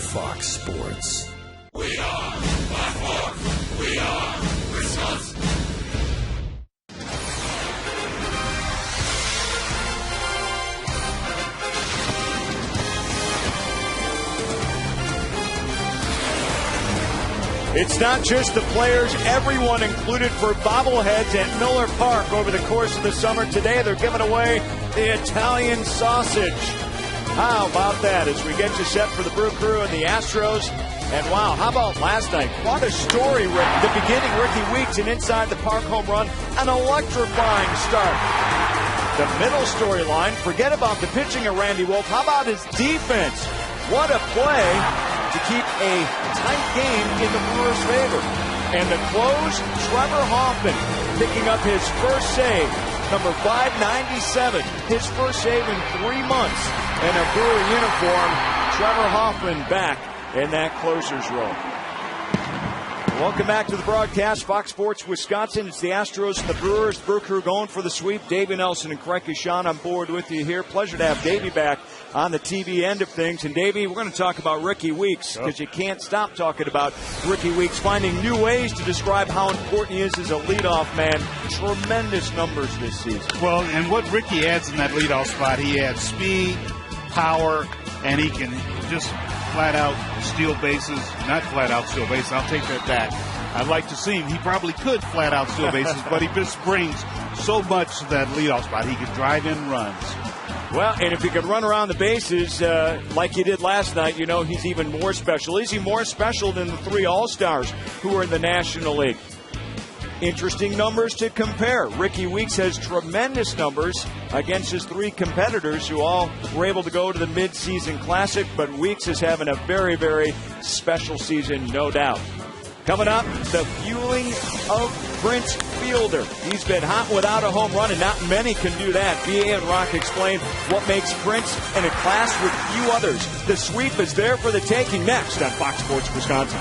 Fox Sports. We are Fox. We are Wisconsin. It's not just the players, everyone included for bobbleheads at Miller Park over the course of the summer. Today they're giving away the Italian sausage. How about that as we get you set for the Brew Crew and the Astros? And wow, how about last night? What a story, Rick. The beginning, Ricky Weeks, an inside the park home run, an electrifying start. The middle storyline, forget about the pitching of Randy Wolf. How about his defense? What a play to keep a tight game in the Brewers' favor. And the close, Trevor Hoffman picking up his first save, number 597, his first save in 3 months. In a Brewer uniform, Trevor Hoffman back in that closer's role. Welcome back to the broadcast. Fox Sports Wisconsin. It's the Astros and the Brewers. Brew Crew going for the sweep. Davey Nelson and Craig Sean on board with you here. Pleasure to have Davey back on the TV end of things. And Davey, we're going to talk about Ricky Weeks because you can't stop talking about Ricky Weeks, finding new ways to describe how important he is as a leadoff man. Tremendous numbers this season. Well, and what Ricky adds in that leadoff spot, he adds speed, power, and he can just flat out steal bases. Not flat out steal bases. I'll take that back. I'd like to see him. He probably could flat out steal bases, but he just brings so much to that leadoff spot. He can drive in runs. Well, and if he could run around the bases like he did last night, you know he's even more special. Is he more special than the 3 All-Stars who are in the National League? Interesting numbers to compare. Ricky Weeks has tremendous numbers against his 3 competitors who all were able to go to the mid-season classic, but Weeks is having a very, very special season, no doubt. Coming up, the fueling of Prince Fielder. He's been hot without a home run, and not many can do that. B.A. and Rock explain what makes Prince in a class with few others. The sweep is there for the taking next on Fox Sports Wisconsin.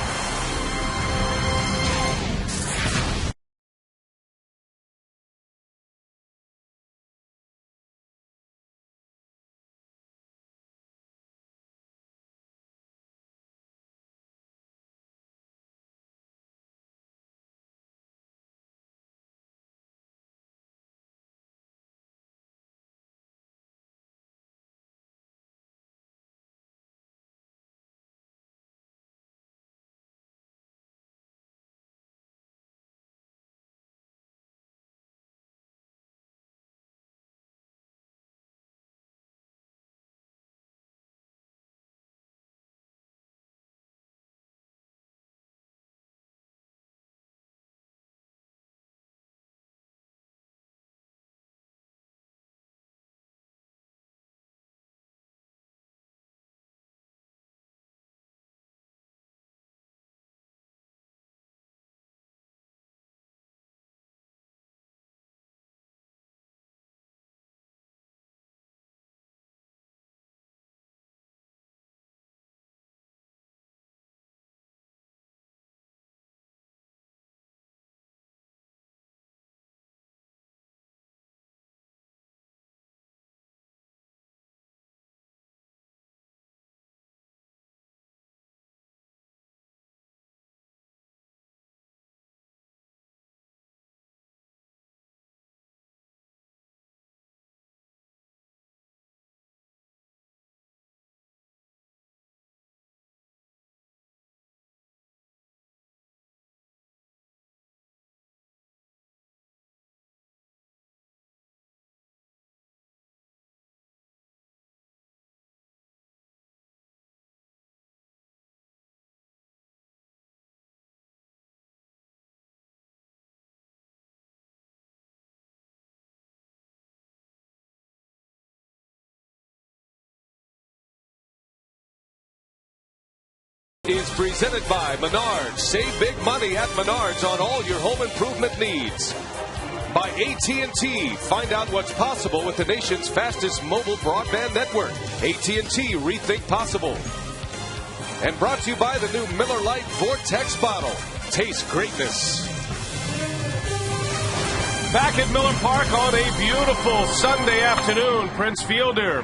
Is presented by Menards. Save big money at Menards on all your home improvement needs. By AT&T. Find out what's possible with the nation's fastest mobile broadband network. AT&T. Rethink possible. And brought to you by the new Miller Lite Vortex bottle. Taste greatness. Back at Miller Park on a beautiful Sunday afternoon, Prince Fielder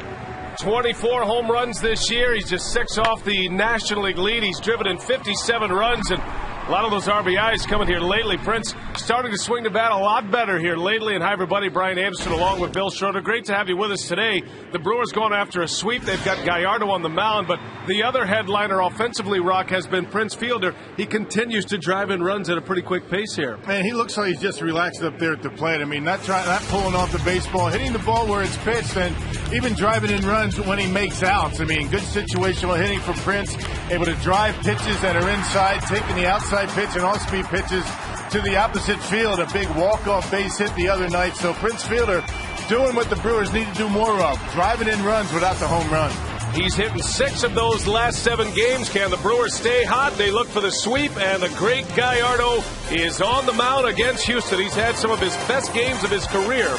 24 home runs this year. He's just 6 off the National League lead. He's driven in 57 runs, and a lot of those RBIs coming here lately. Prince starting to swing the bat a lot better here lately. And hi, everybody. Brian Anderson along with Bill Schroeder. Great to have you with us today. The Brewers going after a sweep. They've got Gallardo on the mound, but the other headliner offensively, Rock, has been Prince Fielder. He continues to drive in runs at a pretty quick pace here. Man, he looks like he's just relaxed up there at the plate. I mean, not pulling off the baseball, hitting the ball where it's pitched, and even driving in runs when he makes outs. I mean, good situational hitting for Prince, able to drive pitches that are inside, taking the outside pitch and off-speed pitches to the opposite field. A big walk-off base hit the other night. So Prince Fielder doing what the Brewers need to do more of, driving in runs without the home run. He's hitting 6 of those last 7 games. Can the Brewers stay hot? They look for the sweep, and the great Gallardo is on the mound against Houston. He's had some of his best games of his career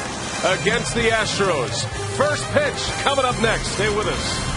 against the Astros. First pitch coming up next. Stay with us.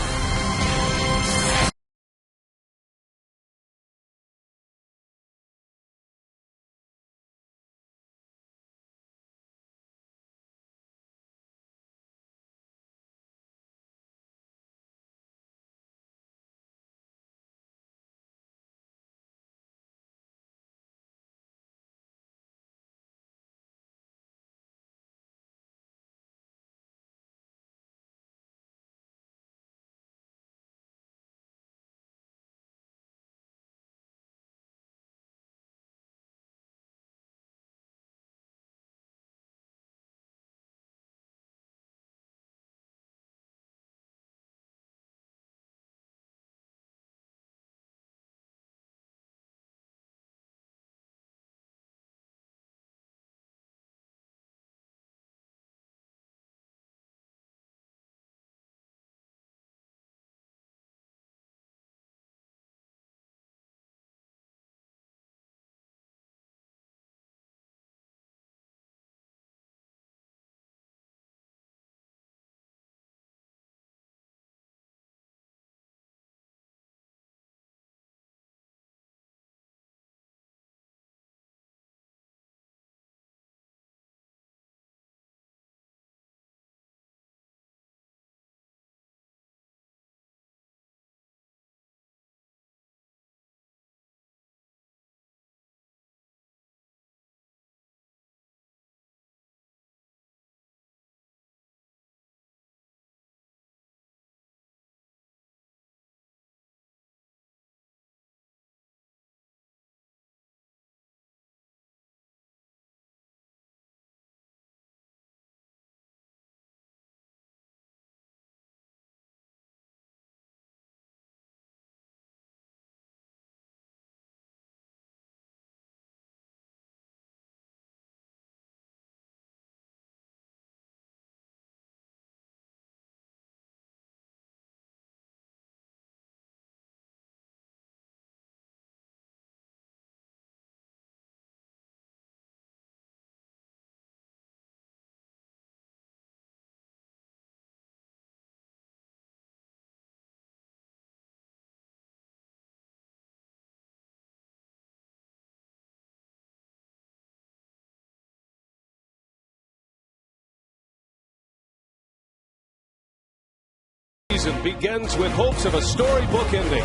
Season begins with hopes of a storybook ending,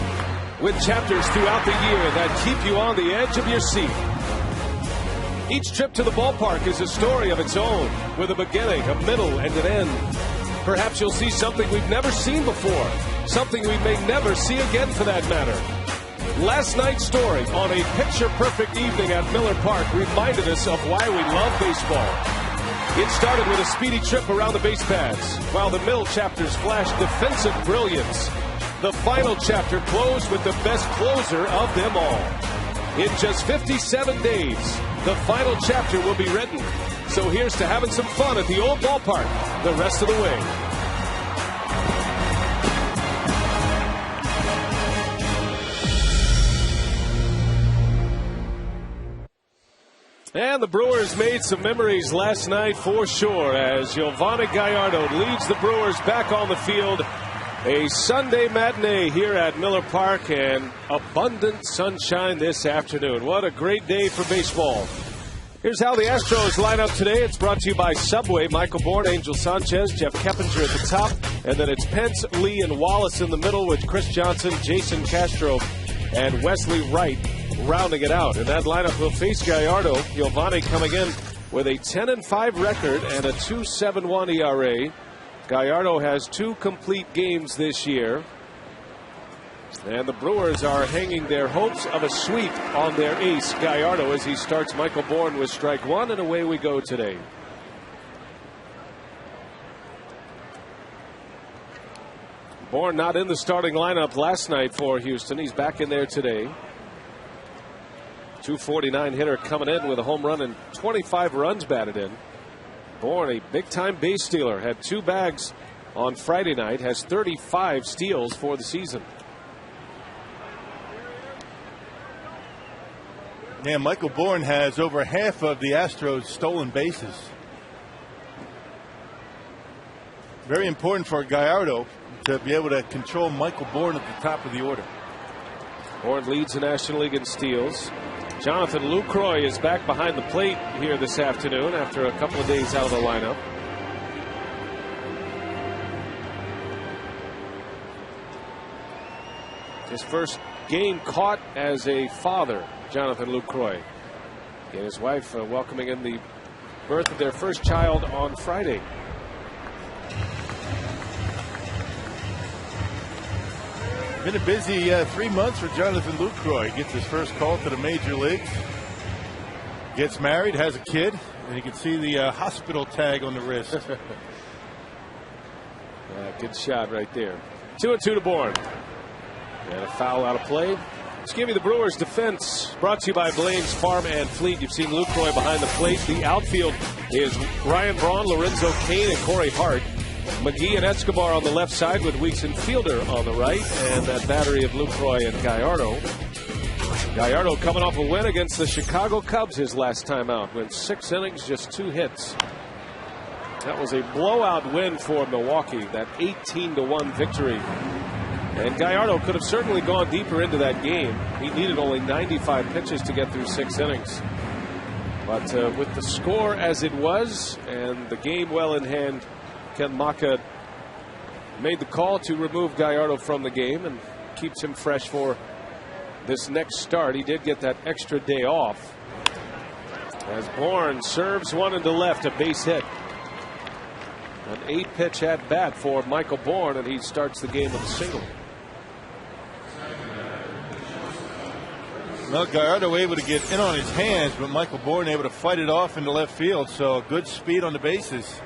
with chapters throughout the year that keep you on the edge of your seat. Each trip to the ballpark is a story of its own, with a beginning, a middle, and an end. Perhaps you'll see something we've never seen before, something we may never see again for that matter. Last night's story on a picture-perfect evening at Miller Park reminded us of why we love baseball. It started with a speedy trip around the base paths, while the middle chapters flashed defensive brilliance. The final chapter closed with the best closer of them all. In just 57 days, the final chapter will be written. So here's to having some fun at the old ballpark the rest of the way. And the Brewers made some memories last night for sure as Giovanni Gallardo leads the Brewers back on the field. A Sunday matinee here at Miller Park and abundant sunshine this afternoon. What a great day for baseball. Here's how the Astros line up today. It's brought to you by Subway. Michael Bourne, Angel Sanchez, Jeff Keppinger at the top. And then it's Pence, Lee, and Wallace in the middle with Chris Johnson, Jason Castro, and Wesley Wright rounding it out. And that lineup will face Gallardo. Giovanni coming in with a 10-5 record and a 2.71 ERA. Gallardo has 2 complete games this year. And the Brewers are hanging their hopes of a sweep on their ace, Gallardo, as he starts Michael Bourne with strike 1, and away we go today. Bourne not in the starting lineup last night for Houston. He's back in there today. 249 hitter coming in with a home run and 25 runs batted in. Bourne, a big-time base stealer, had 2 bags on Friday night, has 35 steals for the season. Yeah, Michael Bourne has over half of the Astros' stolen bases. Very important for Gallardo to be able to control Michael Bourne at the top of the order. Bourne leads the National League in steals. Jonathan Lucroy is back behind the plate here this afternoon after a couple of days out of the lineup. His first game caught as a father, Jonathan Lucroy, and his wife welcoming in the birth of their first child on Friday. Been a busy 3 months for Jonathan Lucroy. Gets his first call to the major leagues. Gets married, has a kid, and you can see the hospital tag on the wrist. Good shot right there. 2-2 to Bourne. And a foul out of play. Let's give you the Brewers defense, brought to you by Blaine's Farm and Fleet. You've seen Lucroy behind the plate. The outfield is Ryan Braun, Lorenzo Cain, and Corey Hart. McGee and Escobar on the left side with Weeks and Fielder on the right. And that battery of Lucroy and Gallardo. Gallardo coming off a win against the Chicago Cubs his last time out. Went 6 innings, just 2 hits. That was a blowout win for Milwaukee, that 18-1 victory. And Gallardo could have certainly gone deeper into that game. He needed only 95 pitches to get through 6 innings. But with the score as it was and the game well in hand, Ken Maka made the call to remove Gallardo from the game and keeps him fresh for this next start. He did get that extra day off. As Bourne serves one into left, a base hit. An 8-pitch at bat for Michael Bourne, and he starts the game with a single. Well, Gallardo able to get in on his hands, but Michael Bourne able to fight it off into left field. So good speed on the bases.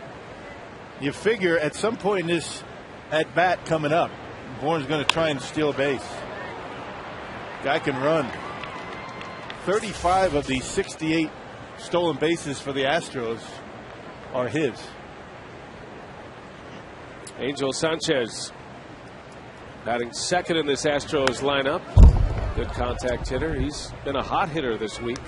You figure at some point in this at bat coming up, Bourne's going to try and steal a base. Guy can run. 35 of the 68 stolen bases for the Astros are his. Angel Sanchez batting second in this Astros lineup. Good contact hitter. He's been a hot hitter this week.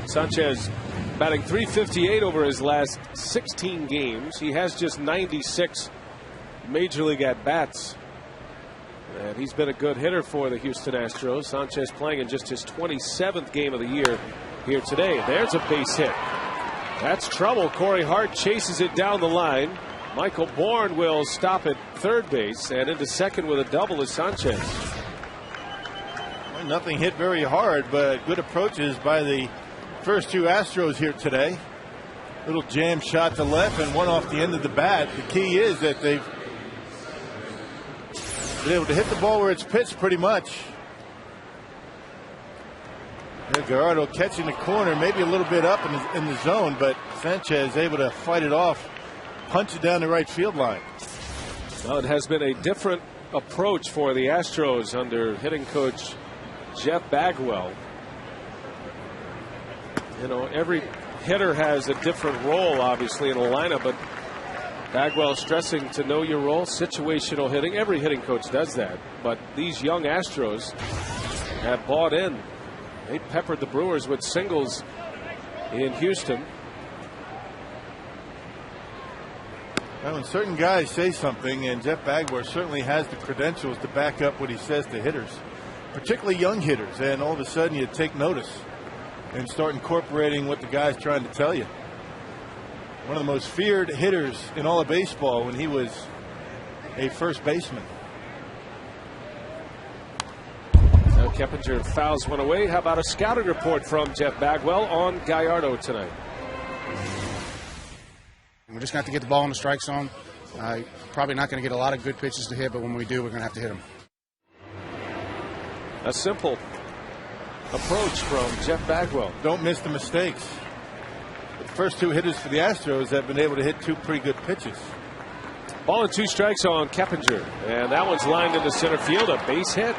Sanchez batting .358 over his last 16 games. He has just 96 major league at bats. And he's been a good hitter for the Houston Astros. Sanchez playing in just his 27th game of the year here today. There's a base hit. That's trouble. Corey Hart chases it down the line. Michael Bourne will stop at third base, and into second with a double is Sanchez. Well, nothing hit very hard, but good approaches by the first 2 Astros here today. Little jam shot to left and one off the end of the bat. The key is that they've been able to hit the ball where it's pitched pretty much. Gallardo catching the corner, maybe a little bit up in the zone, but Sanchez able to fight it off, punch it down the right field line. Well, it has been a different approach for the Astros under hitting coach Jeff Bagwell. You know, every hitter has a different role, obviously, in a lineup, but Bagwell stressing to know your role, situational hitting. Every hitting coach does that, but these young Astros have bought in. They peppered the Brewers with singles in Houston. Well, when certain guys say something, and Jeff Bagwell certainly has the credentials to back up what he says to hitters, particularly young hitters, and all of a sudden you take notice and start incorporating what the guy's trying to tell you. One of the most feared hitters in all of baseball when he was a first baseman. Now Keppinger fouls one away. How about a scouting report from Jeff Bagwell on Gallardo tonight? We're just going to have to get the ball in the strike zone. Probably not going to get a lot of good pitches to hit, but when we do, we're going to have to hit them. A simple approach from Jeff Bagwell. Don't miss the mistakes. The first two hitters for the Astros have been able to hit two pretty good pitches. Ball and 2 strikes on Keppinger, and that one's lined into center field, a base hit.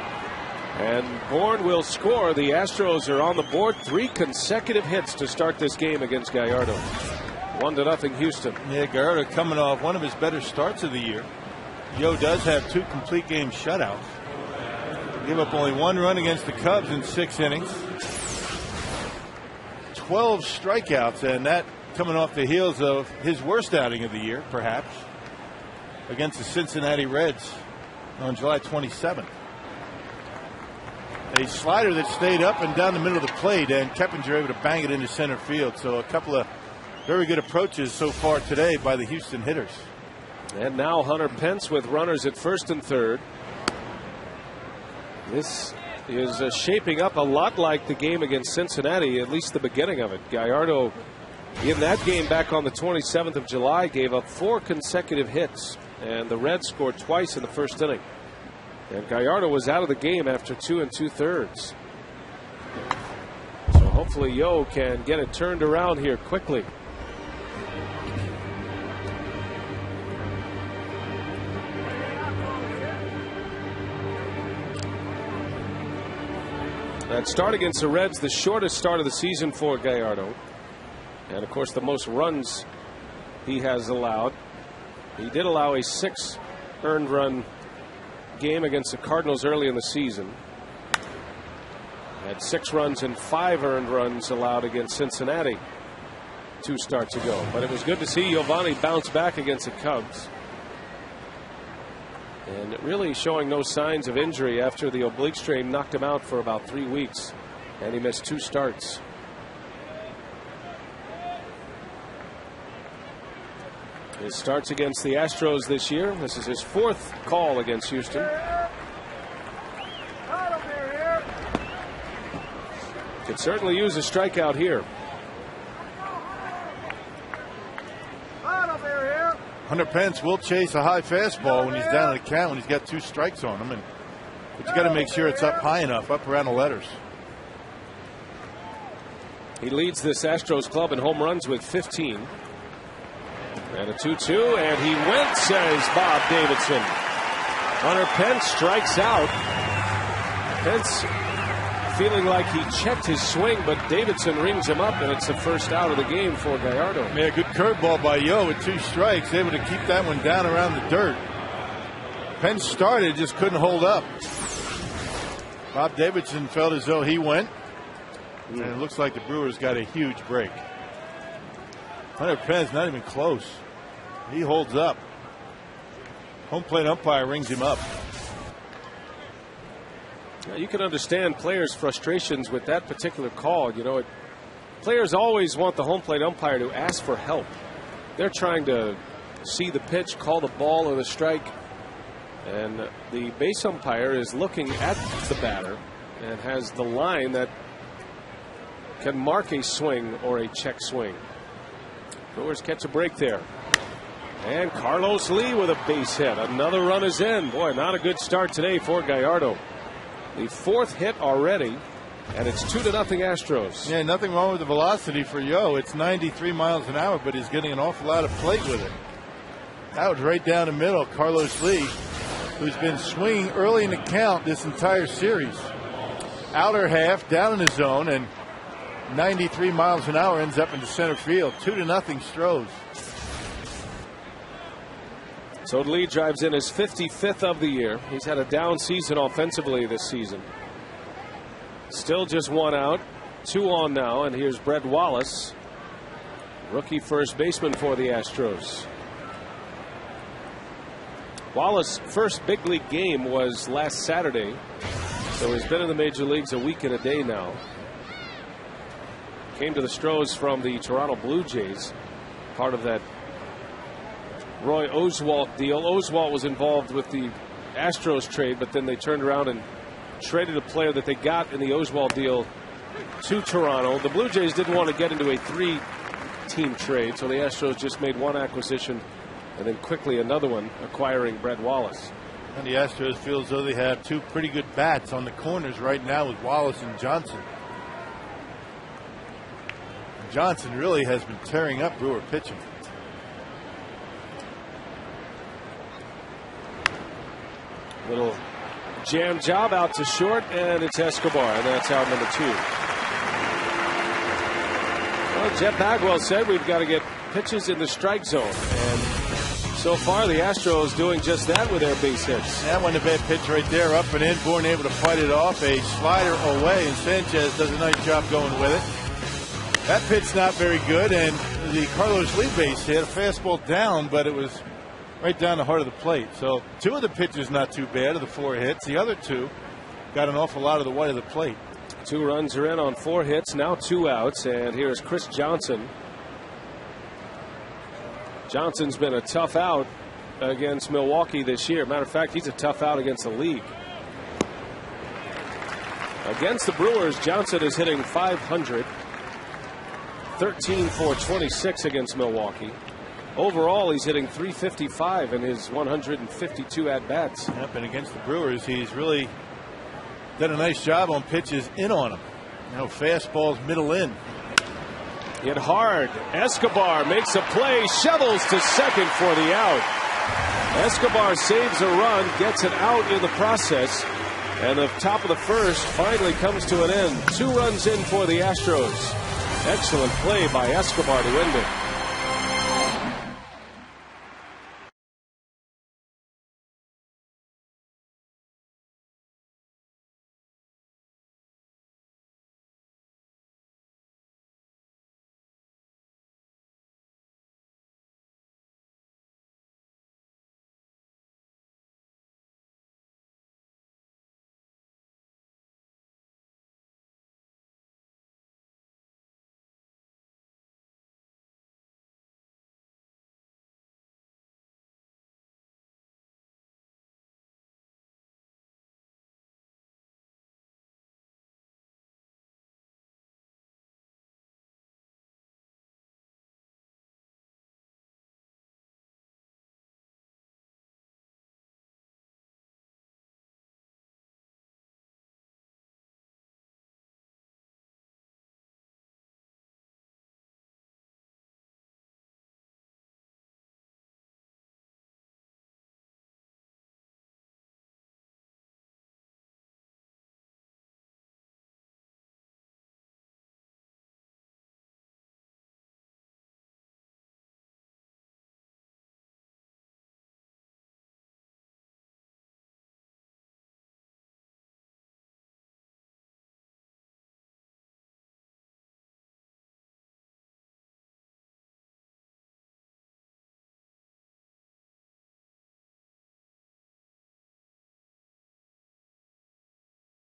And Bourne will score. The Astros are on the board. 3 consecutive hits to start this game against Gallardo. 1-0 Houston. Yeah, Gallardo coming off one of his better starts of the year. Yo does have 2 complete game shutouts. Give up only 1 run against the Cubs in 6 innings. 12 strikeouts, and that coming off the heels of his worst outing of the year, perhaps, against the Cincinnati Reds on July 27th. A slider that stayed up and down the middle of the plate, and Keppinger able to bang it into center field. So a couple of very good approaches so far today by the Houston hitters. And now Hunter Pence with runners at first and third. This is shaping up a lot like the game against Cincinnati, at least the beginning of it. Gallardo in that game back on the 27th of July gave up 4 consecutive hits, and the Reds scored twice in the first inning. And Gallardo was out of the game after 2 2/3. So hopefully Yo can get it turned around here quickly. That start against the Reds, the shortest start of the season for Gallardo. And of course the most runs he has allowed. He did allow a 6 earned run game against the Cardinals early in the season. Had 6 runs and 5 earned runs allowed against Cincinnati 2 starts ago. But it was good to see Giovanni bounce back against the Cubs. And really showing no signs of injury after the oblique strain knocked him out for about 3 weeks. And he missed 2 starts. His starts against the Astros this year. This is his 4th call against Houston. Could certainly use a strikeout here. Hunter Pence will chase a high fastball when he's down in the count, when he's got 2 strikes on him. But you got to make sure it's up high enough, up around the letters. He leads this Astros club in home runs with 15. And a 2-2, and he went, says Bob Davidson. Hunter Pence strikes out. Pence feeling like he checked his swing, but Davidson rings him up, and it's the first out of the game for Gallardo. Yeah, good curveball by Yo with 2 strikes, able to keep that one down around the dirt. Pence started, just couldn't hold up. Bob Davidson felt as though he went, and it looks like the Brewers got a huge break. Hunter Pence not even close. He holds up. Home plate umpire rings him up. Now, you can understand players' frustrations with that particular call. You know, players always want the home plate umpire to ask for help. They're trying to see the pitch, call the ball or the strike. And the base umpire is looking at the batter and has the line that can mark a swing or a check swing. Brewers catch a break there. And Carlos Lee with a base hit. Another run is in. Boy, not a good start today for Gallardo. The 4th hit already, and it's 2-0 Astros. Yeah, nothing wrong with the velocity for Yo. It's 93 miles an hour, but he's getting an awful lot of plate with it. That was right down the middle. Carlos Lee, who's been swinging early in the count this entire series. Outer half, down in the zone, and 93 miles an hour ends up into center field. 2-0 Stros. So Lee drives in his 55th of the year. He's had a down season offensively this season. Still just 1 out, 2 on now, and here's Brett Wallace, rookie first baseman for the Astros. Wallace's first big league game was last Saturday, so he's been in the major leagues a week and a day now. Came to the Stros from the Toronto Blue Jays, part of that Roy Oswalt deal. Oswalt was involved with the Astros trade, but then they turned around and traded a player that they got in the Oswalt deal to Toronto. The Blue Jays didn't want to get into a 3-team trade, so the Astros just made one acquisition and then quickly another one, acquiring Brett Wallace. And the Astros feel as though they have two pretty good bats on the corners right now with Wallace and Johnson. Johnson really has been tearing up Brewer pitching. Little jam job out to short, and it's Escobar, and that's out number 2. Well, Jeff Bagwell said we've got to get pitches in the strike zone, and so far the Astros doing just that with their base hits. That one a bad pitch right there, up and in. Bourne able to fight it off. A slider away, and Sanchez does a nice job going with it. That pitch not very good, and the Carlos Lee base hit, a fastball down, but it was right down the heart of the plate. So 2 of the pitches not too bad of the 4 hits. The other 2 got an awful lot of the white of the plate. 2 runs are in on 4 hits, now 2 outs, and here's Chris Johnson. Johnson's been a tough out against Milwaukee this year. Matter of fact, he's a tough out against the league. Against the Brewers, Johnson is hitting .500. 13 for 26 against Milwaukee. Overall, he's hitting .355 in his 152 at-bats. Yep, and against the Brewers, he's really done a nice job on pitches in on him. You know, fastballs middle in. Hit hard. Escobar makes a play, shovels to second for the out. Escobar saves a run, gets it out in the process, and the top of the first finally comes to an end. 2 runs in for the Astros. Excellent play by Escobar to end it.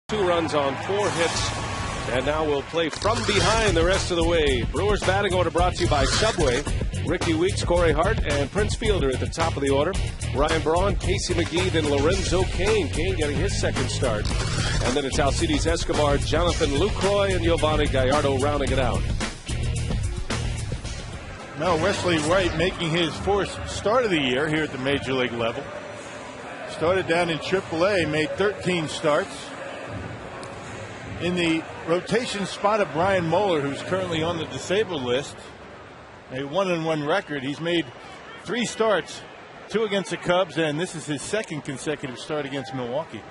Two runs on 4 hits, and now we'll play from behind the rest of the way. Brewers batting order brought to you by Subway. Ricky Weeks, Corey Hart, and Prince Fielder at the top of the order. Ryan Braun, Casey McGee, then Lorenzo Cain. Cain getting his second start. And then it's Alcides Escobar, Jonathan Lucroy, and Giovanni Gallardo rounding it out. Now Wesley Wright making his 4th start of the year here at the major league level. Started down in AAA, made 13 starts. In the rotation spot of Brian Moeller, who's currently on the disabled list, a 1-1 record. He's made 3 starts, 2 against the Cubs, and this is his 2nd consecutive start against Milwaukee.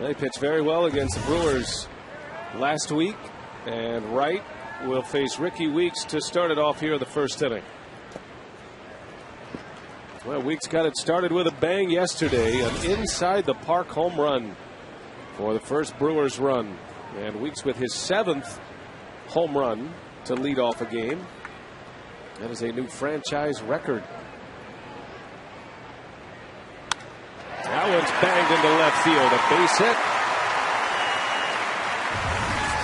They pitched very well against the Brewers last week, and Wright will face Ricky Weeks to start it off here in the first inning. Well, Weeks got it started with a bang yesterday, an inside the park home run for the first Brewers run. And Weeks with his 7th home run to lead off a game. That is a new franchise record. banged into left field. A base hit.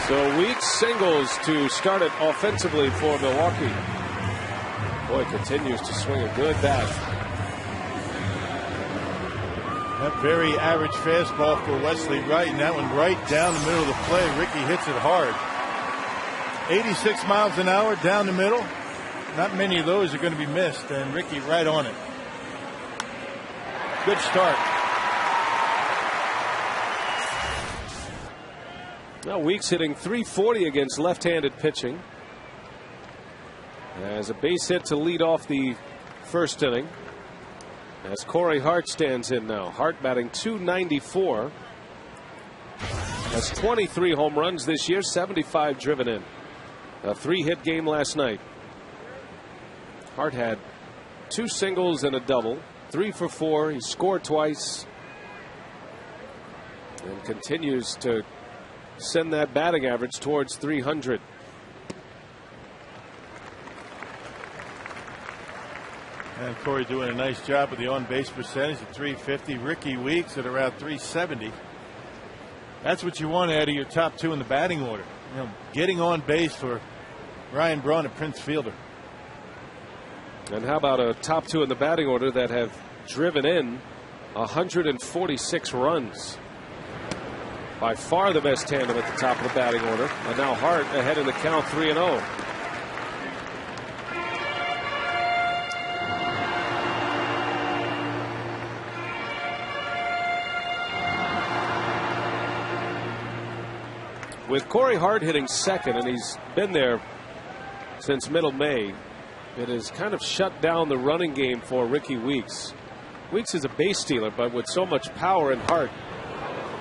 So Weeks singles to start it offensively for Milwaukee. Boy, continues to swing a good bat. That very average fastball for Wesley Wright, and that one right down the middle of the play. Ricky hits it hard. 86 miles an hour down the middle. Not many of those are going to be missed, and Ricky right on it. Good start. Now Weeks hitting .340 against left-handed pitching. As a base hit to lead off the first inning. As Corey Hart stands in now. Hart batting .294. Has 23 home runs this year, 75 driven in. A 3-hit game last night. Hart had 2 singles and a double. 3 for 4. He scored twice. And continues to send that batting average towards 300. And Corey doing a nice job with the on-base percentage at .350. Ricky Weeks at around .370. That's what you want out of your top 2 in the batting order. You know, getting on base for Ryan Braun and Prince Fielder. And how about a top 2 in the batting order that have driven in 146 runs? By far the best tandem at the top of the batting order. And now Hart ahead in the count 3-0. With Corey Hart hitting second, and he's been there since middle May, it has kind of shut down the running game for Ricky Weeks. Weeks is a base stealer, but with so much power in Hart,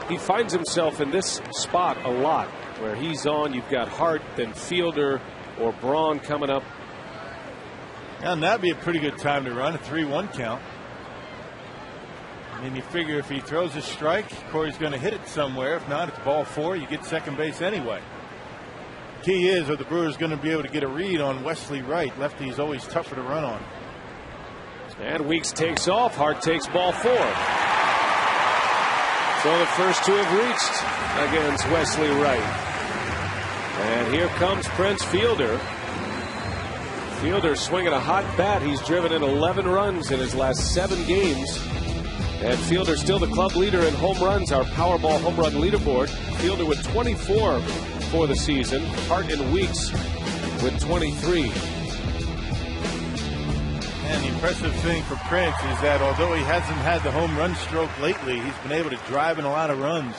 he finds himself in this spot a lot, where he's on. You've got Hart, then Fielder or Braun coming up. And that'd be a pretty good time to run a 3-1 count. And you figure if he throws a strike, Corey's going to hit it somewhere. If not, it's ball 4. You get second base anyway. Key is, are the Brewers going to be able to get a read on Wesley Wright? Lefty's always tougher to run on. And Weeks takes off. Hart takes ball 4. So the first 2 have reached against Wesley Wright. And here comes Prince Fielder. Fielder swinging a hot bat. He's driven in 11 runs in his last 7 games. And Fielder still the club leader in home runs, our Powerball home run leaderboard. Fielder with 24 for the season. Hart and Weeks with 23. And the impressive thing for Prince is that although he hasn't had the home run stroke lately, he's been able to drive in a lot of runs.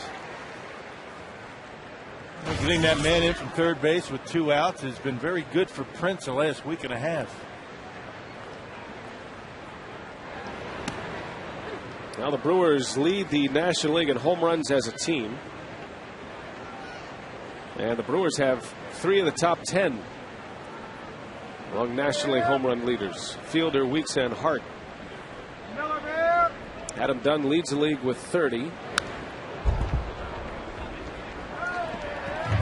Getting that man in from third base with 2 outs has been very good for Prince the last week and a half. Now the Brewers lead the National League in home runs as a team. And the Brewers have 3 of the top 10 among National League home run leaders. Fielder, Weeks, and Hart. Adam Dunn leads the league with 30.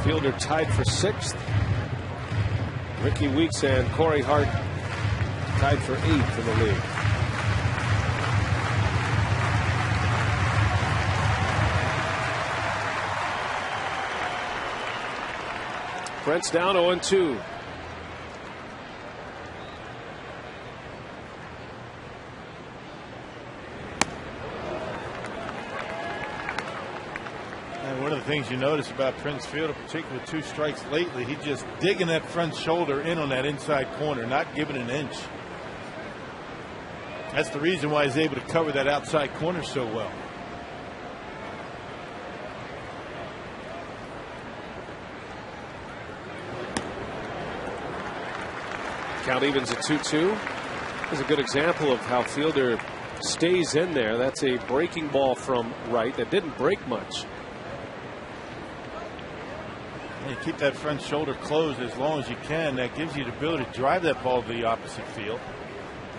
Fielder tied for 6th. Ricky Weeks and Corey Hart tied for 8th in the league. Prince down 0-2. And one of the things you notice about Prince Fielder, particularly with 2 strikes lately, he's just digging that front shoulder in on that inside corner, not giving an inch. That's the reason why he's able to cover that outside corner so well. Count evens at 2-2. Is a good example of how Fielder stays in there. That's a breaking ball from Wright that didn't break much. And you keep that front shoulder closed as long as you can. That gives you the ability to drive that ball to the opposite field.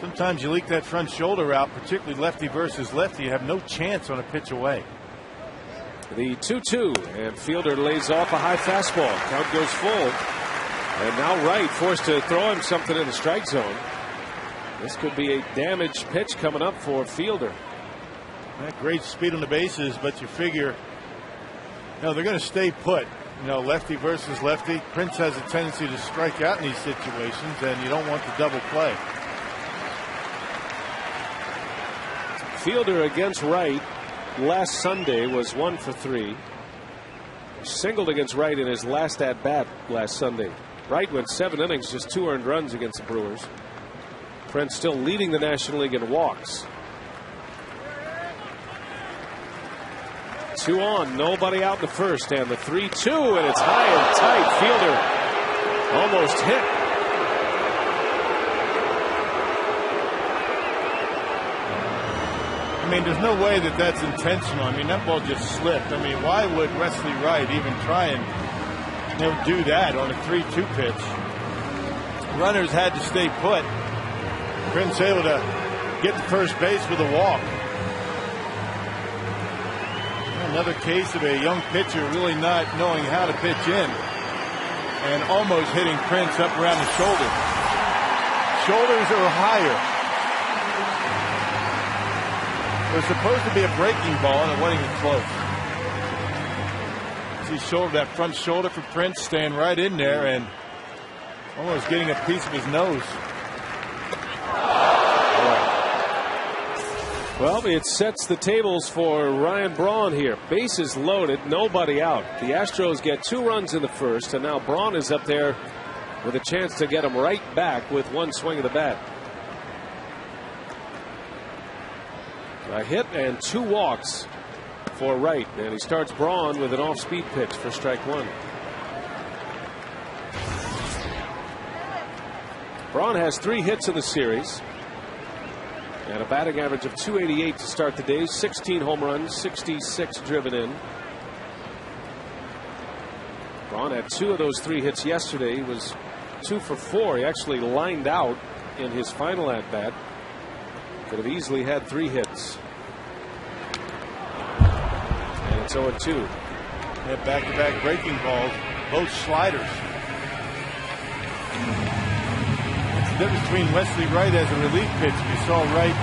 Sometimes you leak that front shoulder out, particularly lefty versus lefty. You have no chance on a pitch away. The 2-2, and Fielder lays off a high fastball. Count goes full. And now Wright forced to throw him something in the strike zone. This could be a damaged pitch coming up for Fielder. Great speed on the bases, but you figure, they're going to stay put. Lefty versus lefty. Prince has a tendency to strike out in these situations, and you don't want the double play. Fielder against Wright last Sunday was 1 for 3. Singled against Wright in his last at bat last Sunday. Wright went 7 innings, just 2 earned runs against the Brewers. Prince still leading the National League in walks. 2 on, nobody out in the first, and the 3-2, and it's high and tight. Fielder almost hit. There's no way that that's intentional. That ball just slipped. Why would Wesley Wright even try and do that on a 3-2 pitch? Runners had to stay put. Prince able to get to first base with a walk. Another case of a young pitcher really not knowing how to pitch in and almost hitting Prince up around the shoulder. Shoulders are higher. It was supposed to be a breaking ball, and it wasn't even close. See that front shoulder for Prince staying right in there and almost getting a piece of his nose. Well, it sets the tables for Ryan Braun here. Bases loaded, nobody out. The Astros get 2 runs in the first, and now Braun is up there with a chance to get him right back with 1 swing of the bat. A hit and 2 walks for Wright, and he starts Braun with an off-speed pitch for strike 1. Braun has 3 hits in the series and a batting average of .288 to start the day. 16 home runs, 66 driven in. Braun had 2 of those 3 hits yesterday. He was 2 for 4. He actually lined out in his final at bat. Could have easily had 3 hits. And it's 0-2. They have back-to-back breaking balls, both sliders. It's the difference between Wesley Wright as a relief pitch. You saw Wright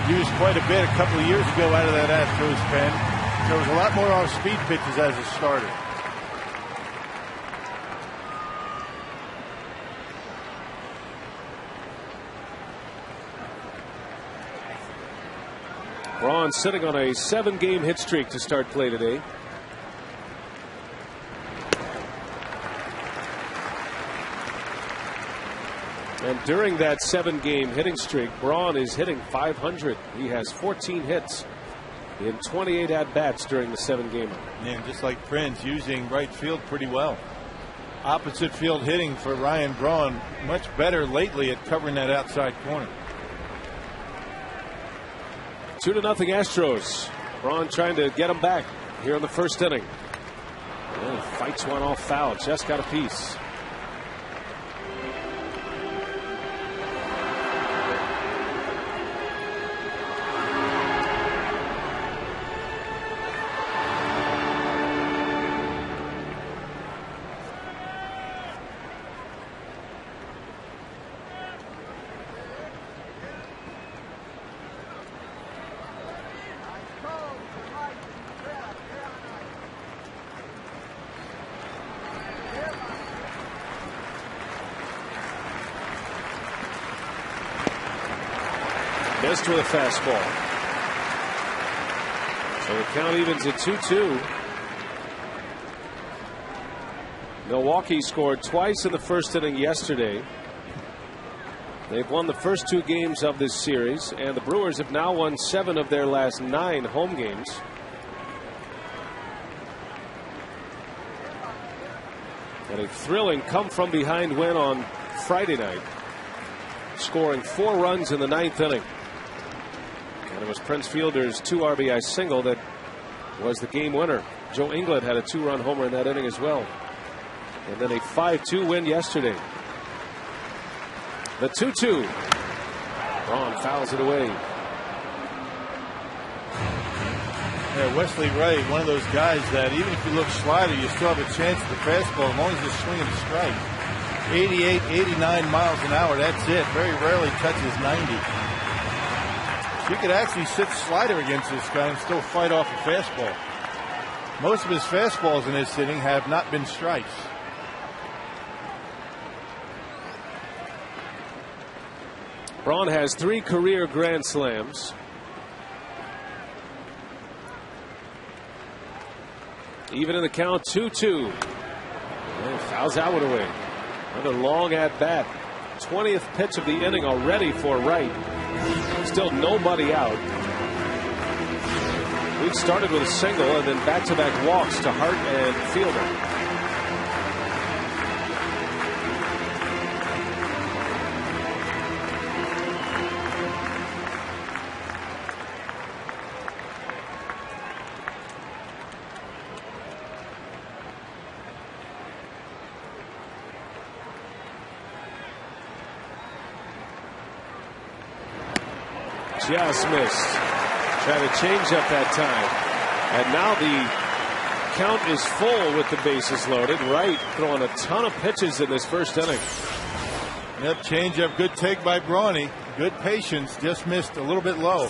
used quite a bit a couple of years ago out of that Astros pen. There was a lot more off-speed pitches as a starter. Braun sitting on a 7-game hit streak to start play today. And during that 7-game hitting streak, Braun is hitting .500. He has 14 hits in 28 at-bats during the 7-gamer. And just like Prince, using right field pretty well. Opposite field hitting for Ryan Braun, much better lately at covering that outside corner. 2-0 Astros. Braun trying to get him back here in the first inning. And fights one off foul. Just got a piece. Missed with a fastball. So the count evens at 2-2. Milwaukee scored twice in the first inning yesterday. They've won the first 2 games of this series, and the Brewers have now won 7 of their last 9 home games. And a thrilling come-from-behind win on Friday night, scoring 4 runs in the 9th inning. And it was Prince Fielder's 2 RBI single that was the game winner. Joe England had a 2-run homer in that inning as well. And then a 5-2 win yesterday. The 2-2. Braun fouls it away. Yeah, Wesley Wright, one of those guys that even if you look slider, you still have a chance at the fastball as long as you're swinging a strike. 88, 89 miles an hour, that's it. Very rarely touches 90. You could actually sit slider against this guy and still fight off a fastball. Most of his fastballs in this inning have not been strikes. Braun has 3 career grand slams. Even in the count, 2-2. And fouls that one away. Another long at bat. 20th pitch of the inning already for Wright. Still nobody out. We started with a single and then back-to-back walks to Hart and Fielder. Just missed. Trying to change up that time. And now the count is full with the bases loaded. Wright throwing a ton of pitches in this first inning. Yep, change up. Good take by Brawny. Good patience. Just missed a little bit low.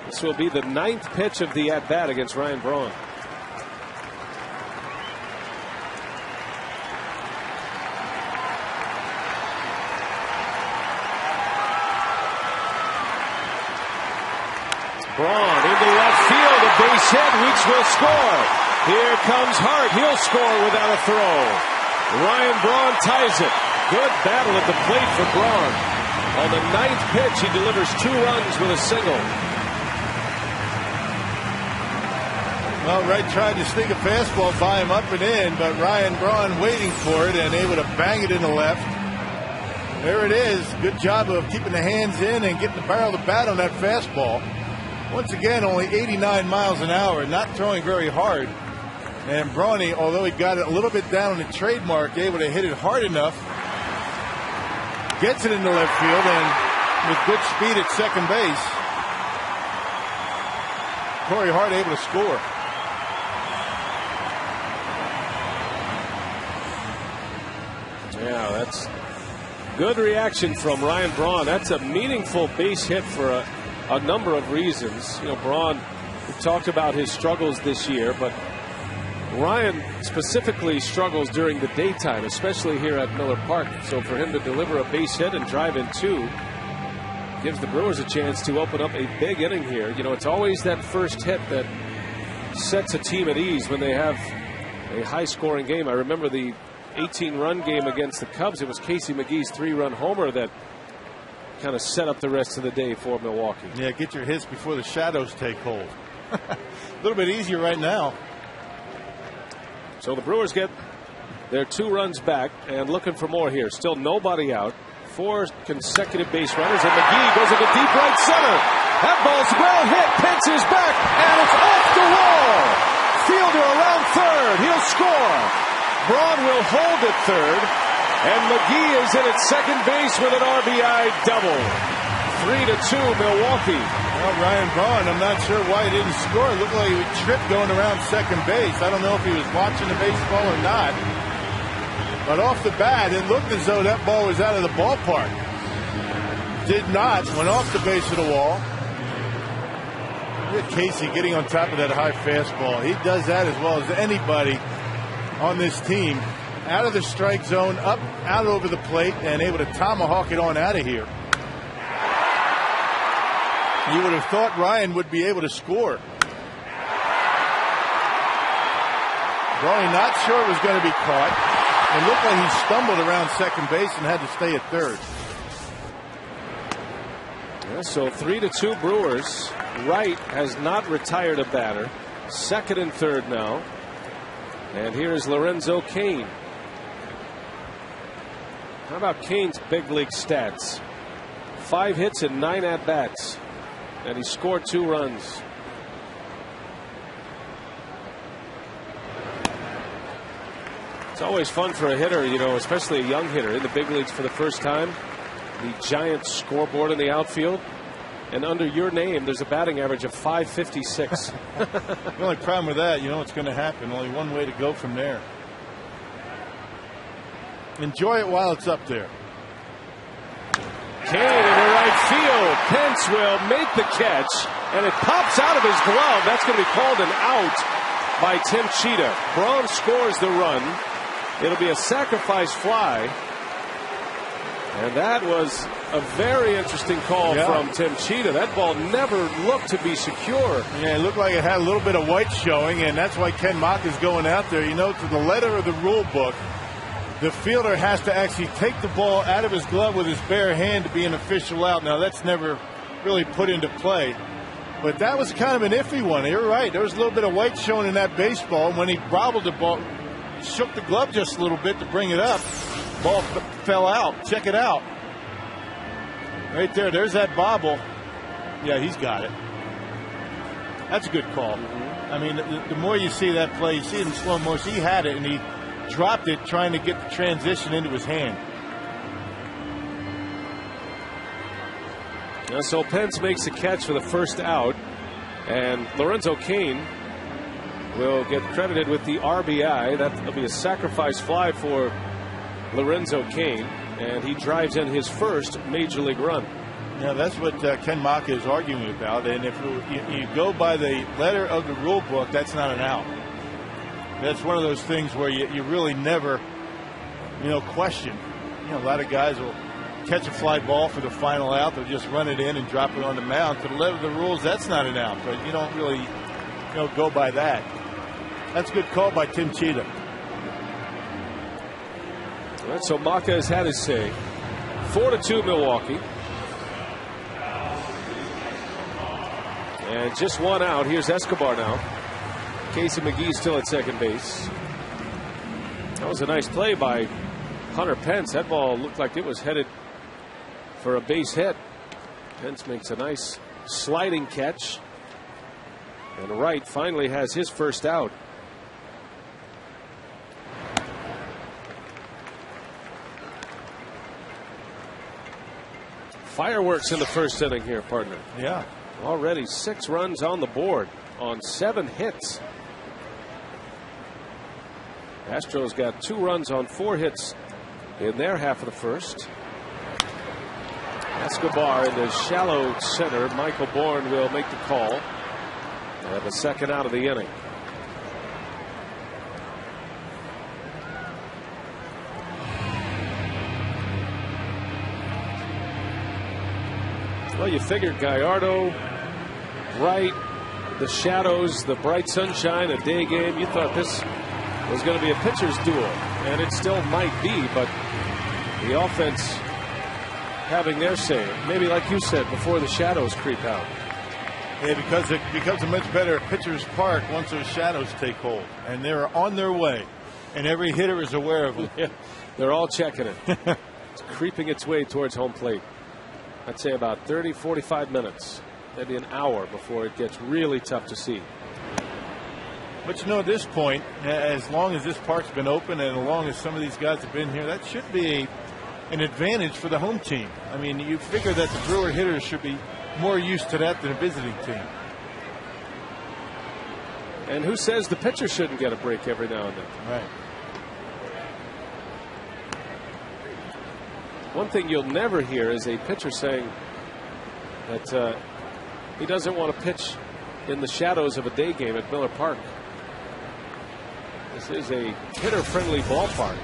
This will be the 9th pitch of the at-bat against Ryan Braun. Braun into left field, a base hit. Weeks will score. Here comes Hart. He'll score without a throw. Ryan Braun ties it. Good battle at the plate for Braun. On the 9th pitch, he delivers 2 runs with a single. Well, Wright tried to sneak a fastball by him up and in, but Ryan Braun waiting for it and able to bang it in the left. There it is. Good job of keeping the hands in and getting the barrel of the bat on that fastball. Once again, only 89 miles an hour, not throwing very hard. And Brawny, although he got it a little bit down on the trademark, able to hit it hard enough. Gets it into left field and with good speed at second base. Corey Hart able to score. Yeah, that's good reaction from Ryan Braun. That's a meaningful base hit for a number of reasons. You know, Braun, we talked about his struggles this year, but Ryan specifically struggles during the daytime, especially here at Miller Park. So for him to deliver a base hit and drive in 2 gives the Brewers a chance to open up a big inning here. You know, it's always that first hit that sets a team at ease when they have a high-scoring game. I remember the 18-run game against the Cubs. It was Casey McGee's 3-run homer that kind of set up the rest of the day for Milwaukee. Yeah, get your hits before the shadows take hold. A little bit easier right now. So the Brewers get their 2 runs back and looking for more here. Still nobody out. 4 consecutive base runners, and McGee goes into deep right center. That ball's well hit. Pence is back, and it's off the wall. Fielder around third. He'll score. Braun will hold at third. And McGee is in at second base with an RBI double. 3-2 Milwaukee. Well, Ryan Braun, I'm not sure why he didn't score. It looked like he tripped going around second base. I don't know if he was watching the baseball or not. But off the bat, it looked as though that ball was out of the ballpark. Did not. Went off the base of the wall. Look at Casey getting on top of that high fastball. He does that as well as anybody on this team. Out of the strike zone, up, out over the plate, and able to tomahawk it on out of here. You would have thought Ryan would be able to score. Brawny not sure it was going to be caught. It looked like he stumbled around second base and had to stay at third. Yeah, so 3-2 Brewers. Wright has not retired a batter. Second and third now. And here's Lorenzo Cain. How about Cain's big league stats? 5 hits and 9 at-bats. And he scored 2 runs. It's always fun for a hitter, you know, especially a young hitter in the big leagues for the first time. The giant scoreboard in the outfield. And under your name, there's a batting average of 556. The only problem with that, you know what's going to happen. Only one way to go from there. Enjoy it while it's up there. Cain into right field. Pence will make the catch, and it pops out of his glove. That's going to be called an out by Tim Cheetah. Braun scores the run. It'll be a sacrifice fly. And that was a very interesting call from Tim Cheetah. That ball never looked to be secure. Yeah, it looked like it had a little bit of white showing, and that's why Ken Mock is going out there. You know, to the letter of the rule book, the fielder has to actually take the ball out of his glove with his bare hand to be an official out. Now, that's never really put into play. But that was kind of an iffy one. You're right. There was a little bit of white showing in that baseball. When he bobbled the ball, shook the glove just a little bit to bring it up. Ball fell out. Check it out. Right there. There's that bobble. Yeah, he's got it. That's a good call. I mean, the more you see that play, you see it in slow motion. He had it, and he dropped it trying to get the transition into his hand. So Pence makes the catch for the first out, and Lorenzo Cain will get credited with the RBI. That will be a sacrifice fly for Lorenzo Cain, and he drives in his first major league run. Yeah, that's what Ken Mock is arguing about. And if you go by the letter of the rule book, that's not an out. That's one of those things where you really never, question. A lot of guys will catch a fly ball for the final out. They'll just run it in and drop it on the mound. To the letter of the rules, that's not an out. But you don't really, go by that. That's a good call by Tim Cheetah. All right, so Maka has had his say. 4-2 Milwaukee. And just one out. Here's Escobar now. Casey McGee still at second base. That was a nice play by Hunter Pence. That ball looked like it was headed for a base hit. Pence makes a nice sliding catch. And Wright finally has his first out. Fireworks in the first inning here, partner. Yeah. Already 6 runs on the board on 7 hits. Astros got 2 runs on 4 hits in their half of the first. Escobar in the shallow center. Michael Bourne will make the call. And the second out of the inning. Well, you figured Gallardo, Wright, the shadows, the bright sunshine, a day game. You thought this was going to be a pitcher's duel, and it still might be, but the offense having their say. Maybe like you said, before the shadows creep out. Yeah, because it becomes a much better pitcher's park once those shadows take hold, and they're on their way, and every hitter is aware of them. Yeah, they're all checking it. It's creeping its way towards home plate. I'd say about 30, 45 minutes, maybe an hour before it gets really tough to see. But at this point, as long as this park's been open and as long as some of these guys have been here, that should be an advantage for the home team. I mean, you figure that the Brewer hitters should be more used to that than a visiting team. And who says the pitcher shouldn't get a break every now and then? Right. One thing you'll never hear is a pitcher saying that he doesn't want to pitch in the shadows of a day game at Miller Park. This is a hitter-friendly ballpark.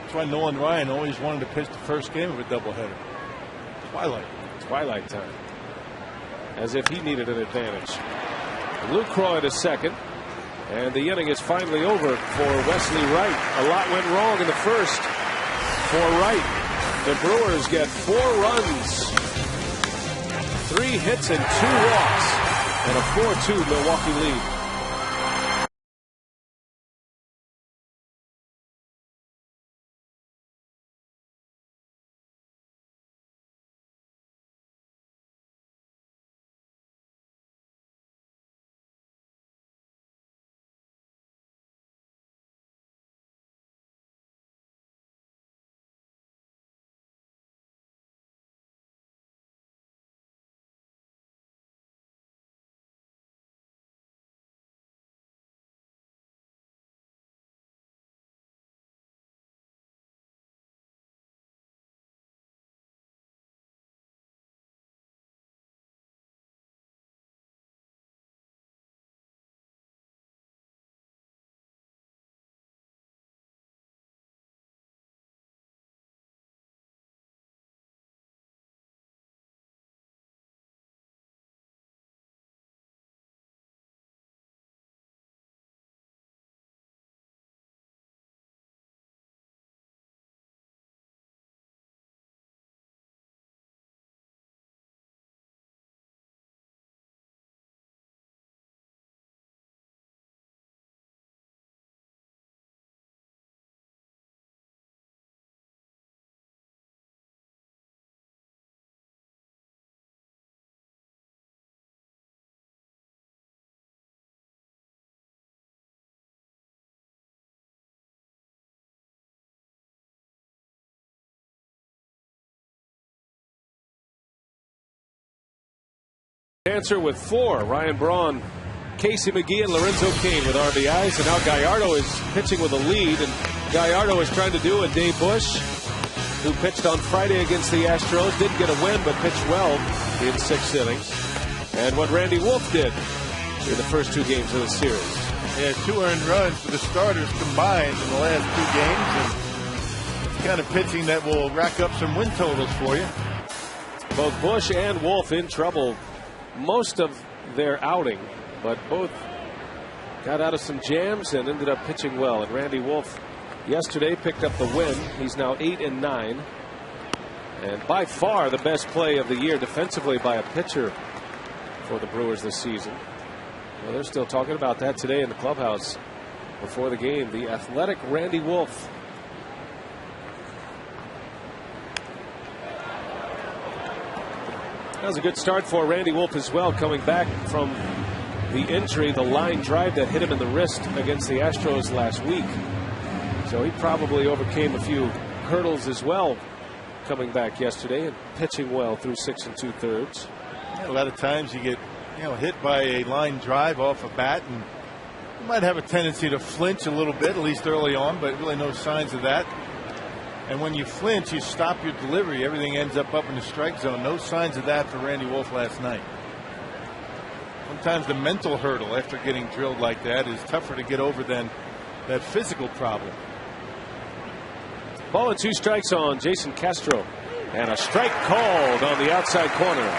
That's why Nolan Ryan always wanted to pitch the first game of a doubleheader. Twilight time. As if he needed an advantage. Lucroy at second. And the inning is finally over for Wesley Wright. A lot went wrong in the first for Wright. The Brewers get 4 runs, 3 hits and 2 walks, and a 4-2 Milwaukee lead. Answer with 4. Ryan Braun, Casey McGee, and Lorenzo Cain with RBIs. And now Gallardo is pitching with a lead. And Gallardo is trying to do a Dave Bush, who pitched on Friday against the Astros. Didn't get a win, but pitched well in 6 innings. And what Randy Wolf did in the first 2 games of the series. Yeah, 2 earned runs for the starters combined in the last 2 games. And it's kind of pitching that will rack up some win totals for you. Both Bush and Wolf in trouble most of their outing, but both got out of some jams and ended up pitching well. And Randy Wolf yesterday picked up the win. He's now 8-9, and by far the best play of the year defensively by a pitcher for the Brewers this season. Well, they're still talking about that today in the clubhouse before the game. The athletic Randy Wolf. That was a good start for Randy Wolf as well, coming back from the injury, the line drive that hit him in the wrist against the Astros last week. So he probably overcame a few hurdles as well coming back yesterday and pitching well through 6 2/3. Yeah, a lot of times you get hit by a line drive off a bat, and you might have a tendency to flinch a little bit, at least early on, but really no signs of that. And when you flinch, you stop your delivery. Everything ends up in the strike zone. No signs of that for Randy Wolf last night. Sometimes the mental hurdle after getting drilled like that is tougher to get over than that physical problem. Ball and 2 strikes on Jason Castro. And a strike called on the outside corner.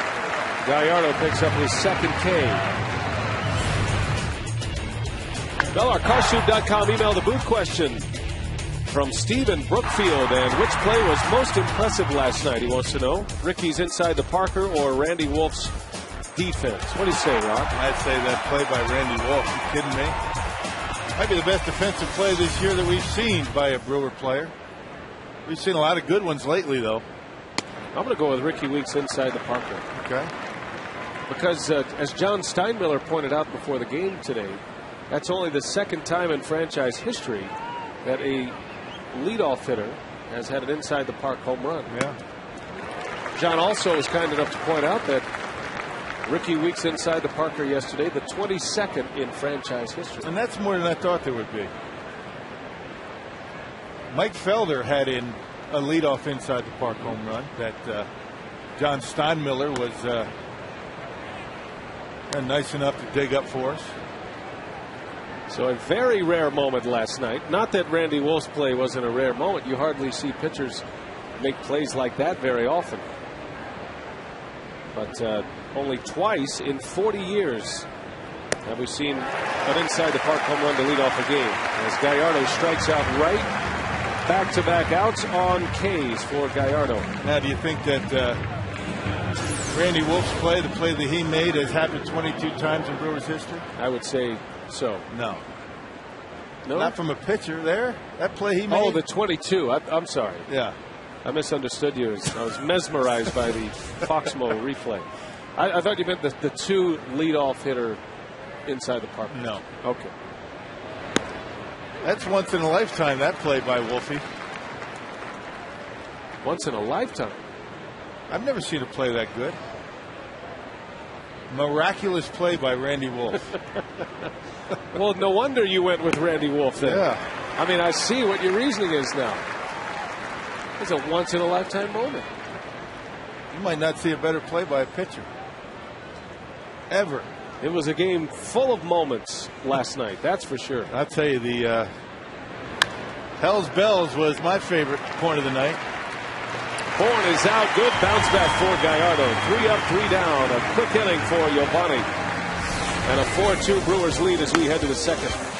Gallardo picks up his 2nd K. BellarCarShoot.com email the booth question from Stephen Brookfield. And which play was most impressive last night? He wants to know. Ricky's inside the Parker or Randy Wolf's defense? What do you say, Rob? I'd say that play by Randy Wolf. You kidding me? Might be the best defensive play this year that we've seen by a Brewer player. We've seen a lot of good ones lately, though. I'm going to go with Ricky Weeks inside the Parker. Okay. Because as John Steinmiller pointed out before the game today, that's only the 2nd time in franchise history that a leadoff hitter has had an inside the park home run. Yeah. John also was kind enough to point out that Ricky Weeks inside the Parker yesterday, the 22nd in franchise history. And that's more than I thought there would be. Mike Felder had in a leadoff inside the park home run that John Steinmiller was nice enough to dig up for us. So a very rare moment last night. Not that Randy Wolf's play wasn't a rare moment. You hardly see pitchers make plays like that very often. But only twice in 40 years have we seen an inside the park home run to lead off a game. As Gallardo strikes out right. Back-to-back outs on K's for Gallardo. Now, do you think that Randy Wolf's play, the play that he made, has happened 22 times in Brewers history? I would say so. No. No? Not from a pitcher there. That play he made. Oh, the 22. I'm sorry. Yeah. I misunderstood you. I was mesmerized by the Foxmo replay. I thought you meant the 2 leadoff hitter inside the park. No. Okay. That's once in a lifetime, that play by Wolfie. Once in a lifetime. I've never seen a play that good. Miraculous play by Randy Wolf. Well, no wonder you went with Randy Wolf then. Yeah. I mean, I see what your reasoning is now. It's a once in a lifetime moment. You might not see a better play by a pitcher. Ever. It was a game full of moments last night, that's for sure. I'll tell you, the Hell's Bells was my favorite point of the night. Bourne is out. Good bounce back for Gallardo. 3 up, 3 down. A quick inning for Yovani. And a 4-2 Brewers lead as we head to the 2nd.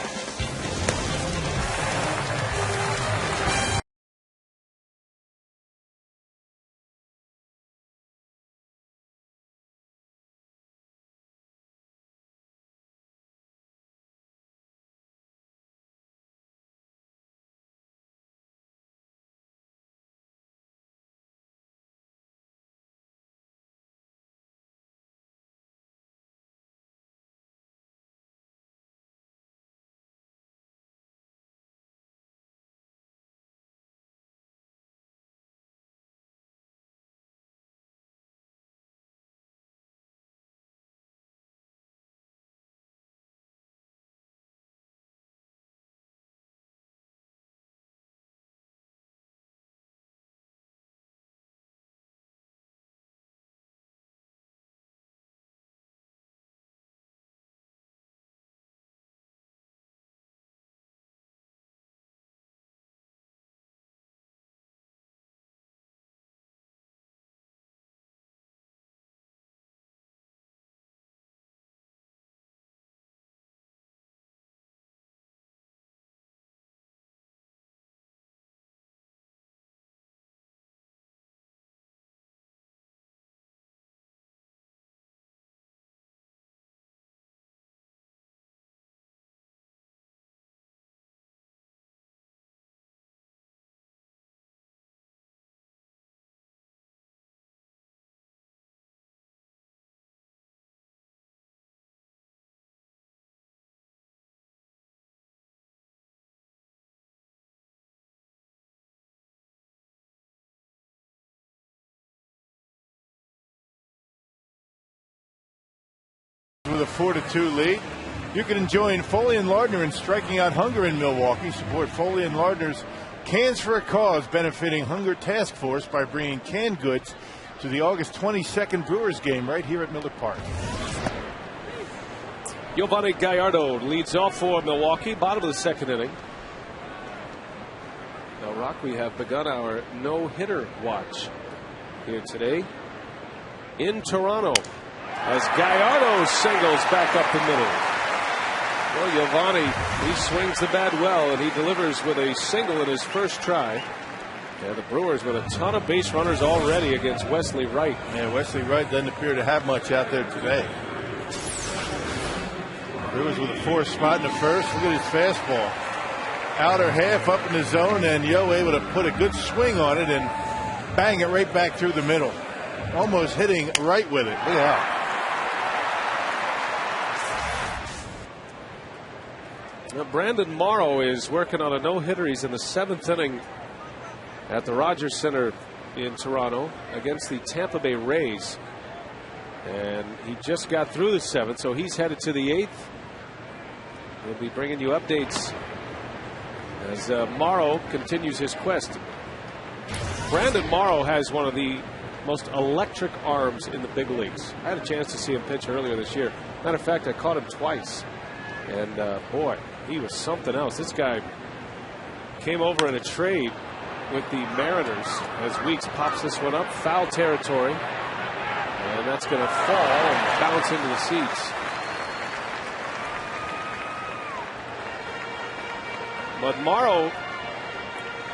with a 4-2 lead. You can enjoy Foley and Lardner in striking out hunger in Milwaukee. Support Foley and Lardner's Cans for a Cause, benefiting Hunger Task Force by bringing canned goods to the August 22nd Brewers game right here at Miller Park. Giovanni Gallardo leads off for Milwaukee, bottom of the second inning. Now, Rock, we have begun our no-hitter watch here today in Toronto as Gallardo singles back up the middle. Well, Giovanni, he swings the bat well, and he delivers with a single in his first try. Yeah, the Brewers with a ton of base runners already against Wesley Wright. Yeah, Wesley Wright doesn't appear to have much out there today. Brewers with a 4th spot in the first. Look at his fastball. Outer half up in the zone, and Yo able to put a good swing on it and bang it right back through the middle. Almost hitting right with it. Look at that. Now, Brandon Morrow is working on a no-hitter. He's in the 7th inning at the Rogers Center in Toronto against the Tampa Bay Rays. And he just got through the 7th, so he's headed to the 8th. We'll be bringing you updates as Morrow continues his quest. Brandon Morrow has one of the most electric arms in the big leagues. I had a chance to see him pitch earlier this year. Matter of fact, I caught him twice. And boy, he was something else. This guy came over in a trade with the Mariners as Weeks pops this one up. Foul territory. And that's going to fall and bounce into the seats. But Morrow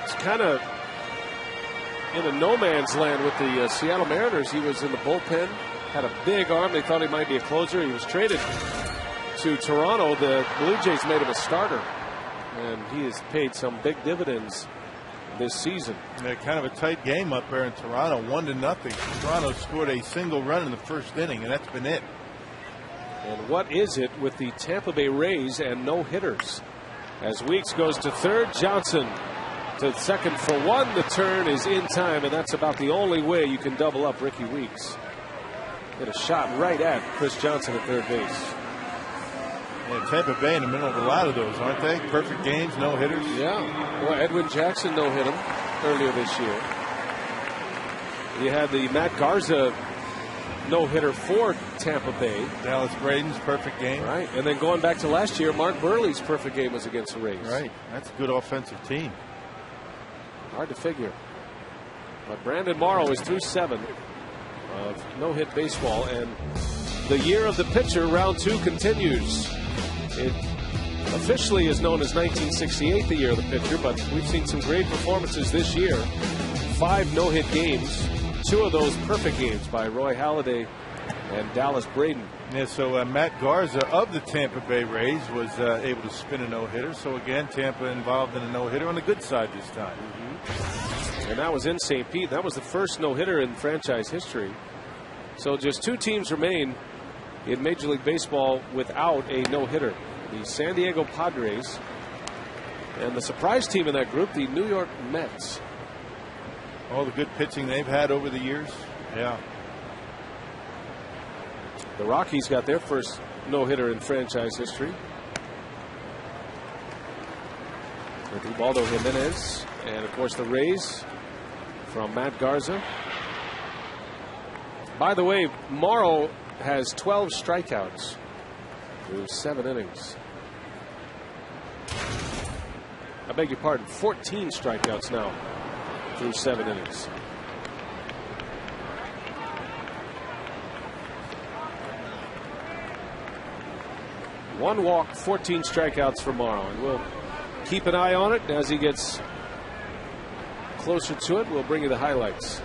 is kind of in a no man's land with the Seattle Mariners. He was in the bullpen, had a big arm. They thought he might be a closer. He was traded to Toronto. The Blue Jays made him a starter, and he has paid some big dividends this season. Yeah, kind of a tight game up there in Toronto, 1-0. Toronto scored a single run in the first inning, and that's been it. And what is it with the Tampa Bay Rays and no hitters? As Weeks goes to third, Johnson to second for one. The turn is in time, and that's about the only way you can double up Ricky Weeks. Hit a shot right at Chris Johnson at third base. Yeah, Tampa Bay in the middle of a lot of those, aren't they? Perfect games, no hitters. Yeah. Well, Edwin Jackson no hit him earlier this year. You had the Matt Garza no hitter for Tampa Bay. Dallas Braden's perfect game. Right. And then going back to last year, Mark Burley's perfect game was against the Rays. Right. That's a good offensive team. Hard to figure. But Brandon Morrow is through 7 of no-hit baseball, and the year of the pitcher, round 2, continues. It officially is known as 1968, the year of the pitcher, but we've seen some great performances this year. 5 no-hit games, 2 of those perfect games by Roy Halladay and Dallas Braden. Yeah, so Matt Garza of the Tampa Bay Rays was able to spin a no-hitter. So again, Tampa involved in a no-hitter on the good side this time. And that was in St. Pete. That was the first no-hitter in franchise history. So just 2 teams remain in Major League Baseball without a no-hitter. The San Diego Padres and the surprise team in that group, the New York Mets. All the good pitching they've had over the years. Yeah. The Rockies got their first no-hitter in franchise history. With Ubaldo Jimenez. And, of course, the Rays from Matt Garza. By the way, Morrow has 12 strikeouts through 7 innings. I beg your pardon, 14 strikeouts now through 7 innings. One walk, 14 strikeouts for Morrow, and we'll keep an eye on it as he gets closer to it. We'll bring you the highlights.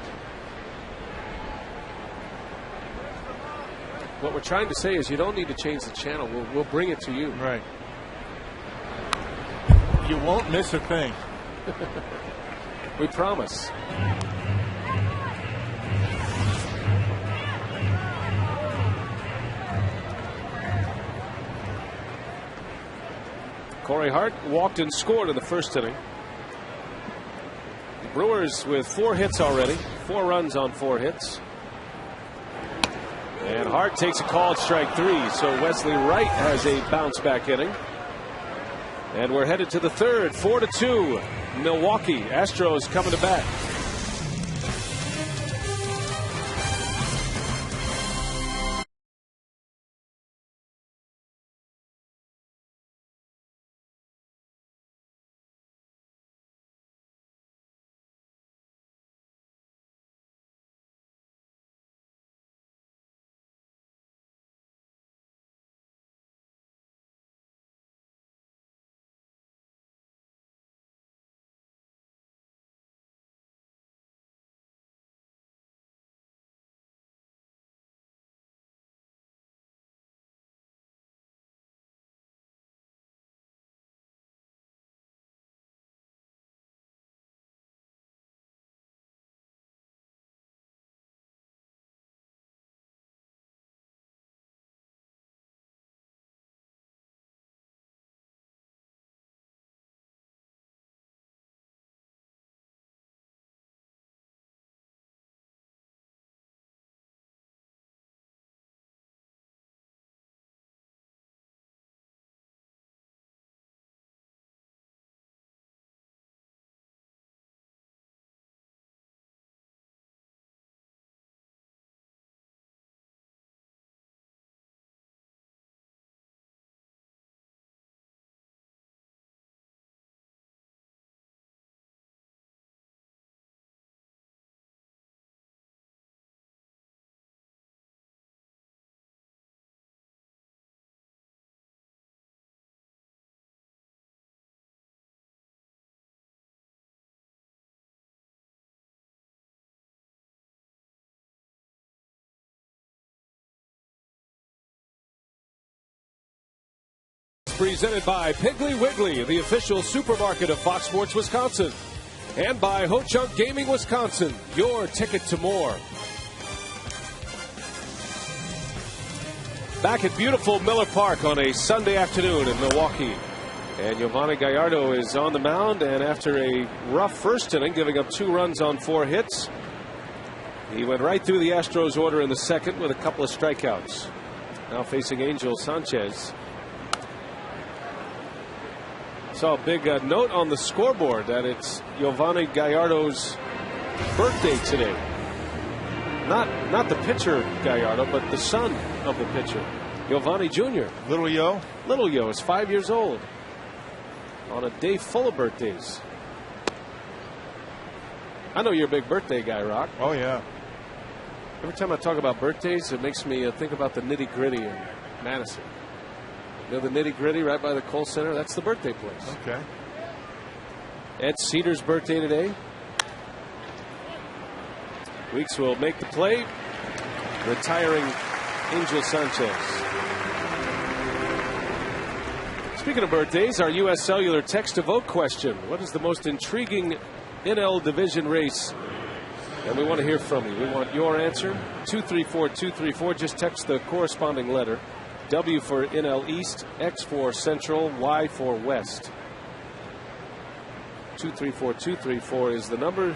What we're trying to say is you don't need to change the channel. We'll bring it to you. Right. You won't miss a thing. We promise. Corey Hart walked and scored in the first inning. The Brewers with 4 hits already, 4 runs on 4 hits. And Hart takes a call at strike 3. So Wesley Wright has a bounce back inning. And we're headed to the third. 4-2. Milwaukee. Astros coming to bat. Presented by Piggly Wiggly, the official supermarket of Fox Sports Wisconsin. And by Ho-Chunk Gaming Wisconsin, your ticket to more. Back at beautiful Miller Park on a Sunday afternoon in Milwaukee. And Giovanni Gallardo is on the mound, and after a rough first inning, giving up 2 runs on 4 hits, he went right through the Astros order in the second with a couple of strikeouts. Now facing Angel Sanchez. Saw a big note on the scoreboard that it's Giovanni Gallardo's birthday today. Not the pitcher Gallardo, but the son of the pitcher, Giovanni Jr. Little Yo? Little Yo is 5 years old on a day full of birthdays. I know you're a big birthday guy, Rock. Oh, yeah. Every time I talk about birthdays, it makes me think about the Nitty Gritty in Madison. You know the Nitty Gritty right by the Kohl Center? That's the birthday place. Okay. Ed Cedar's birthday today. Weeks will make the play, retiring Angel Sanchez. Speaking of birthdays, our U.S. Cellular text to vote question. What is the most intriguing NL division race? And we want to hear from you. We want your answer. 234-234. Just text the corresponding letter. W for NL East, X for Central, Y for West. 234-234 is the number.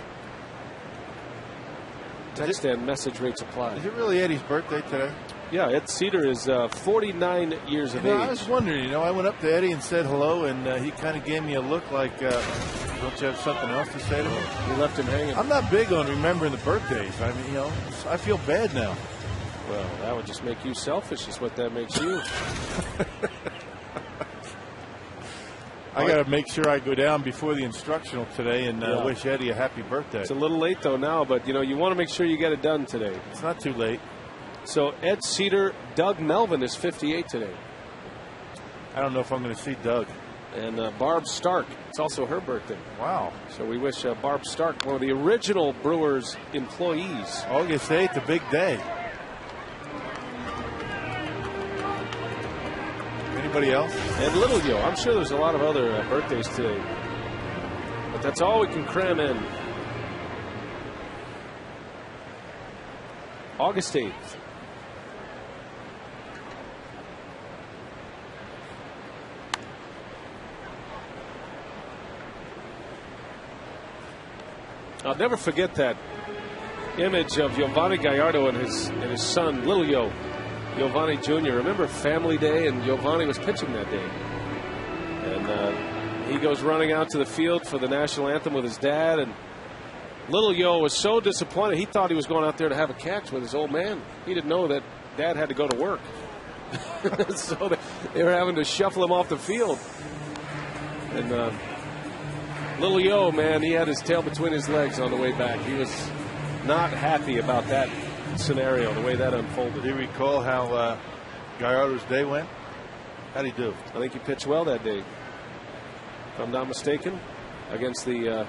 Text and message rates apply. Is it really Eddie's birthday today? Yeah, Ed Cedar is 49 years of age. I was wondering, I went up to Eddie and said hello, and he kind of gave me a look like, don't you have something else to say to me? You left him hanging. I'm not big on remembering the birthdays. I mean, I feel bad now. Well, that would just make you selfish, is what that makes you. I got to make sure I go down before the instructional today and wish Eddie a happy birthday. It's a little late, though, now, but, you want to make sure you get it done today. It's not too late. So, Ed Cedar, Doug Melvin is 58 today. I don't know if I'm going to see Doug. And Barb Stark, it's also her birthday. Wow. So we wish Barb Stark, one of the original Brewers employees. August 8th, a big day. Anybody else? And Little Yo. I'm sure there's a lot of other birthdays today. But that's all we can cram in. August 8th. I'll never forget that image of Giovanni Gallardo and his son, Little Yo, Giovanni Jr. Remember Family Day, and Giovanni was pitching that day. And he goes running out to the field for the national anthem with his dad, and Little Yo was so disappointed. He thought he was going out there to have a catch with his old man. He didn't know that Dad had to go to work. So they were having to shuffle him off the field. And Little Yo, man, he had his tail between his legs on the way back. He was not happy about that scenario, the way that unfolded. Do you recall how Gallardo's day went? How'd he do? I think he pitched well that day, if I'm not mistaken, against the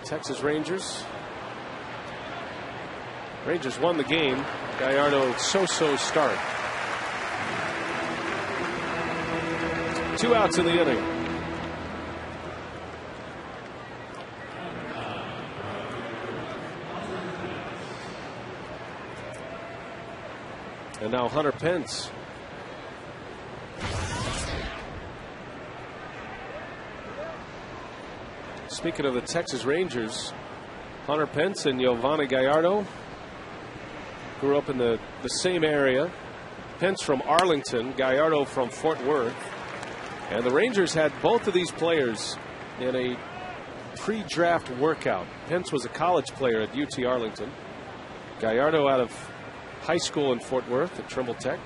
Texas Rangers. Rangers won the game. Gallardo so-so start. 2 outs in the inning. And now Hunter Pence. Speaking of the Texas Rangers, Hunter Pence and Giovanni Gallardo grew up in the same area. Pence from Arlington, Gallardo from Fort Worth. And the Rangers had both of these players in a pre-draft workout. Pence was a college player at UT Arlington. Gallardo out of high school in Fort Worth at Trimble Tech.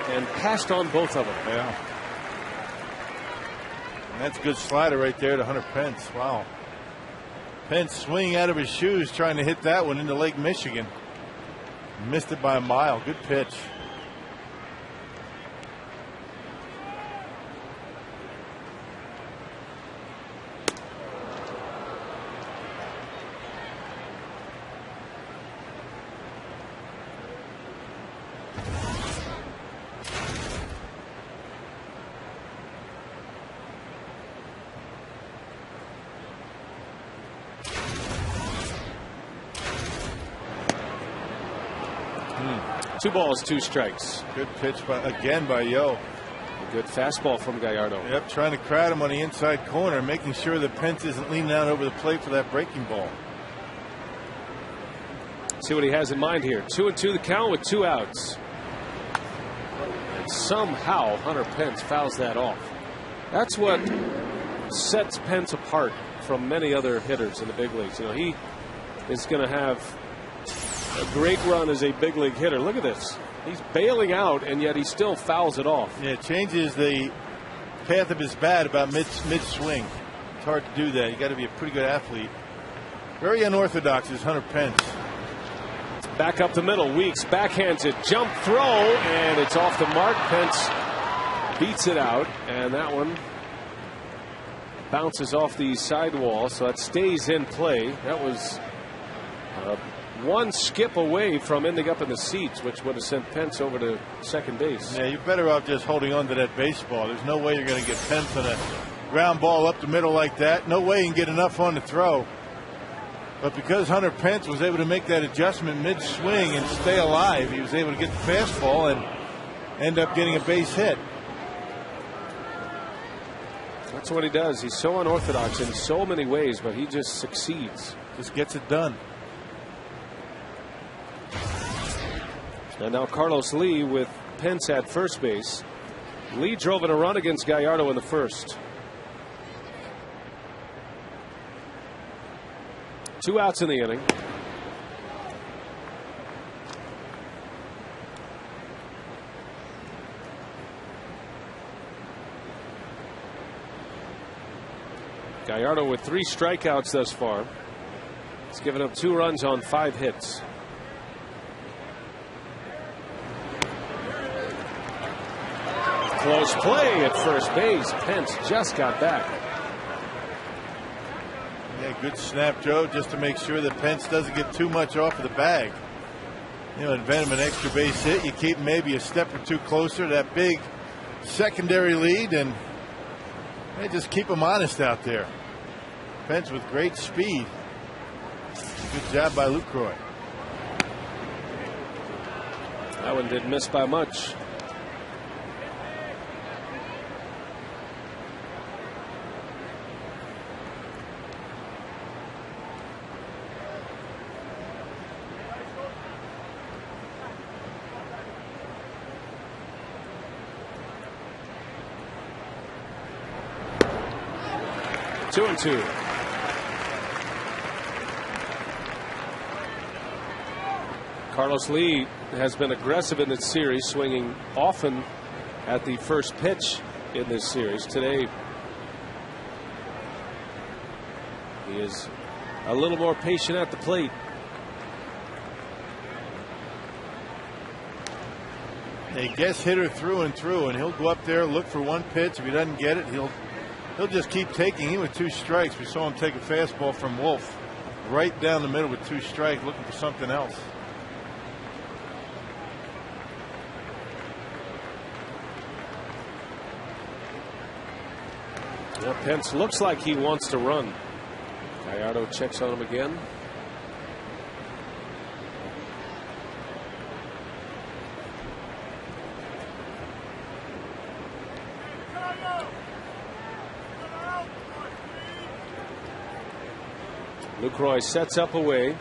And passed on both of them. Yeah. And that's a good slider right there to Hunter Pence. Wow. Pence swinging out of his shoes trying to hit that one into Lake Michigan. Missed it by a mile. Good pitch. Two balls, 2 strikes. Good pitch again by Yo. A good fastball from Gallardo. Yep, trying to crowd him on the inside corner, making sure that Pence isn't leaning out over the plate for that breaking ball. See what he has in mind here. 2-2 the count with 2 outs. And somehow Hunter Pence fouls that off. That's what sets Pence apart from many other hitters in the big leagues. You know, he is going to have a great run as a big league hitter. Look at this. He's bailing out, and yet he still fouls it off. Yeah, it changes the path of his bat about mid swing. It's hard to do that. You got to be a pretty good athlete. Very unorthodox is Hunter Pence. Back up the middle. Weeks backhands it. Jump throw, and it's off the mark. Pence beats it out, and that one bounces off the sidewall, so that stays in play. That was one skip away from ending up in the seats, which would have sent Pence over to second base. Yeah, you're better off just holding on to that baseball. There's no way you're going to get Pence on a ground ball up the middle like that. No way you can get enough on the throw. But because Hunter Pence was able to make that adjustment mid-swing and stay alive, he was able to get the fastball and end up getting a base hit. That's what he does. He's so unorthodox in so many ways, but he just succeeds. Just gets it done. And now Carlos Lee with Pence at first base. Lee drove in a run against Gallardo in the first. 2 outs in the inning. Gallardo with 3 strikeouts thus far. He's given up 2 runs on 5 hits. Close play at first base. Pence just got back. Yeah, good snap, Joe, just to make sure that Pence doesn't get too much off of the bag. You know, invent him an extra base hit. You keep him maybe a step or 2 closer to that big secondary lead, and they just keep him honest out there. Pence with great speed. Good job by Lucroy. That one didn't miss by much. 2-2. Carlos Lee has been aggressive in this series, swinging often at the first pitch in this series. Today, he is a little more patient at the plate. A guess hitter through and through, and he'll go up there, look for one pitch. If he doesn't get it, he'll just keep taking. He with 2 strikes. We saw him take a fastball from Wolf right down the middle with 2 strikes, looking for something else. Yeah, Pence looks like he wants to run. Gallardo checks on him again. Lucroy sets up away.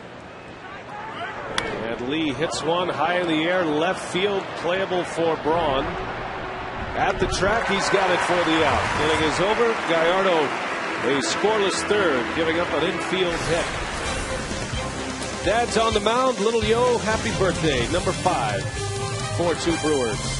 And Lee hits one high in the air, left field, playable for Braun. At the track, he's got it for the out. Inning is over. Gallardo, a scoreless third, giving up an infield hit. Dad's on the mound. Little Yo, happy birthday. Number 5, 4-2 Brewers.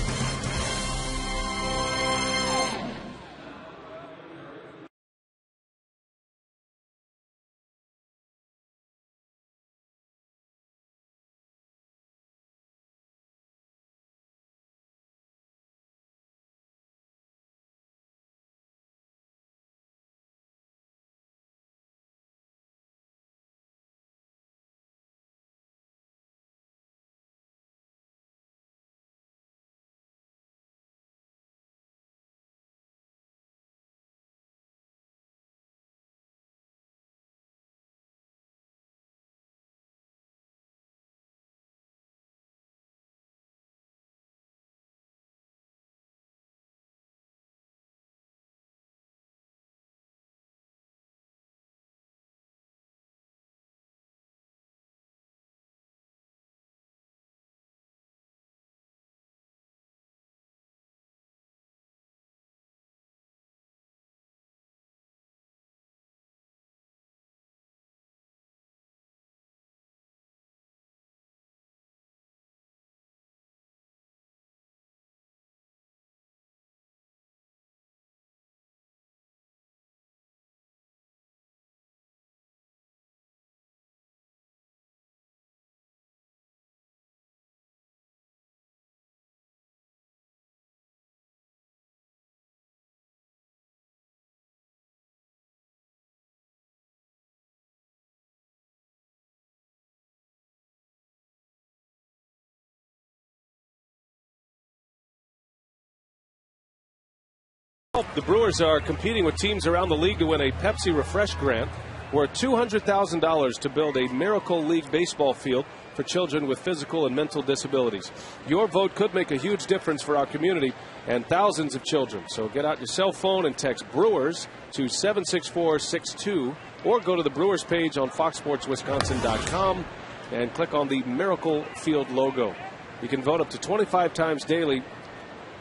The Brewers are competing with teams around the league to win a Pepsi Refresh grant worth $200,000 to build a Miracle League baseball field for children with physical and mental disabilities. Your vote could make a huge difference for our community and thousands of children. So get out your cell phone and text Brewers to 76462 or go to the Brewers page on foxsportswisconsin.com and click on the Miracle Field logo. You can vote up to 25 times daily.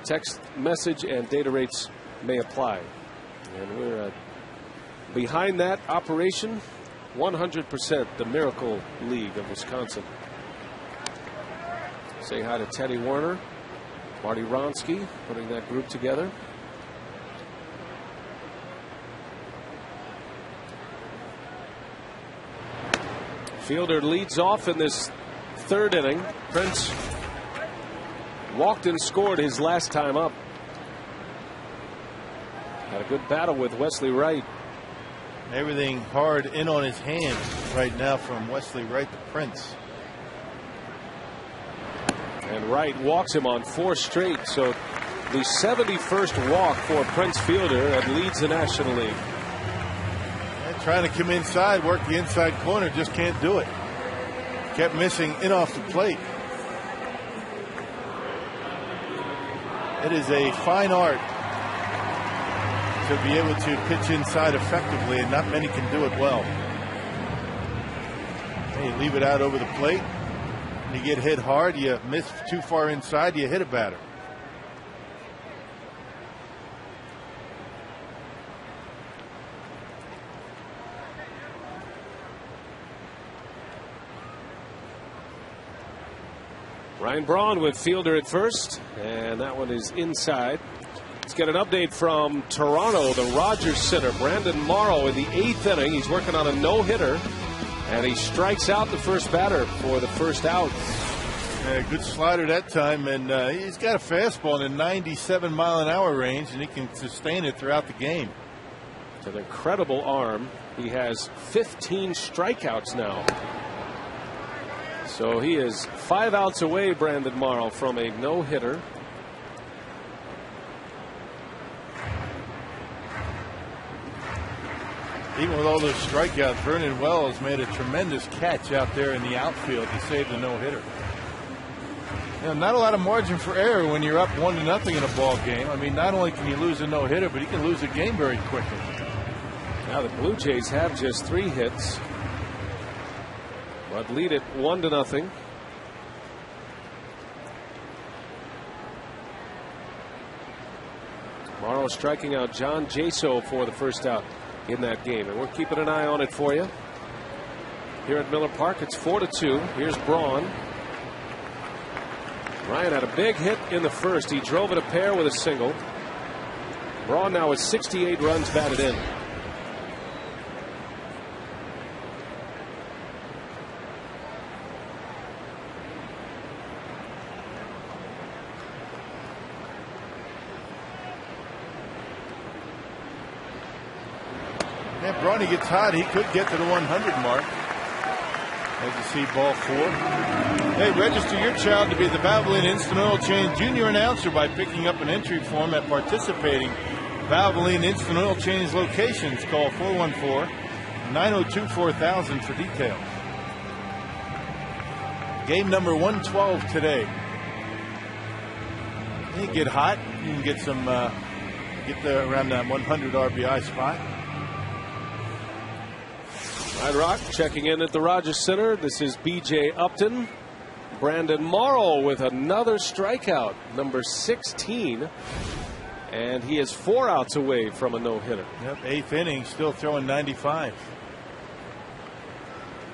Text message and data rates may apply. And we're behind that operation 100%, the Miracle League of Wisconsin. Say hi to Teddy Warner, Marty Ronsky, putting that group together. Fielder leads off in this third inning. Prince walked and scored his last time up. Had a good battle with Wesley Wright. Everything hard in on his hands right now from Wesley Wright to Prince. And Wright walks him on 4 straight. So the 71st walk for Prince Fielder and leads the National League. And trying to come inside, work the inside corner, just can't do it. Kept missing in off the plate. It is a fine art to be able to pitch inside effectively, and not many can do it well. You leave it out over the plate, and you get hit hard, you miss too far inside, you hit a batter. Ryan Braun with fielder at first, and that one is inside. Let's get an update from Toronto, the Rogers Center. Brandon Morrow in the 8th inning. He's working on a no-hitter, and he strikes out the first batter for the first out. Yeah, good slider that time, and he's got a fastball in the 97-mile-an-hour range, and he can sustain it throughout the game. It's an incredible arm. He has 15 strikeouts now. So he is 5 outs away, Brandon Morrow, from a no-hitter. Even with all those strikeouts, Vernon Wells made a tremendous catch out there in the outfield to save the no-hitter. You know, not a lot of margin for error when you're up 1-0 in a ball game. I mean, not only can you lose a no-hitter, but you can lose a game very quickly. Now the Blue Jays have just 3 hits, but lead it 1-0. Morrow striking out John Jaso for the first out in that game, and we're keeping an eye on it for you here at Miller Park. It's 4-2. Here's Braun. Ryan had a big hit in the first. He drove it a pair with a single. Braun now with 68 runs batted in. Yeah, Braun, he gets hot. He could get to the 100 mark. As you see, ball 4. Hey, register your child to be the Valvoline Instant Oil Change Junior announcer by picking up an entry form at participating Valvoline Instant Oil Change locations. Call 414-902-4000 for details. Game number 112 today. You get hot, you can get some, get there around that 100 RBI spot. Ryan Rock checking in at the Rogers Center. This is B.J. Upton. Brandon Morrow with another strikeout, number 16. And he is 4 outs away from a no-hitter. Yep, 8th inning, still throwing 95.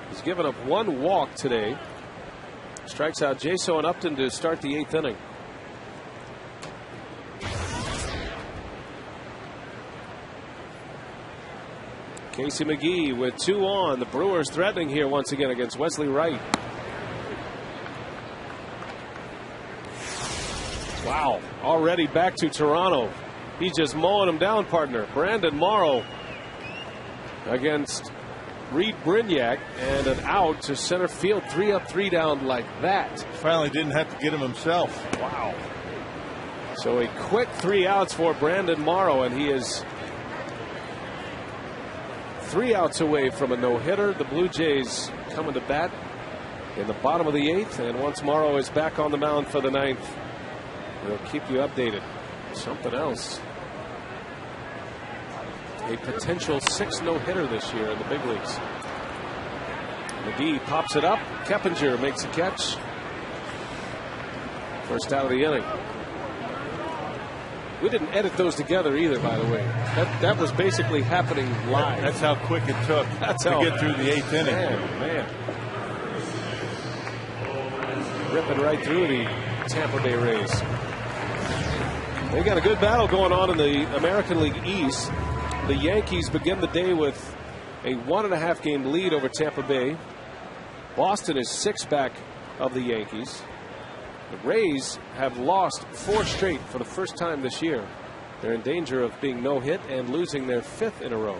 He's given up 1 walk today. Strikes out Jaso and Upton to start the 8th inning. Casey McGee with 2 on. The Brewers threatening here once again against Wesley Wright. Wow, already back to Toronto. He's just mowing him down, partner. Brandon Morrow against Reed Brignac, and an out to center field. 3 up, 3 down like that. Finally didn't have to get him himself. Wow. So a quick 3 outs for Brandon Morrow, and he is 3 outs away from a no-hitter. The Blue Jays coming to bat in the bottom of the 8th, and once Morrow is back on the mound for the 9th, we'll keep you updated. Something else. A potential 6th no-hitter this year in the big leagues. McGee pops it up. Keppinger makes a catch. First out of the inning. We didn't edit those together either, by the way. That was basically happening live. That's how quick it took to get through the 8th inning. Man. Ripping right through the Tampa Bay Rays. They got a good battle going on in the American League East. The Yankees begin the day with a 1.5 game lead over Tampa Bay. Boston is 6 back of the Yankees. The Rays have lost 4 straight for the first time this year. They're in danger of being no hit and losing their 5th in a row.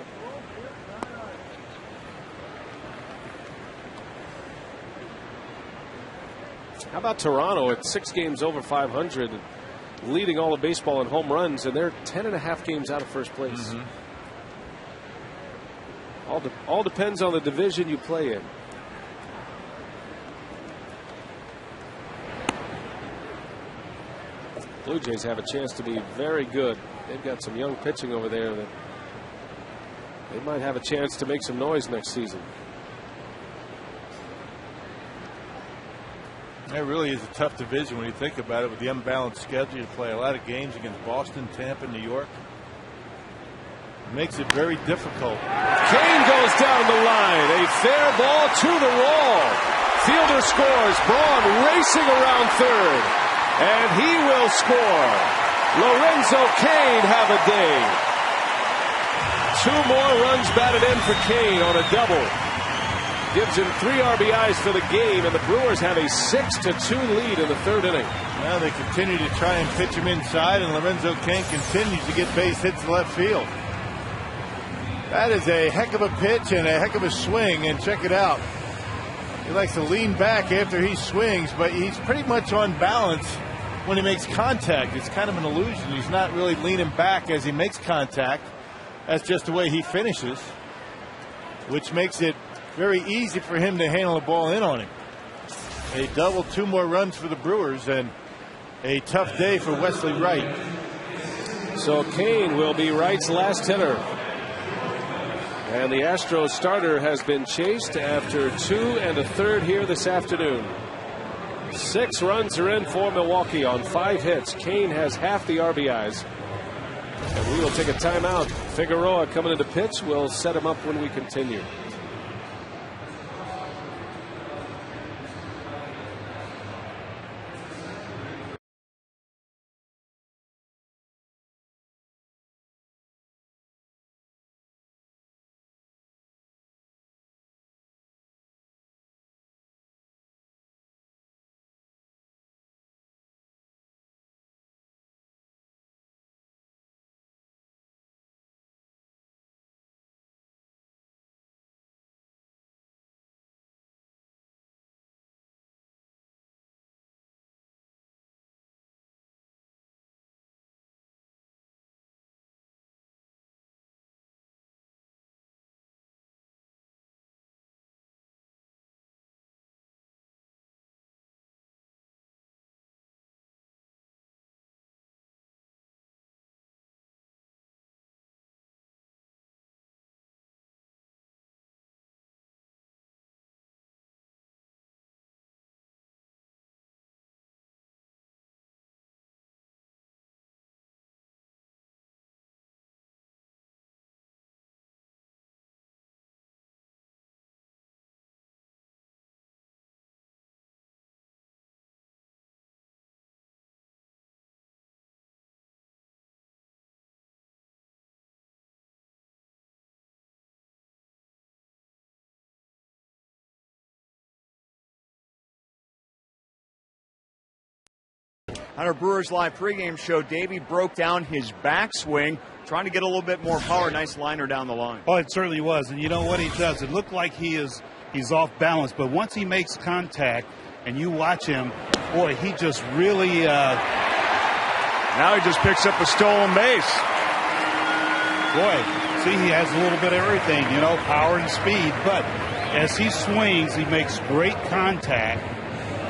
How about Toronto at 6 games over 500, leading all of baseball in home runs, and they're 10.5 games out of first place. All depends on the division you play in. Blue Jays have a chance to be very good. They've got some young pitching over there that they might have a chance to make some noise next season. It really is a tough division when you think about it, with the unbalanced schedule. You play a lot of games against Boston, Tampa, New York. It makes it very difficult. Kane goes down the line. A fair ball to the wall. Fielder scores. Braun racing around third. And he will score. Lorenzo Cain have a day. 2 more runs batted in for Cain on a double. Gives him 3 RBIs for the game, and the Brewers have a 6-2 lead in the 3rd inning. Well, they continue to try and pitch him inside, and Lorenzo Cain continues to get base hits to left field. That is a heck of a pitch and a heck of a swing, and check it out. He likes to lean back after he swings, but he's pretty much on balance when he makes contact. It's kind of an illusion. He's not really leaning back as he makes contact. That's just the way he finishes, which makes it very easy for him to handle the ball in on him. A double, 2 more runs for the Brewers, and a tough day for Wesley Wright. So Cain will be Wright's last hitter. And the Astros starter has been chased after 2 1/3 here this afternoon. 6 runs are in for Milwaukee on 5 hits. Cain has half the RBIs. And we will take a timeout. Figueroa coming into pitch. We'll set him up when we continue. On our Brewers Live pregame show, Davey broke down his backswing, trying to get a little bit more power. Nice liner down the line. Oh, it certainly was. And you know what he does? It looked like he's off balance, but once he makes contact and you watch him, boy, he just really now he just picks up a stolen base. Boy, see, he has a little bit of everything, you know, power and speed. But as he swings, he makes great contact.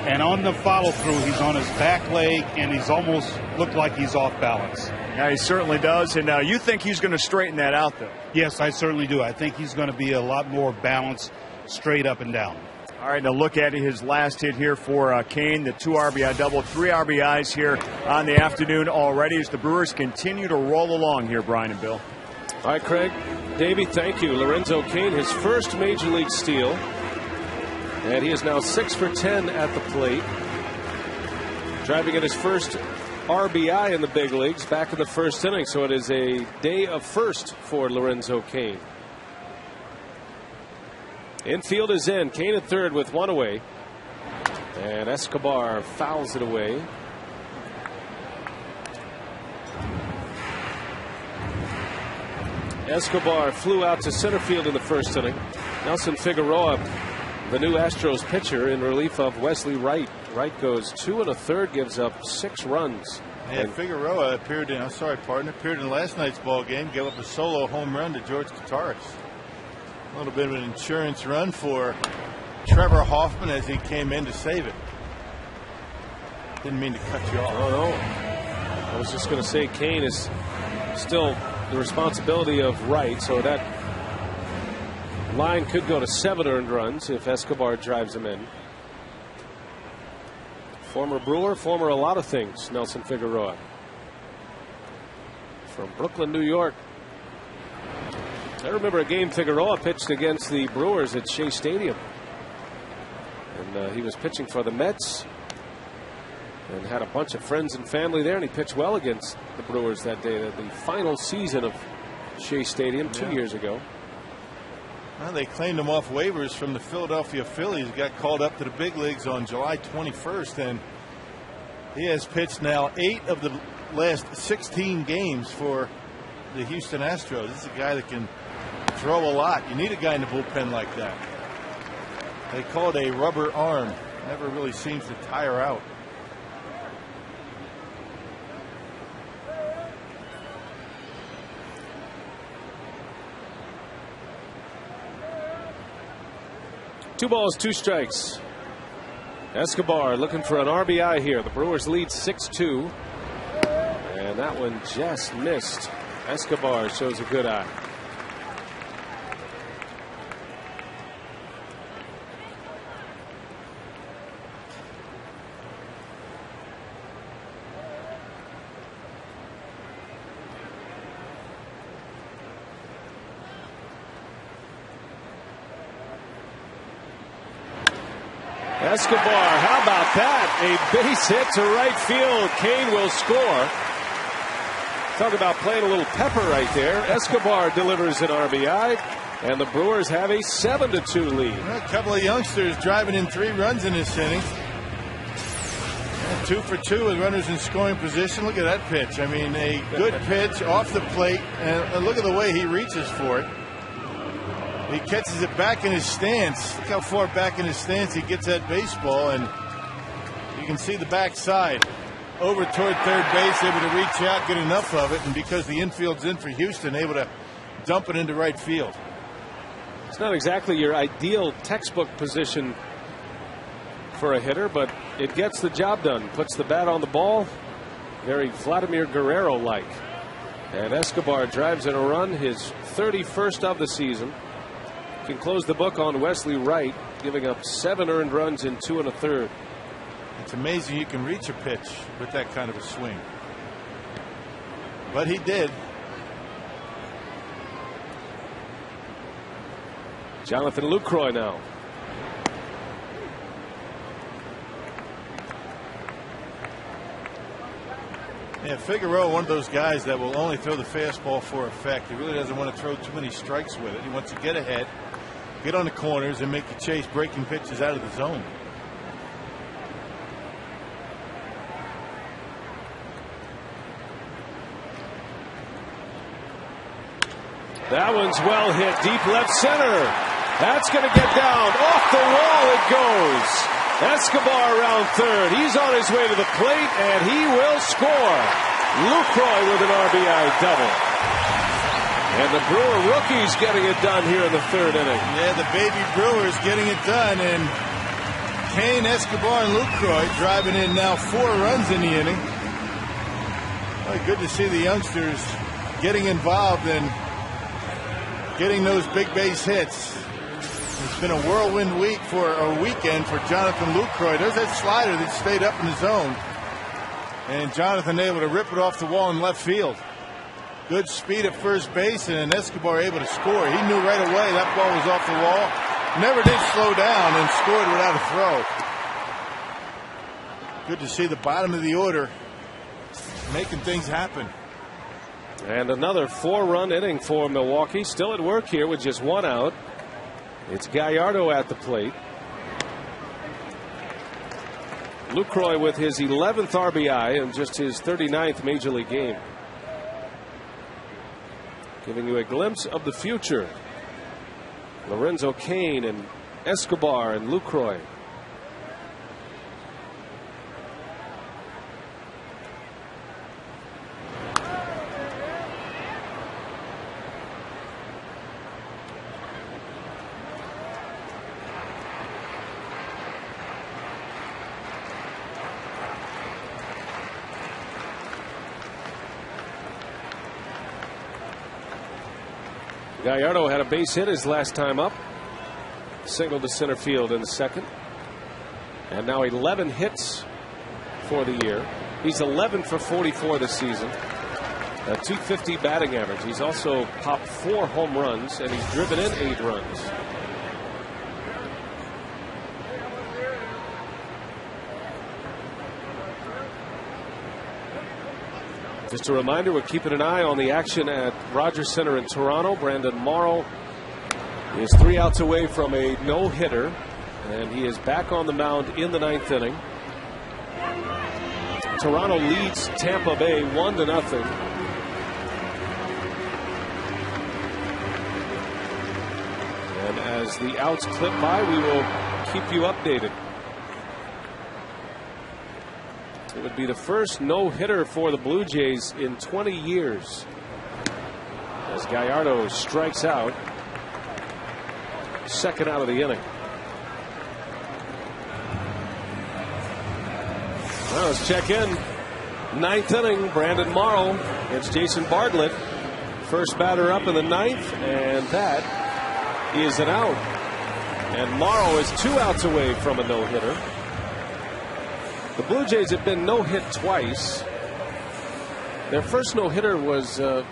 And on the follow-through, he's on his back leg, and he's almost looked like he's off balance. Yeah, he certainly does. And you think he's going to straighten that out, though? Yes, I certainly do. I think he's going to be a lot more balanced, straight up and down. All right, now look at his last hit here for Cain, the 2 RBI double, 3 RBIs here on the afternoon already as the Brewers continue to roll along here, Brian and Bill. All right, Craig. Davey, thank you. Lorenzo Cain, his first major league steal. And he is now 6 for 10 at the plate. Driving in his first RBI in the big leagues back in the 1st inning. So it is a day of first for Lorenzo Cain. Infield is in. Cain at third with 1 away. And Escobar fouls it away. Escobar flew out to center field in the 1st inning. Nelson Figueroa, the new Astros pitcher, in relief of Wesley Wright. Wright goes 2 1/3, gives up 6 runs. And Figueroa appeared in last night's ball game, gave up a solo home run to George Kataris. A little bit of an insurance run for Trevor Hoffman as he came in to save it. Didn't mean to cut you off. Oh, no. I was just going to say Cain is still the responsibility of Wright, so that line could go to 7 earned runs if Escobar drives him in. Former Brewer, former a lot of things, Nelson Figueroa. From Brooklyn, New York. I remember a game Figueroa pitched against the Brewers at Shea Stadium. And And he was pitching for the Mets and had a bunch of friends and family there, and he pitched well against the Brewers that day, the final season of Shea Stadium 2 years ago. Well, they claimed him off waivers from the Philadelphia Phillies. Got called up to the big leagues on July 21st, and he has pitched now 8 of the last 16 games for the Houston Astros. This is a guy that can throw a lot. You need a guy in the bullpen like that. They call it a rubber arm. Never really seems to tire out. Two balls, 2 strikes. Escobar looking for an RBI here. The Brewers lead 6-2. And that one just missed. Escobar shows a good eye. Escobar, how about that? A base hit to right field. Kane will score. Talk about playing a little pepper right there. Escobar delivers an RBI, and the Brewers have a 7-2 lead. A couple of youngsters driving in 3 runs in this inning. And 2 for 2 with runners in scoring position. Look at that pitch. I mean, a good pitch off the plate, and look at the way he reaches for it. He catches it back in his stance. Look how far back in his stance he gets that baseball, and you can see the backside over toward third base, able to reach out, get enough of it, and because the infield's in for Houston, able to dump it into right field. It's not exactly your ideal textbook position for a hitter, but it gets the job done. Puts the bat on the ball. Very Vladimir Guerrero-like. And Escobar drives in a run, his 31st of the season. Can close the book on Wesley Wright, giving up 7 earned runs in 2 1/3. It's amazing you can reach a pitch with that kind of a swing. But he did. Jonathan Lucroy now. Yeah, Figueroa, one of those guys that will only throw the fastball for effect. He really doesn't want to throw too many strikes with it. He wants to get ahead, get on the corners, and make you chase breaking pitches out of the zone. That one's well hit deep left center. That's going to get down. Off the wall it goes. Escobar around third. He's on his way to the plate, and he will score. Lucroy with an RBI double. And the Brewer rookies getting it done here in the 3rd inning. Yeah, the baby Brewers getting it done, and Kane, Escobar, and Lucroy driving in now 4 runs in the inning. Well, good to see the youngsters getting involved and getting those big base hits. It's been a whirlwind week weekend for Jonathan Lucroy. There's that slider that stayed up in the zone, and Jonathan able to rip it off the wall in left field. Good speed at first base, and Escobar able to score. He knew right away that ball was off the wall. Never did slow down and scored without a throw. Good to see the bottom of the order making things happen. And another 4-run inning for Milwaukee. Still at work here with just 1 out. It's Gallardo at the plate. Lucroy with his 11th RBI and just his 39th major league game. Giving you a glimpse of the future. Lorenzo Cain and Escobar and Lucroy. Gallardo had a base hit his last time up. Single to center field in the 2nd. And now 11 hits for the year. He's 11 for 44 this season. A .250 batting average. He's also popped 4 home runs, and he's driven in 8 runs. Just a reminder, we're keeping an eye on the action at Rogers Center in Toronto. Brandon Morrow is 3 outs away from a no-hitter, and he is back on the mound in the 9th inning. Toronto leads Tampa Bay 1-0. And as the outs clip by, we will keep you updated. It would be the first no-hitter for the Blue Jays in 20 years. As Gallardo strikes out, second out of the inning. Well, let's check in. 9th inning, Brandon Morrow against Jason Bartlett. First batter up in the 9th, and that is an out. And Morrow is 2 outs away from a no-hitter. The Blue Jays have been no-hit twice. Their first no-hitter was the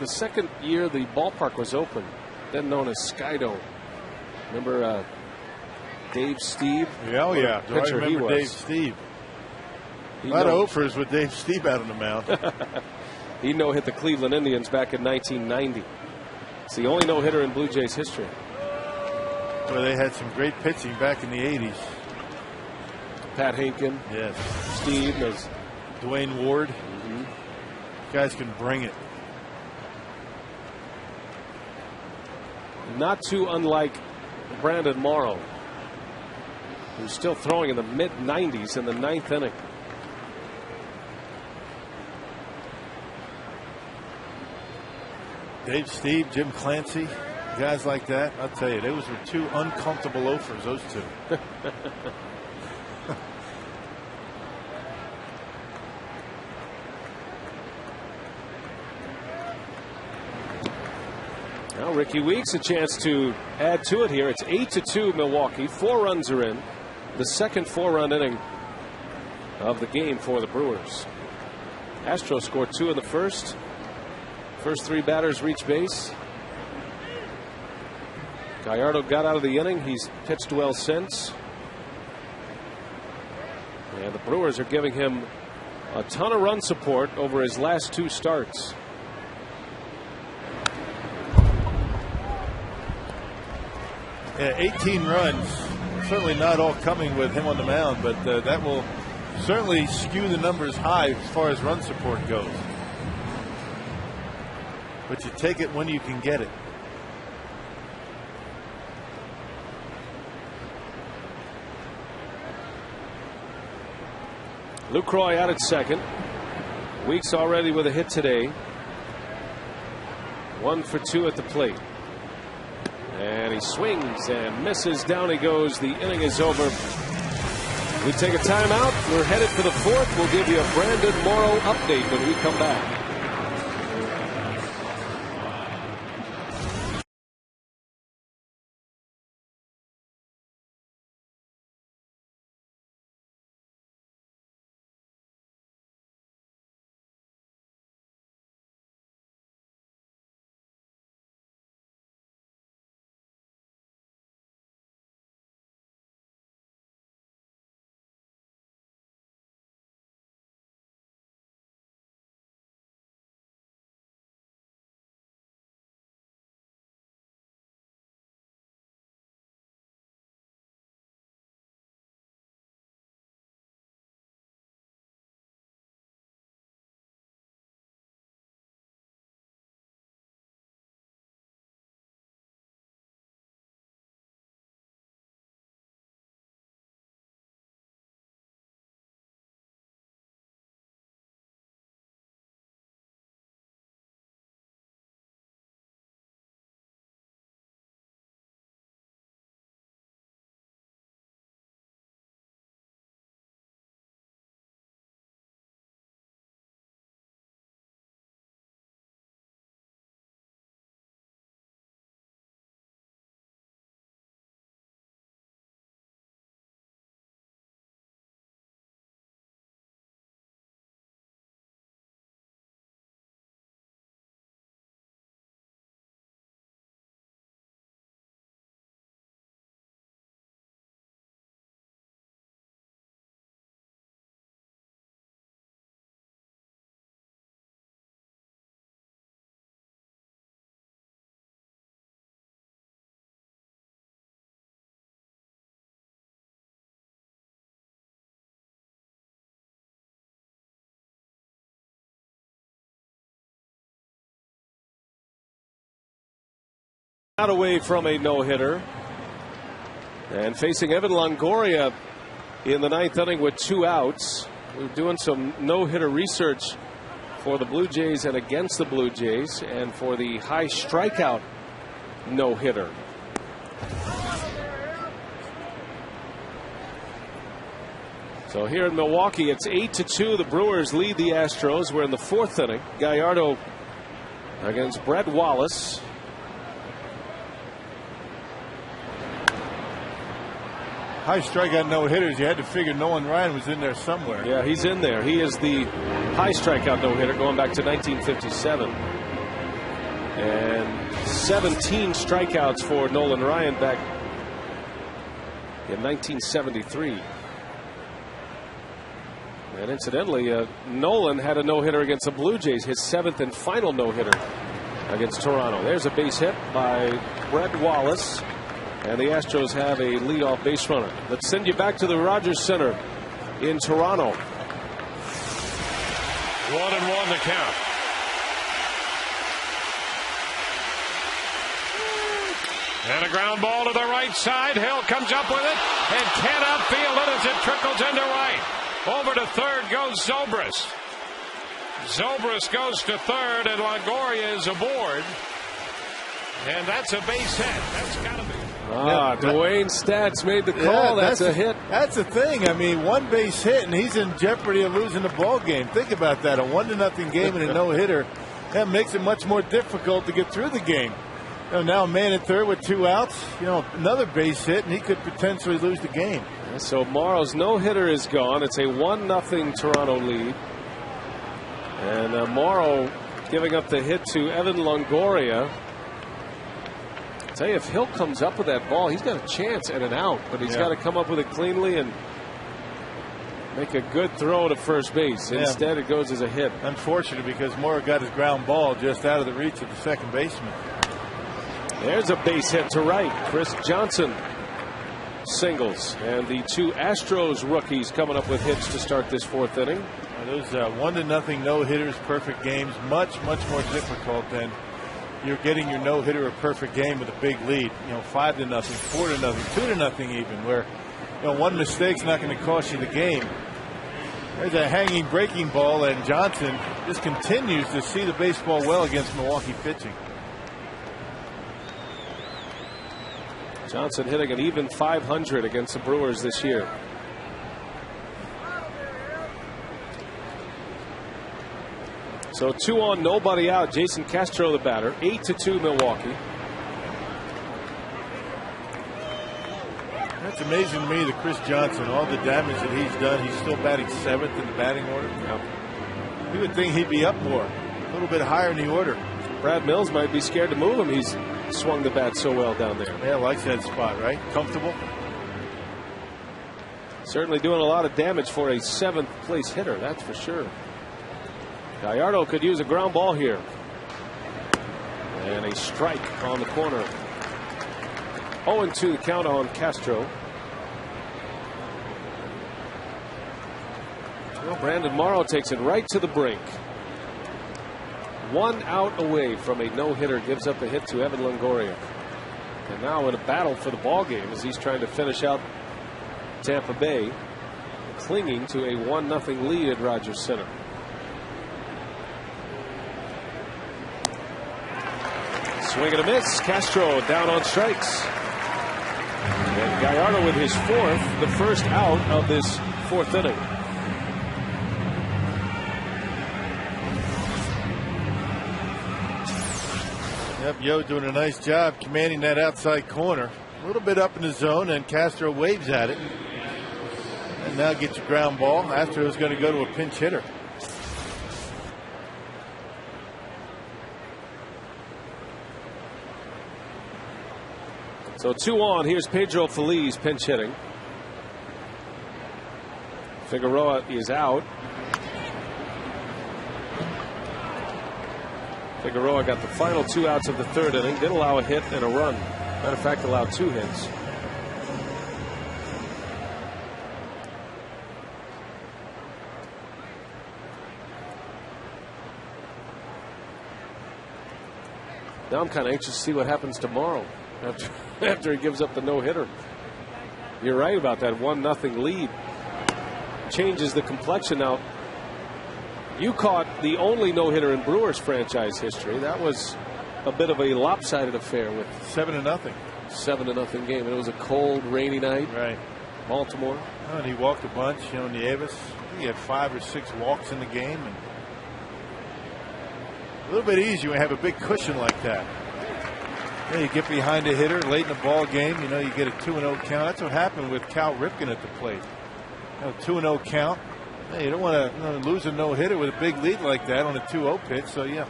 second year the ballpark was open, then known as Skydome. Remember Dave Steve? Oh, yeah. I remember Dave Steve. A lot of offers with Dave Steve out on the mound. He no-hit the Cleveland Indians back in 1990. It's the only no-hitter in Blue Jays history. Well, they had some great pitching back in the 80s. Pat Haken. Yes. Steve. There's Dwayne Ward. Guys can bring it. Not too unlike Brandon Morrow, who's still throwing in the mid-90s in the 9th inning. Dave Steve, Jim Clancy, guys like that. I'll tell you, those were two uncomfortable offers, those two. Now Ricky Weeks a chance to add to it here. It's 8-2 Milwaukee. 4 runs are in. The second 4-run inning of the game for the Brewers. Astros scored 2 in the first. First 3 batters reach base. Gallardo got out of the inning. He's pitched well since. And the Brewers are giving him a ton of run support over his last 2 starts. Yeah, 18 runs. Certainly not all coming with him on the mound, but that will certainly skew the numbers high as far as run support goes. But you take it when you can get it. Lucroy out at second. Weeks already with a hit today. 1 for 2 at the plate. And he swings and misses. Down he goes. The inning is over. We take a timeout. We're headed for the 4th. We'll give you a Brandon Morrow update when we come back. Out away from a no-hitter. And facing Evan Longoria in the 9th inning with 2 outs. We're doing some no-hitter research for the Blue Jays and against the Blue Jays, and for the high strikeout no-hitter. So here in Milwaukee, it's 8-2. The Brewers lead the Astros. We're in the 4th inning. Gallardo against Brett Wallace. High strikeout no-hitters. You had to figure Nolan Ryan was in there somewhere. Yeah, he's in there. He is the high strikeout no-hitter going back to 1957. And 17 strikeouts for Nolan Ryan back in 1973. And incidentally, Nolan had a no-hitter against the Blue Jays, his 7th and final no-hitter against Toronto. There's a base hit by Brett Wallace, and the Astros have a leadoff base runner. Let's send you back to the Rogers Center in Toronto. 1-1 the count. And a ground ball to the right side. Hill comes up with it and can't outfield it as it trickles into right. Over to third goes Zobrist. Zobrist goes to third, and Longoria is aboard. And that's a base hit. That's got to be. Dwayne Stats made the call. Yeah, that's a hit. That's the thing. I mean, 1 base hit, and he's in jeopardy of losing the ball game. Think about that. A 1-0 game and a no-hitter. That makes it much more difficult to get through the game. Now a man at third with 2 outs. Another base hit, and he could potentially lose the game. So Morrow's no-hitter is gone. It's a 1-0 Toronto lead. And Morrow giving up the hit to Evan Longoria. I'll tell you, if Hill comes up with that ball, he's got a chance at an out. But he's got to come up with it cleanly and make a good throw to first base. Instead, it goes as a hit. Unfortunate, because Morrow got his ground ball just out of the reach of the second baseman. There's a base hit to right. Chris Johnson singles, and the 2 Astros rookies coming up with hits to start this 4th inning. Those 1-0 no-hitters, perfect games, much more difficult than you're getting your no-hitter a perfect game with a big lead. 5-0, 4-0, 2-0 even, where one mistake's not going to cost you the game. There's a hanging breaking ball, and Johnson just continues to see the baseball well against Milwaukee pitching. Johnson hitting an even .500 against the Brewers this year. So 2 on, nobody out. Jason Castro the batter. 8-2 Milwaukee. That's amazing to me that Chris Johnson, all the damage that he's done, he's still batting 7th in the batting order. You would think he'd be up more, a little bit higher in the order. Brad Mills might be scared to move him. He's swung the bat so well down there. Yeah, likes that spot, right? Comfortable. Certainly doing a lot of damage for a 7th place hitter, that's for sure. Gallardo could use a ground ball here. And a strike on the corner. 0-2 the count on Castro. Well, Brandon Morrow takes it right to the brink. 1 out away from a no-hitter, gives up a hit to Evan Longoria. And now in a battle for the ball game as he's trying to finish out Tampa Bay, clinging to a 1-0 lead at Rogers Center. Swing and a miss. Castro down on strikes. And Gallardo with his 4th, the first out of this 4th inning. Yep, Yo doing a nice job commanding that outside corner. A little bit up in the zone, and Castro waves at it. And now gets a ground ball. Astro's going to go to a pinch hitter. So 2 on. Here's Pedro Feliz pinch hitting. Figueroa is out. Figueroa got the final 2 outs of the 3rd inning. Did allow a hit and a run. Matter of fact, allowed 2 hits. Now I'm kind of anxious to see what happens tomorrow after he gives up the no-hitter. You're right about that 1-0 lead. Changes the complexion. Now, you caught the only no-hitter in Brewers franchise history. That was a bit of a lopsided affair with 7-0. 7-0 game. And it was a cold, rainy night. Right. Baltimore. Oh, and he walked a bunch. Nieves, he had 5 or 6 walks in the game. And a little bit easier when you have a big cushion like that. You get behind a hitter late in the ball game. You get a 2-0 count. That's what happened with Cal Ripken at the plate. 2-0 count. You don't want to lose a no-hitter with a big lead like that on a 2-0 pitch. So yeah,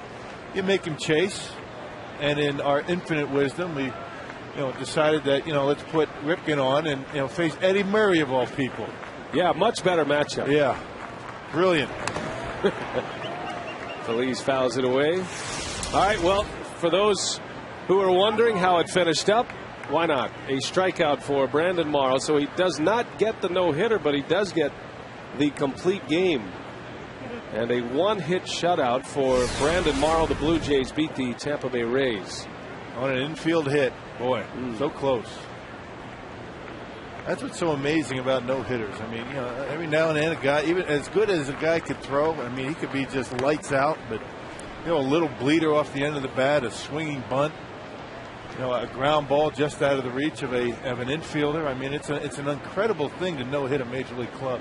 you make him chase. And in our infinite wisdom, we decided that let's put Ripken on and face Eddie Murray of all people. Yeah, much better matchup. Yeah, brilliant. Feliz fouls it away. All right, well, for those who are wondering how it finished up, why not? A strikeout for Brandon Morrow. So he does not get the no-hitter, but he does get the complete game. And a 1-hit shutout for Brandon Morrow. The Blue Jays beat the Tampa Bay Rays. On an infield hit. Boy, so close. That's what's so amazing about no-hitters. I mean, every now and then a guy, even as good as a guy could throw, I mean, he could be just lights out, but, a little bleeder off the end of the bat, a swinging bunt, a ground ball just out of the reach of an infielder. I mean, it's an incredible thing to no-hit a major league club.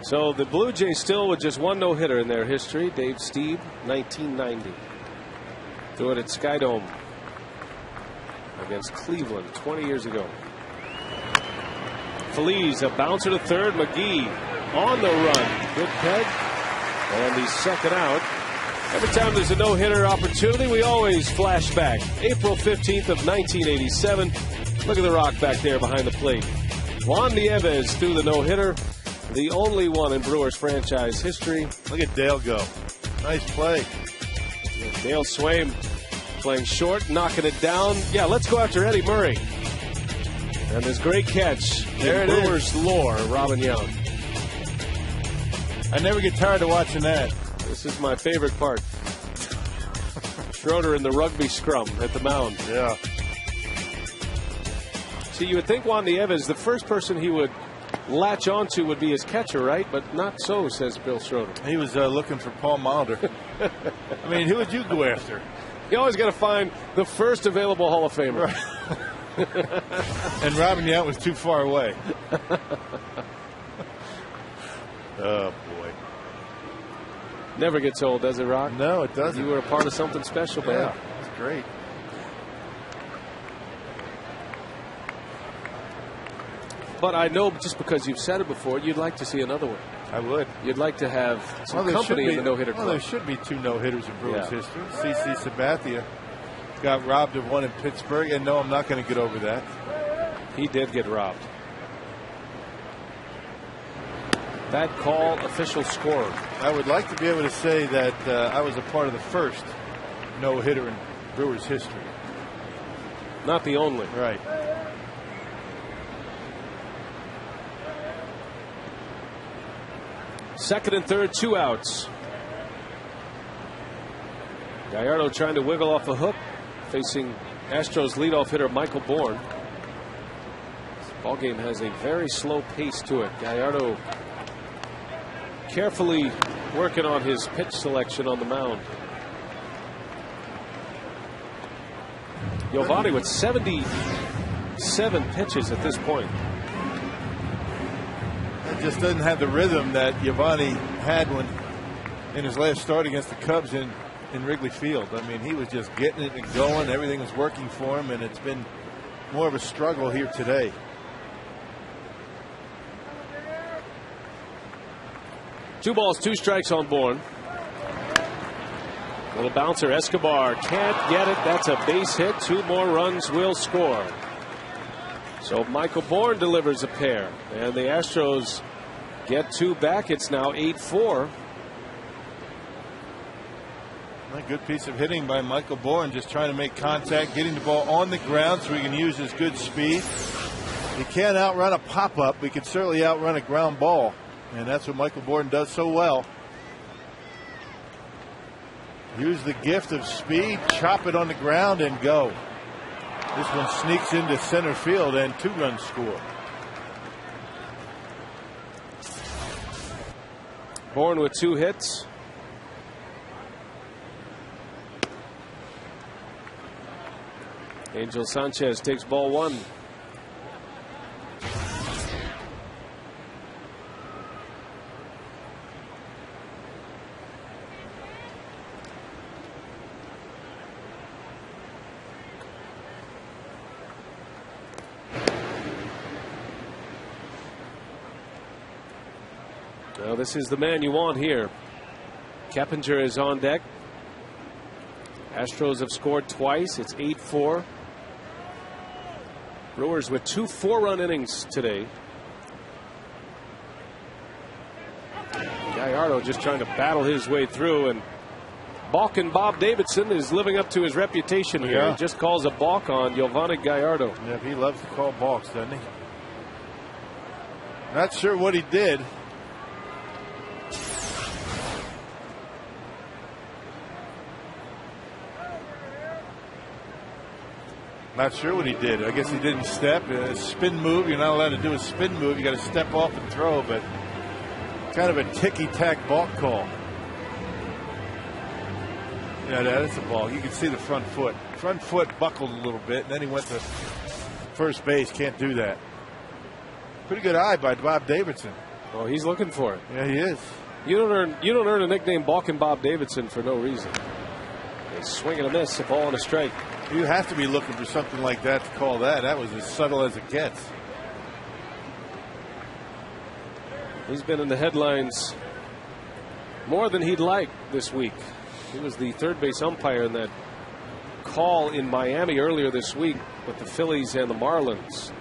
So the Blue Jays still with just one no-hitter in their history. Dave Stieb, 1990. Threw it at Skydome against Cleveland 20 years ago. Feliz, a bouncer to third. McGee on the run. Good peg. And the second out. Every time there's a no-hitter opportunity, we always flash back. April 15th of 1987. Look at the Rock back there behind the plate. Juan Nieves threw the no-hitter. The only one in Brewers franchise history. Look at Dale go. Nice play. Dale Swaim playing short, knocking it down. Yeah, let's go after Eddie Murray. And this great catch. There in it Brewers is. Lore, Robin Young. I never get tired of watching that. This is my favorite part. Schroeder in the rugby scrum at the mound. Yeah. See, you would think Juan Nieves, the first person he would latch onto would be his catcher, right? But not so, says Bill Schroeder. He was looking for Paul Molitor. I mean, who would you go after? You always got to find the first available Hall of Famer. Right. And Robin Yount was too far away. Oh, boy. Never gets old, does it, Rock? No, it doesn't. You were a part of something special, man. Yeah, it's great. But I know just because you've said it before, you'd like to see another one. I would. You'd like to have some company in the no-hitter club. Well, there should be 2 no-hitters in Brewers history. CC Sabathia got robbed of one in Pittsburgh, and no, I'm not going to get over that. He did get robbed. That call, official score. I would like to be able to say that I was a part of the first no-hitter in Brewers history. Not the only. Right. Second and third, 2 outs. Gallardo trying to wiggle off a hook, facing Astros leadoff hitter Michael Bourne. This ball game has a very slow pace to it. Gallardo carefully working on his pitch selection on the mound. Giovanni with 77 pitches at this point. Just doesn't have the rhythm that Giovanni had when in his last start against the Cubs in Wrigley Field. I mean, he was just getting it and going. Everything was working for him, and it's been more of a struggle here today. Two balls, 2 strikes on Bourne. Little bouncer, Escobar can't get it. That's a base hit. 2 more runs will score. So Michael Bourne delivers a pair, and the Astros get 2 back. It's now 8-4. A good piece of hitting by Michael Bourne, just trying to make contact, getting the ball on the ground so he can use his good speed. He can't outrun a pop-up. We can certainly outrun a ground ball, and that's what Michael Bourne does so well. Use the gift of speed, chop it on the ground, and go. This one sneaks into center field, and 2 runs score. Bourne with 2 hits. Angel Sanchez takes ball 1. Well, this is the man you want here. Keppinger is on deck. Astros have scored twice. It's 8-4. Brewers with 2 4-run innings today. Gallardo just trying to battle his way through, and balking Bob Davidson is living up to his reputation here. Yeah. He just calls a balk on Giovanni Gallardo. Yeah, he loves to call balks, doesn't he? Not sure what he did. Not sure what he did. I guess he didn't step. A spin move. You're not allowed to do a spin move. You got to step off and throw, but kind of a ticky-tack balk call. Yeah, that's a ball. You can see the front foot. Front foot buckled a little bit, and then he went to first base. Can't do that. Pretty good eye by Bob Davidson. Oh, he's looking for it. Yeah, he is. You don't earn a nickname balking Bob Davidson for no reason. A swing and a miss, a ball and a strike. You have to be looking for something like that to call that. That was as subtle as it gets. He's been in the headlines more than he'd like this week. He was the third base umpire in that call in Miami earlier this week with the Phillies and the Marlins.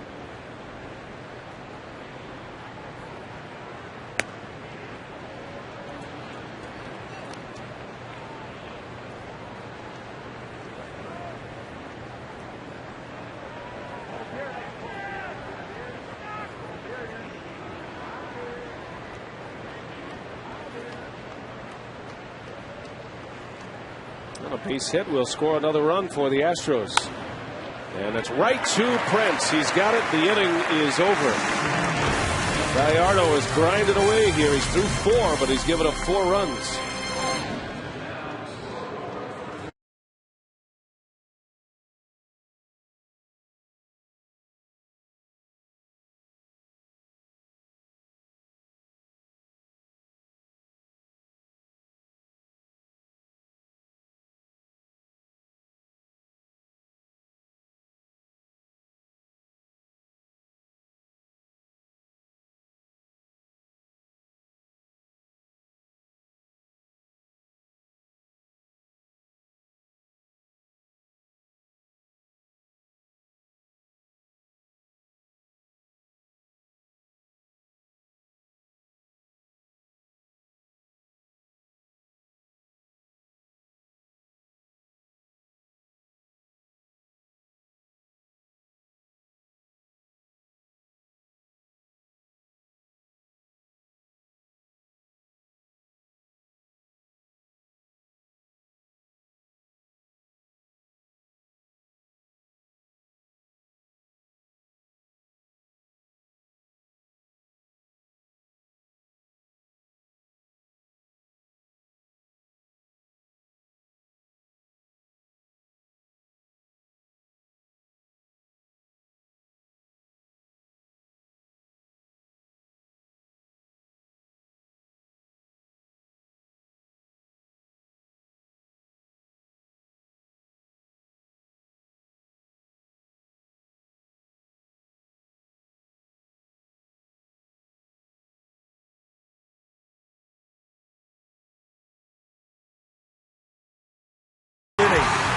A base hit will score another run for the Astros. And it's right to Prince. He's got it. The inning is over. Gallardo has grinded away here. He's through 4, but he's given up 4 runs.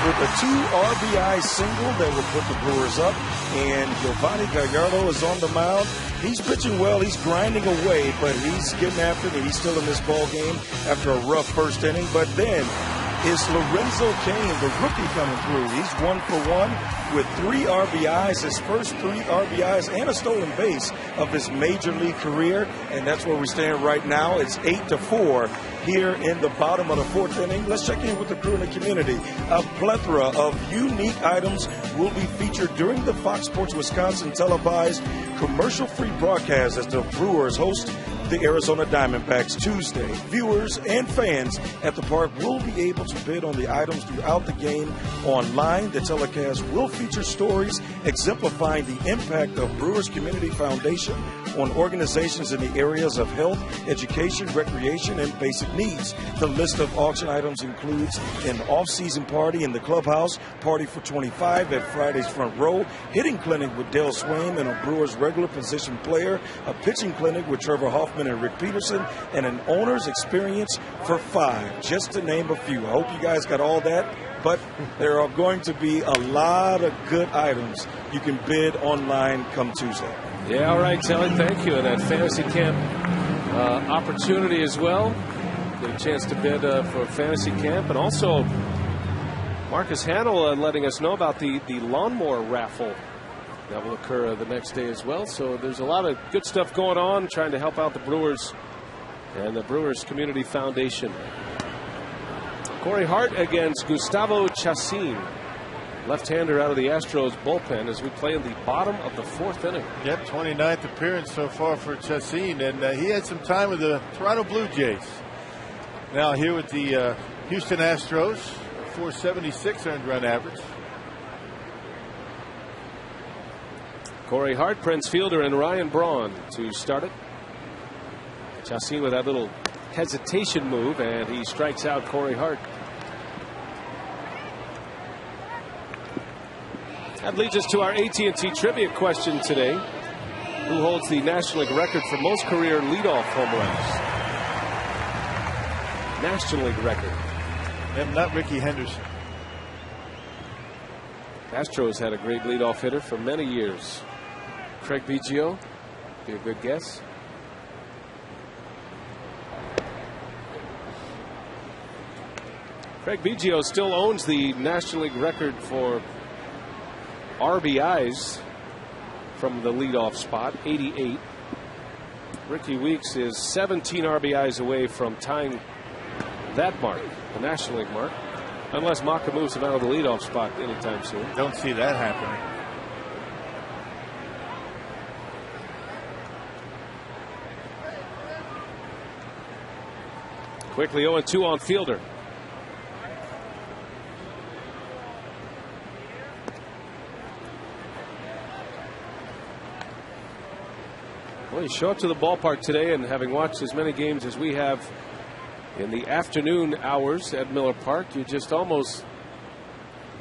With a 2 RBI single that will put the Brewers up, and Giovanni Gallardo is on the mound. He's pitching well. He's grinding away, but he's getting after it. He's still in this ball game after a rough first inning. But then is Lorenzo Cain, the rookie, coming through. He's 1 for 1 with 3 RBIs, his first 3 RBIs and a stolen base of his major league career. And that's where we stand right now. It's 8-4. here in the bottom of the fourth inning. Let's check in with the crew in the community. A plethora of unique items will be featured during the Fox Sports Wisconsin televised commercial-free broadcast as the Brewers host the Arizona Diamondbacks Tuesday. Viewers and fans at the park will be able to bid on the items throughout the game online. The telecast will feature stories exemplifying the impact of Brewers Community Foundation on organizations in the areas of health, education, recreation, and basic needs. The list of auction items includes an off-season party in the clubhouse, party for 25 at Friday's Front Row, hitting clinic with Dale Swain and a Brewers regular position player, a pitching clinic with Trevor Hoffman and Rick Peterson, and an owner's experience for 5, just to name a few. I hope you guys got all that, but there are going to be a lot of good items you can bid online come Tuesday. Yeah, all right, Telly, thank you. And that fantasy camp opportunity as well. Get a chance to bid for fantasy camp. And also, Marcus Hannell letting us know about the lawnmower raffle that will occur the next day as well. So there's a lot of good stuff going on, trying to help out the Brewers and the Brewers Community Foundation. Corey Hart against Gustavo Chacin, left-hander out of the Astros bullpen, as we play in the bottom of the fourth inning. Yep, 29th appearance so far for Chacin, and he had some time with the Toronto Blue Jays. Now here with the Houston Astros, 476 earned run average. Corey Hart, Prince Fielder, and Ryan Braun to start it. Chacin with that little hesitation move, and he strikes out Corey Hart. That leads us to our AT&T trivia question today. Who holds the National League record for most career leadoff home runs? National League record. And not Ricky Henderson. Astros had a great leadoff hitter for many years. Craig Biggio, be a good guess. Craig Biggio still owns the National League record for RBIs from the leadoff spot, 88. Ricky Weeks is 17 RBIs away from tying that mark, the National League mark, unless Maka moves him out of the leadoff spot anytime soon. Don't see that happening. Quickly 0-2 on Fielder. Well, you show up to the ballpark today, and having watched as many games as we have in the afternoon hours at Miller Park, you just almost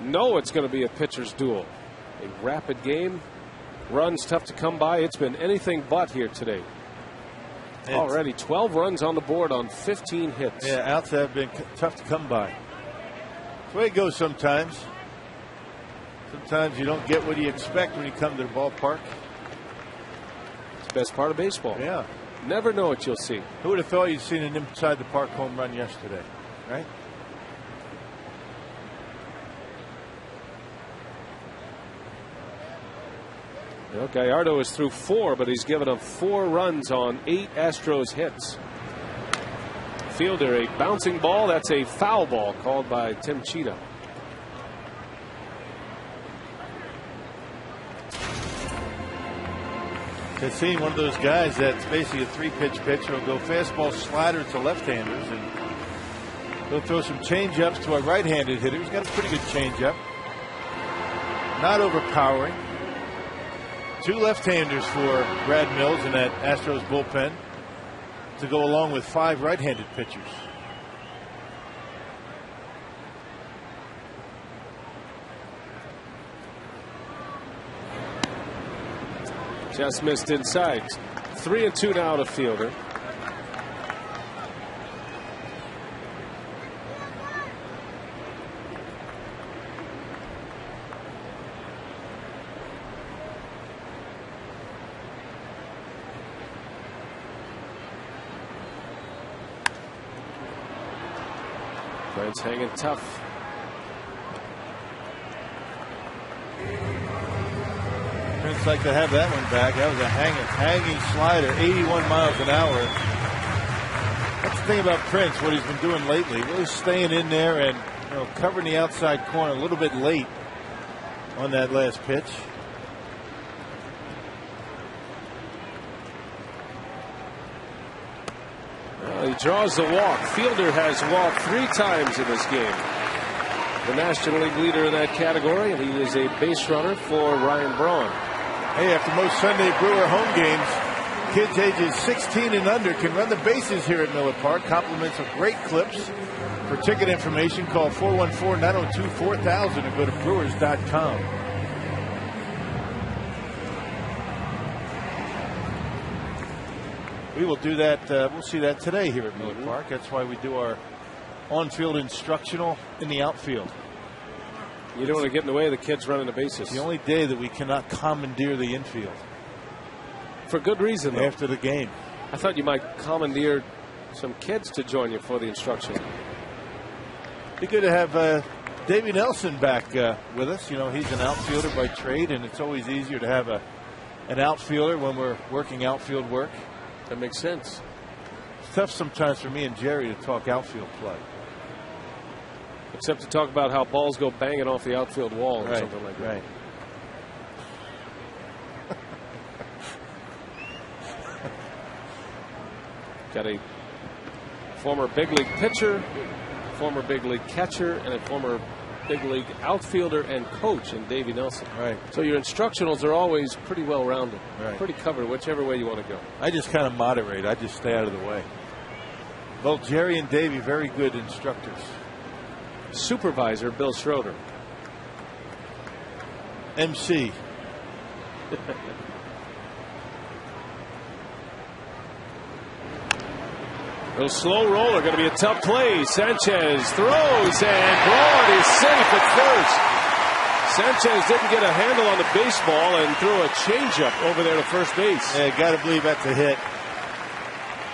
know it's going to be a pitcher's duel. A rapid game, runs tough to come by. It's been anything but here today. Already 12 runs on the board on 15 hits. Yeah, outs have been tough to come by. That's the way it goes sometimes. Sometimes you don't get what you expect when you come to the ballpark. It's the best part of baseball. Yeah. Never know what you'll see. Who would have thought you'd seen an inside the park home run yesterday, right? Well, Gallardo is through 4, but he's given up 4 runs on 8 Astros hits. Fielder, a bouncing ball. That's a foul ball called by Tim Cheetah. I've seen one of those guys that's basically a 3-pitch pitch. He'll go fastball slider to left-handers, and he'll throw some change-ups to a right-handed hitter. He's got a pretty good change-up. Not overpowering. 2 left-handers for Brad Mills in that Astros bullpen to go along with 5 right-handed pitchers. Just missed inside. 3-2 now to Fielder. Prince hanging tough. Prince like to have that one back. That was a hanging slider, 81 miles an hour. That's the thing about Prince, what he's been doing lately, really staying in there and covering the outside corner a little bit late on that last pitch. Well, he draws the walk. Fielder has walked 3 times in this game. The National League leader in that category, and he is a base runner for Ryan Braun. Hey, after most Sunday Brewer home games, kids ages 16 and under can run the bases here at Miller Park. Compliments of great clips. For ticket information, call 414-902-4000 or go to brewers.com. We will do that. We'll see that today here at Miller Park. That's why we do our on-field instructional in the outfield. You don't want to get in the way of the kids running the bases. It's the only day that we cannot commandeer the infield. For good reason, though. After the game. I thought you might commandeer some kids to join you for the instruction. Be good to have Davey Nelson back with us. You know, he's an outfielder by trade, and it's always easier to have an outfielder when we're working outfield work. That makes sense. It's tough sometimes for me and Jerry to talk outfield play. Except to talk about how balls go banging off the outfield wall or something like that. Right. Got a former big league pitcher, former big league catcher, and a former big league outfielder and coach in Davey Nelson. Right. So your instructionals are always pretty well rounded. Right. Pretty covered, whichever way you want to go. I just kind of moderate. I just stay out of the way. Both Jerry and Davey, very good instructors. Supervisor Bill Schroeder. MC. A slow roller, going to be a tough play. Sanchez throws, and Braun is safe at first. Sanchez didn't get a handle on the baseball and threw a changeup over there to first base. Yeah, got to believe that's a hit.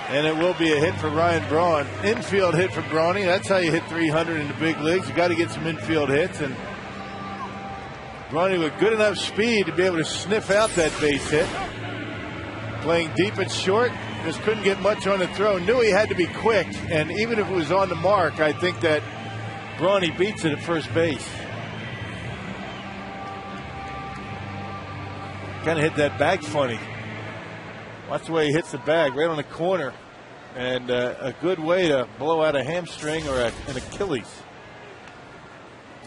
And it will be a hit for Ryan Braun. Infield hit for Brawny. That's how you hit 300 in the big leagues. You got to get some infield hits. And Brawny with good enough speed to be able to sniff out that base hit. Playing deep and short. Just couldn't get much on the throw. Knew he had to be quick. And even if it was on the mark, I think that Brawny beats it at first base. Kind of hit that bag funny. Watch the way he hits the bag right on the corner. And a good way to blow out a hamstring or an Achilles.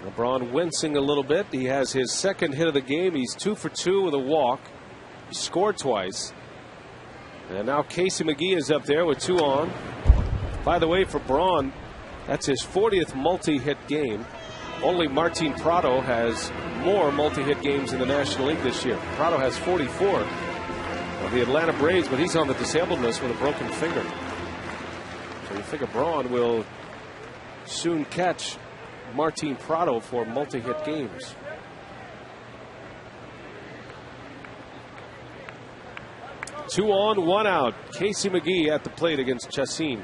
LeBron wincing a little bit. He has his second hit of the game. He's 2 for 2 with a walk. He scored twice. And now Casey McGee is up there with 2 on. By the way, for Braun, that's his 40th multi-hit game. Only Martin Prado has more multi-hit games in the National League this year. Prado has 44 of the Atlanta Braves, but he's on the disabled list with a broken finger. So you figure Braun will soon catch Martin Prado for multi-hit games. Two on, 1 out. Casey McGee at the plate against Chassin.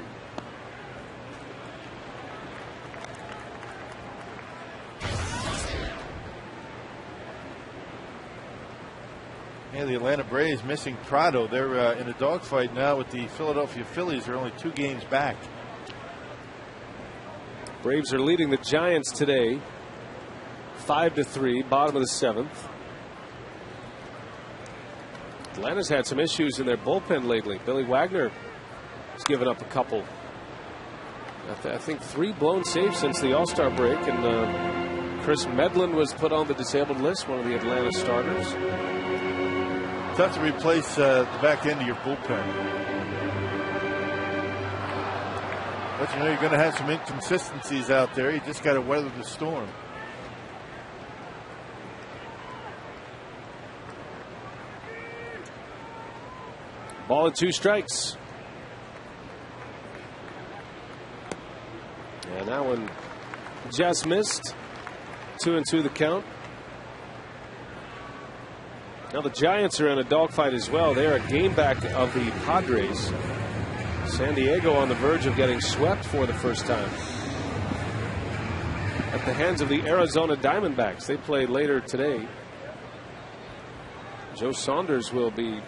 Yeah, the Atlanta Braves missing Prado. They're in a dogfight now with the Philadelphia Phillies. They're only 2 games back. Braves are leading the Giants today 5-3, bottom of the 7th. Atlanta's had some issues in their bullpen lately. Billy Wagner has given up a couple. I think 3 blown saves since the All-Star break, and Chris Medlin was put on the disabled list, one of the Atlanta starters. Tough to replace the back end of your bullpen. But you know you're going to have some inconsistencies out there. You just got to weather the storm. Ball and 2 strikes. And that one just missed. 2-2 the count. Now the Giants are in a dogfight as well. They are a game back of the Padres. San Diego on the verge of getting swept for the first time at the hands of the Arizona Diamondbacks. They play later today. Joe Saunders will be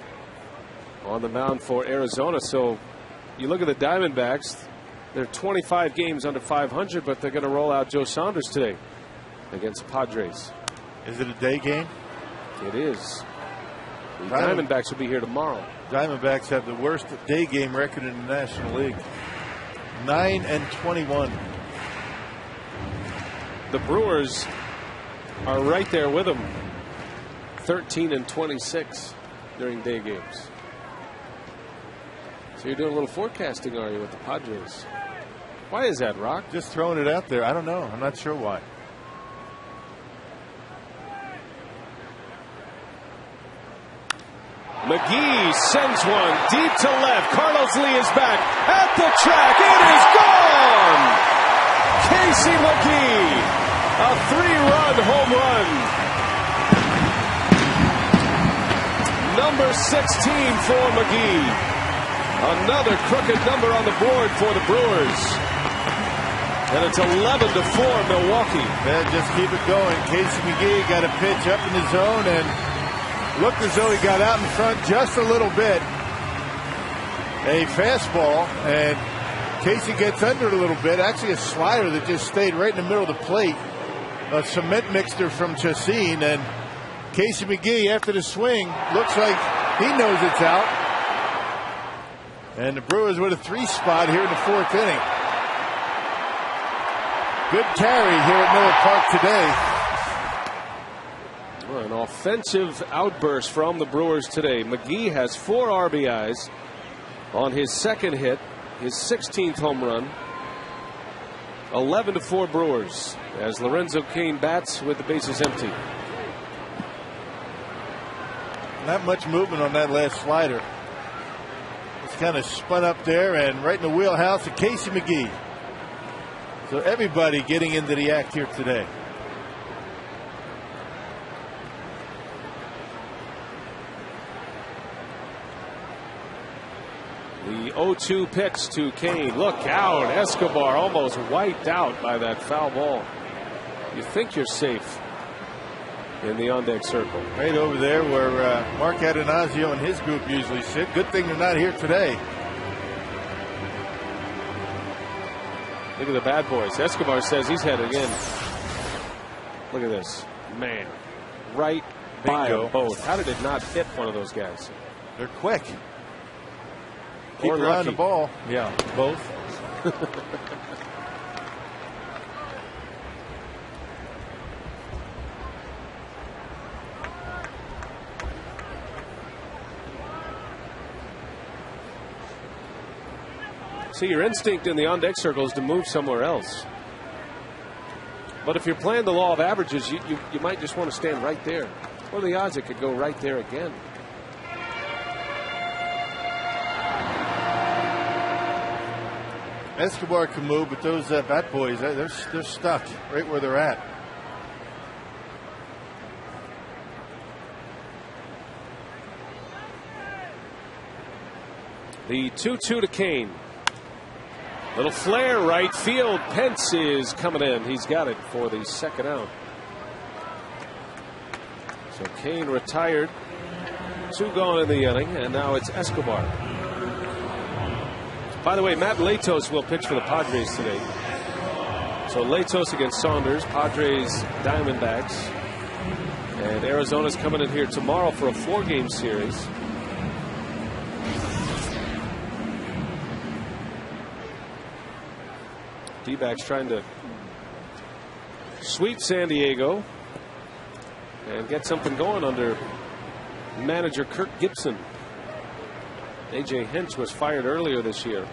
on the mound for Arizona. So you look at the Diamondbacks, They're 25 games under 500, but they're going to roll out Joe Saunders today against the Padres. Is it a day game? It is. The Diamondbacks will be here tomorrow. Diamondbacks have the worst day game record in the National League. 9-21. The Brewers are right there with them. 13-26 during day games. So you're doing a little forecasting, are you, with the Padres? Why is that, Rock? Just throwing it out there. I don't know. I'm not sure why. McGee sends one deep to left. Carlos Lee is back at the track. It is gone. Casey McGee, a 3-run home run. Number 16 for McGee. Another crooked number on the board for the Brewers. And it's 11-4 Milwaukee. Man, just keep it going. Casey McGee got a pitch up in the zone and looked as though he got out in front just a little bit. A fastball, and Casey gets under it a little bit. Actually, a slider that just stayed right in the middle of the plate. A cement mixer from Chacin, and Casey McGee, after the swing, looks like he knows it's out. And the Brewers with a 3 spot here in the 4th inning. Good carry here at Miller Park today. An offensive outburst from the Brewers today. McGee has 4 RBIs on his second hit, his 16th home run. 11-4 Brewers as Lorenzo Cain bats with the bases empty. Not much movement on that last slider. It's kind of spun up there and right in the wheelhouse of Casey McGee. So everybody getting into the act here today. The 0-2 pitch to Cain. Look out. Escobar almost wiped out by that foul ball. You think you're safe in the on-deck circle. Right over there where Mark Adanasio and his group usually sit. Good thing they're not here today. Look at the bad boys. Escobar says he's headed in. Look at this. Man. Right by them both. How did it not hit one of those guys? They're quick. Keep Or around the ball. Yeah, both. See, your instinct in the on-deck circle is to move somewhere else. But if you're playing the law of averages, you might just want to stand right there. What are the odds it could go right there again? Escobar can move, but those bat boys, they're stuck right where they're at. The 2-2 to Cain. Little flare right field. Pence is coming in. He's got it for the second out. So Cain retired. 2 gone in the inning, and now it's Escobar. By the way, Matt Latos will pitch for the Padres today. So Latos against Saunders, Padres, Diamondbacks. And Arizona's coming in here tomorrow for a 4-game series. D-backs trying to sweep San Diego and get something going under manager Kirk Gibson. A.J. Hinch was fired earlier this year.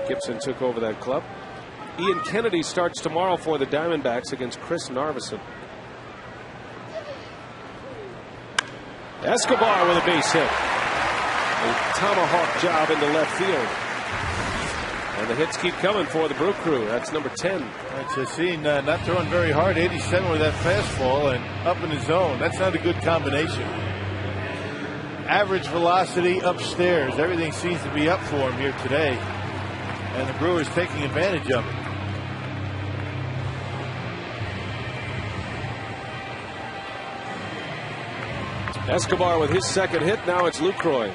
Gibson took over that club. Ian Kennedy starts tomorrow for the Diamondbacks against Chris Narveson. Escobar with a base hit. A tomahawk job into left field. And the hits keep coming for the Brew Crew. That's number 10. Chacin not throwing very hard. 87 with that fastball and up in the zone. That's not a good combination. Average velocity upstairs. Everything seems to be up for him here today. And the Brewers taking advantage of it. Escobar with his second hit. Now it's Lucroy.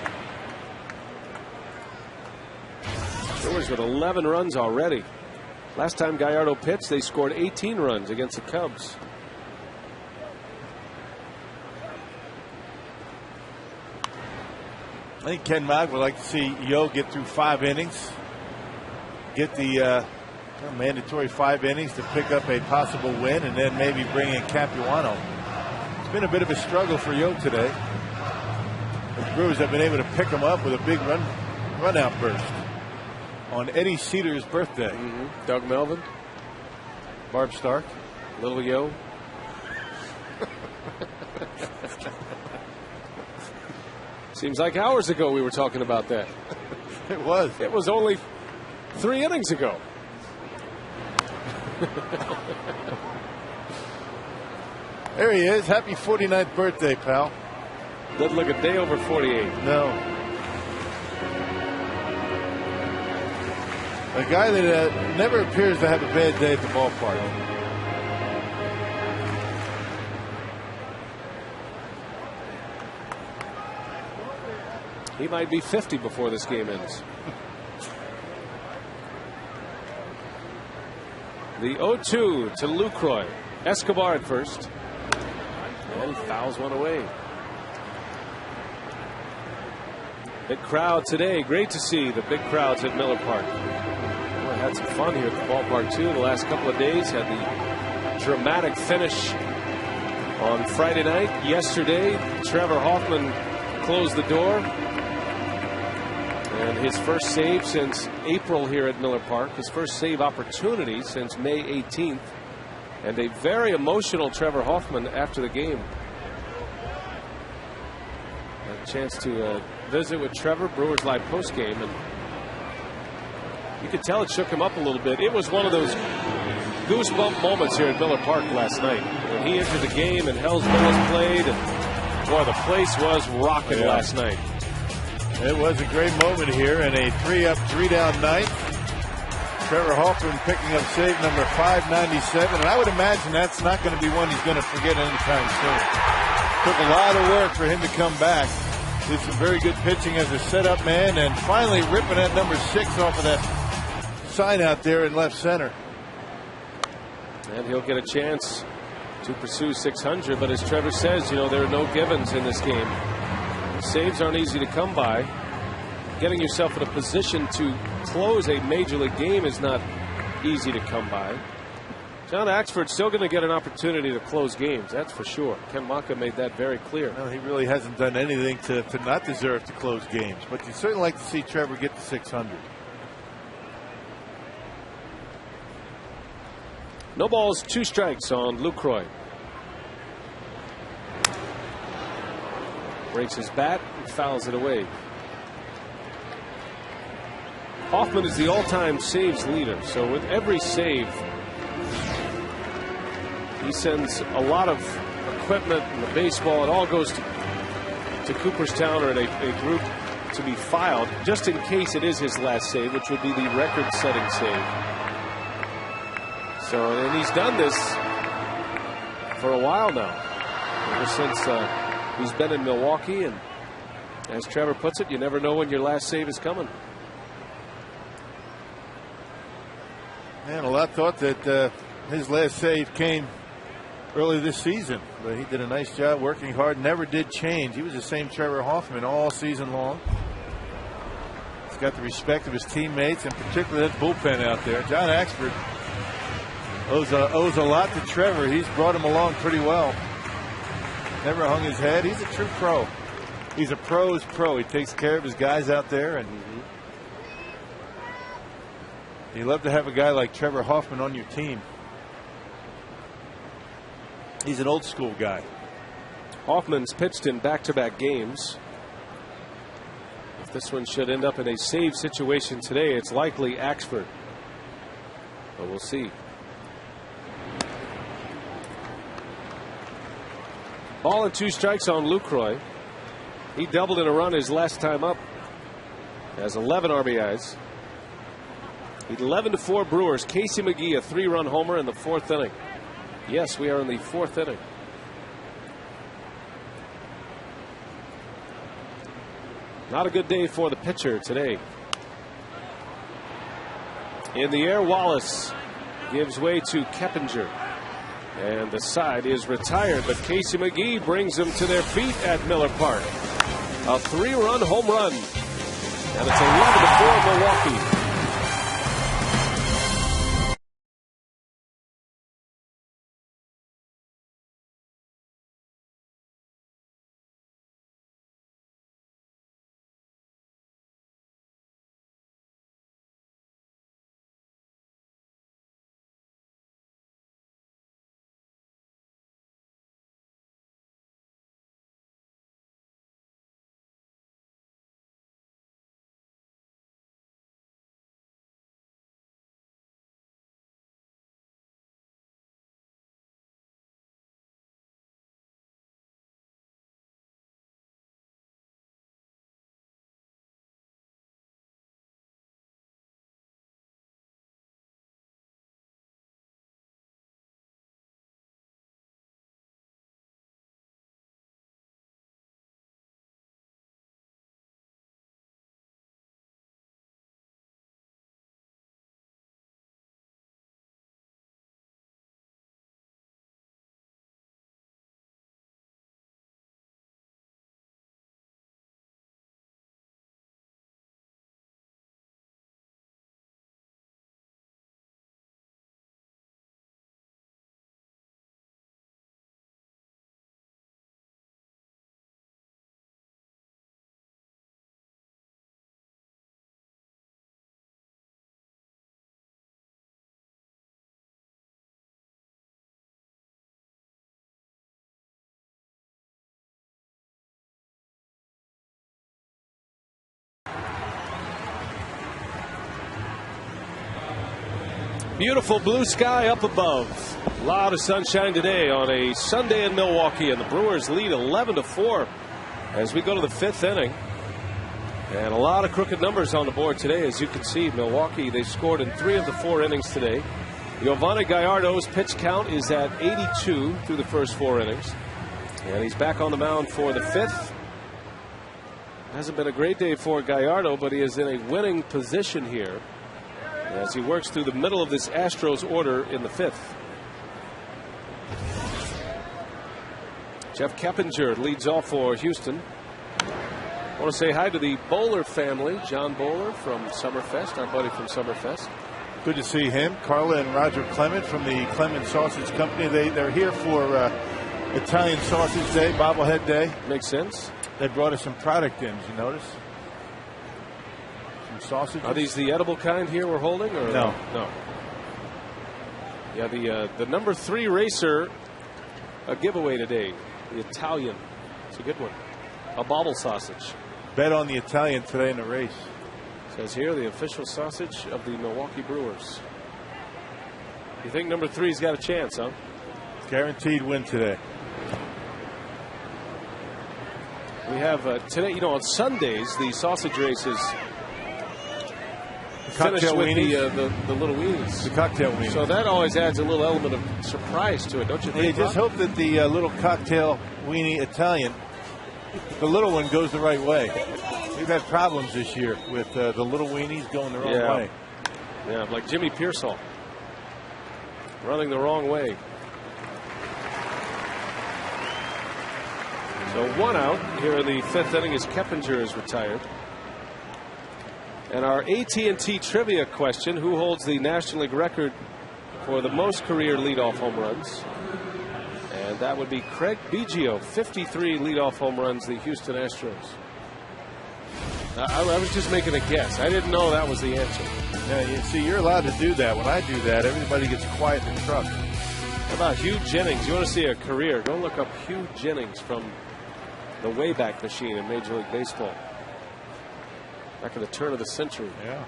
Brewers with 11 runs already. Last time Gallardo pitched, they scored 18 runs against the Cubs. I think Ken Mog would like to see Yo get through 5 innings, get the mandatory 5 innings to pick up a possible win, and then maybe bring in Capuano. It's been a bit of a struggle for Yo today. The Brewers have been able to pick him up with a big run out burst on Eddie Cedar's birthday. Doug Melvin, Barb Stark, Little Yo. Seems like hours ago we were talking about that. It was. It was only 3 innings ago. There he is. Happy 49th birthday, pal. Doesn't look a day over 48. No. A guy that never appears to have a bad day at the ballpark. He might be 50 before this game ends. The 0-2 to Lucroy. Escobar at first. And he fouls one away. Big crowd today. Great to see the big crowds at Miller Park. Boy, had some fun here at the ballpark too the last couple of days. Had the dramatic finish on Friday night. Yesterday, Trevor Hoffman closed the door. And his first save since April here at Miller Park. His first save opportunity since May 18th. And a very emotional Trevor Hoffman after the game. A chance to visit with Trevor, Brewers Live postgame, and you could tell it shook him up a little bit. It was one of those goosebump moments here at Miller Park last night when he entered the game and Hell's Bells played, and boy, the place was rocking last night. It was a great moment here in a 3-up, 3-down night. Trevor Hoffman picking up save number 597, and I would imagine that's not going to be one he's going to forget anytime soon. Took a lot of work for him to come back. Did some very good pitching as a setup man, and finally ripping that number 6 off of that sign out there in left center. And he'll get a chance to pursue 600, but as Trevor says, you know, there are no givens in this game. Saves aren't easy to come by. Getting yourself in a position to close a major league game is not easy to come by. John Axford's still going to get an opportunity to close games, that's for sure. Ken Maka made that very clear. No, he really hasn't done anything to not deserve to close games, but you'd certainly like to see Trevor get to 600. No balls, 2 strikes on Lucroy. Breaks his bat and fouls it away. Hoffman is the all-time saves leader, so with every save, he sends a lot of equipment and the baseball. It all goes to Cooperstown or a group to be filed, just in case it is his last save, which would be the record-setting save. So, and he's done this for a while now, ever since he's been in Milwaukee. And as Trevor puts it, you never know when your last save is coming. Man, a lot thought that his last save came early this season, but he did a nice job working hard, never did change. He was the same Trevor Hoffman all season long. He's got the respect of his teammates, and particularly that bullpen out there. John Axford owes a lot to Trevor. He's brought him along pretty well. Never hung his head. He's a true pro. He's a pro's pro. He takes care of his guys out there, and you love to have a guy like Trevor Hoffman on your team. He's an old school guy. Hoffman's pitched in back-to-back games. If this one should end up in a save situation today, it's likely Axford. But we'll see. Ball and 2 strikes on Lucroy. He doubled in a run his last time up. Has 11 RBIs. 11-4 Brewers. Casey McGee, a 3-run homer in the 4th inning. Yes, we are in the 4th inning. Not a good day for the pitcher today. In the air, Wallace gives way to Keppinger. And the side is retired, but Casey McGee brings them to their feet at Miller Park. A 3-run home run. And it's 11-4 Milwaukee. Beautiful blue sky up above. A lot of sunshine today on a Sunday in Milwaukee, and the Brewers lead 11-4 as we go to the 5th inning. And a lot of crooked numbers on the board today. As you can see, Milwaukee, they scored in 3 of the 4 innings today. Giovanni Gallardo's pitch count is at 82 through the first 4 innings. And he's back on the mound for the 5th. Hasn't been a great day for Gallardo, but he is in a winning position here as he works through the middle of this Astros order in the 5th. Jeff Keppinger leads off for Houston. I want to say hi to the Bowler family. John Bowler from Summerfest, our buddy from Summerfest. Good to see him. Carla and Roger Clement from the Clement Sausage Company. They're here for Italian Sausage Day, Bobblehead Day. Makes sense. They brought us some product in. Did you notice? Some sausages. Are these the edible kind here we're holding? Or no. No. Yeah, the number 3 racer, a giveaway today. The Italian. It's a good one. A bobble sausage. Bet on the Italian today in the race. Says here, the official sausage of the Milwaukee Brewers. You think number 3's got a chance, huh? Guaranteed win today. We have today, on Sundays, the sausage races finished with the little weenies. The cocktail weenies. So that always adds a little element of surprise to it, don't you think? You just hope that the little cocktail weenie Italian, the little one, goes the right way. We've had problems this year with the little weenies going the wrong way. Yeah, like Jimmy Pearsall running the wrong way. So 1 out here in the 5th inning as Keppinger is retired. And our AT&T trivia question: who holds the National League record for the most career leadoff home runs? And that would be Craig Biggio, 53 leadoff home runs, the Houston Astros. I was just making a guess. I didn't know that was the answer. Yeah, you see, you're allowed to do that. When I do that, everybody gets quiet in the truck. How about Hugh Jennings? You want to see a career? Go look up Hugh Jennings from the Wayback Machine in Major League Baseball. Back in the turn of the century. Yeah.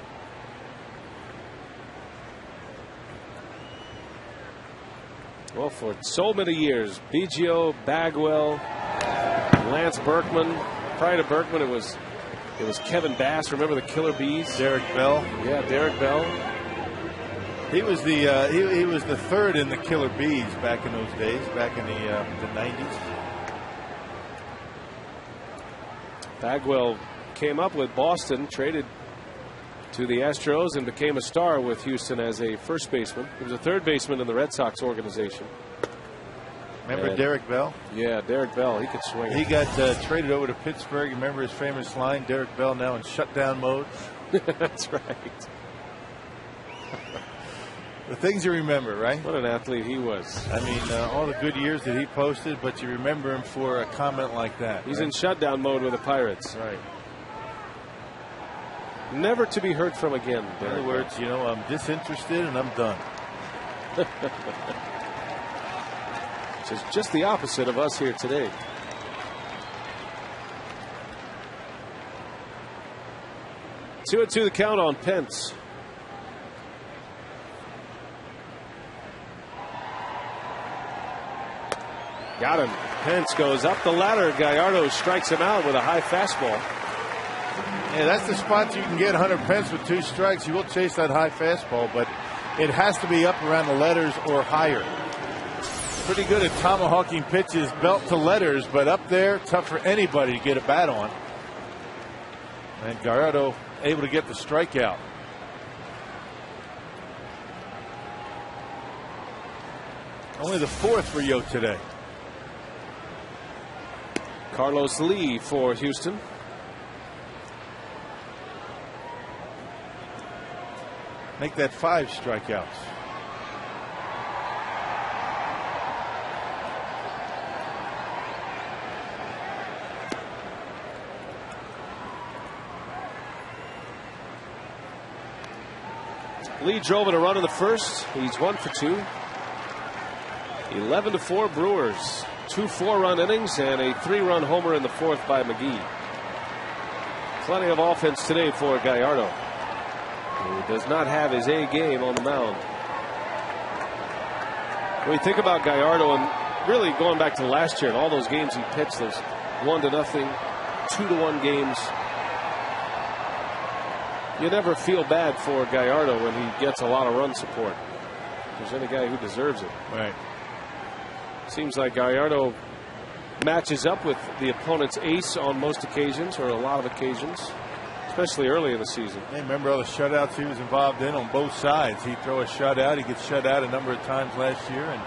Well, for so many years, Biggio, Bagwell, Lance Berkman. Prior to Berkman, it was Kevin Bass. Remember the Killer Bees? Derek Bell. Yeah, Derek Bell. He was the he was the 3rd in the Killer Bees back in those days, back in the 90s. Bagwell came up with Boston, traded to the Astros and became a star with Houston as a first baseman. He was a third baseman in the Red Sox organization. Remember Derek Bell? Yeah, Derek Bell. He could swing. He got traded over to Pittsburgh. Remember his famous line, Derek Bell now in shutdown mode? That's right. The things you remember, right? What an athlete he was. I mean, all the good years that he posted, but you remember him for a comment like that. He's right? in shutdown mode with the Pirates. Right. Never to be heard from again. In other words, you know, I'm disinterested and I'm done. Which is just the opposite of us here today. Two and two the count on Pence. Got him. Pence goes up the ladder. Gallardo strikes him out with a high fastball. Yeah, that's the spot you can get Hunter Pence with 2 strikes. You will chase that high fastball, but it has to be up around the letters or higher. Pretty good at tomahawking pitches, belt to letters, but up there, tough for anybody to get a bat on. And Gallardo able to get the strikeout. Only the 4th for Yo today. Carlos Lee for Houston. Make that 5 strikeouts. Lee drove in a run in the first. He's 1 for 2. 11-4 Brewers. 2 4-run innings and a 3-run homer in the 4th by McGee. Plenty of offense today for Gallardo, who does not have his A game on the mound. When you think about Gallardo and really going back to last year and all those games he pitched, those 1-0, 2-1 games, you never feel bad for Gallardo when he gets a lot of run support. If there's any guy who deserves it. Right. Seems like Gallardo matches up with the opponent's ace on most occasions, or a lot of occasions, especially early in the season. Hey, remember all the shutouts he was involved in on both sides. He'd throw a shutout. He gets shut out a number of times last year. And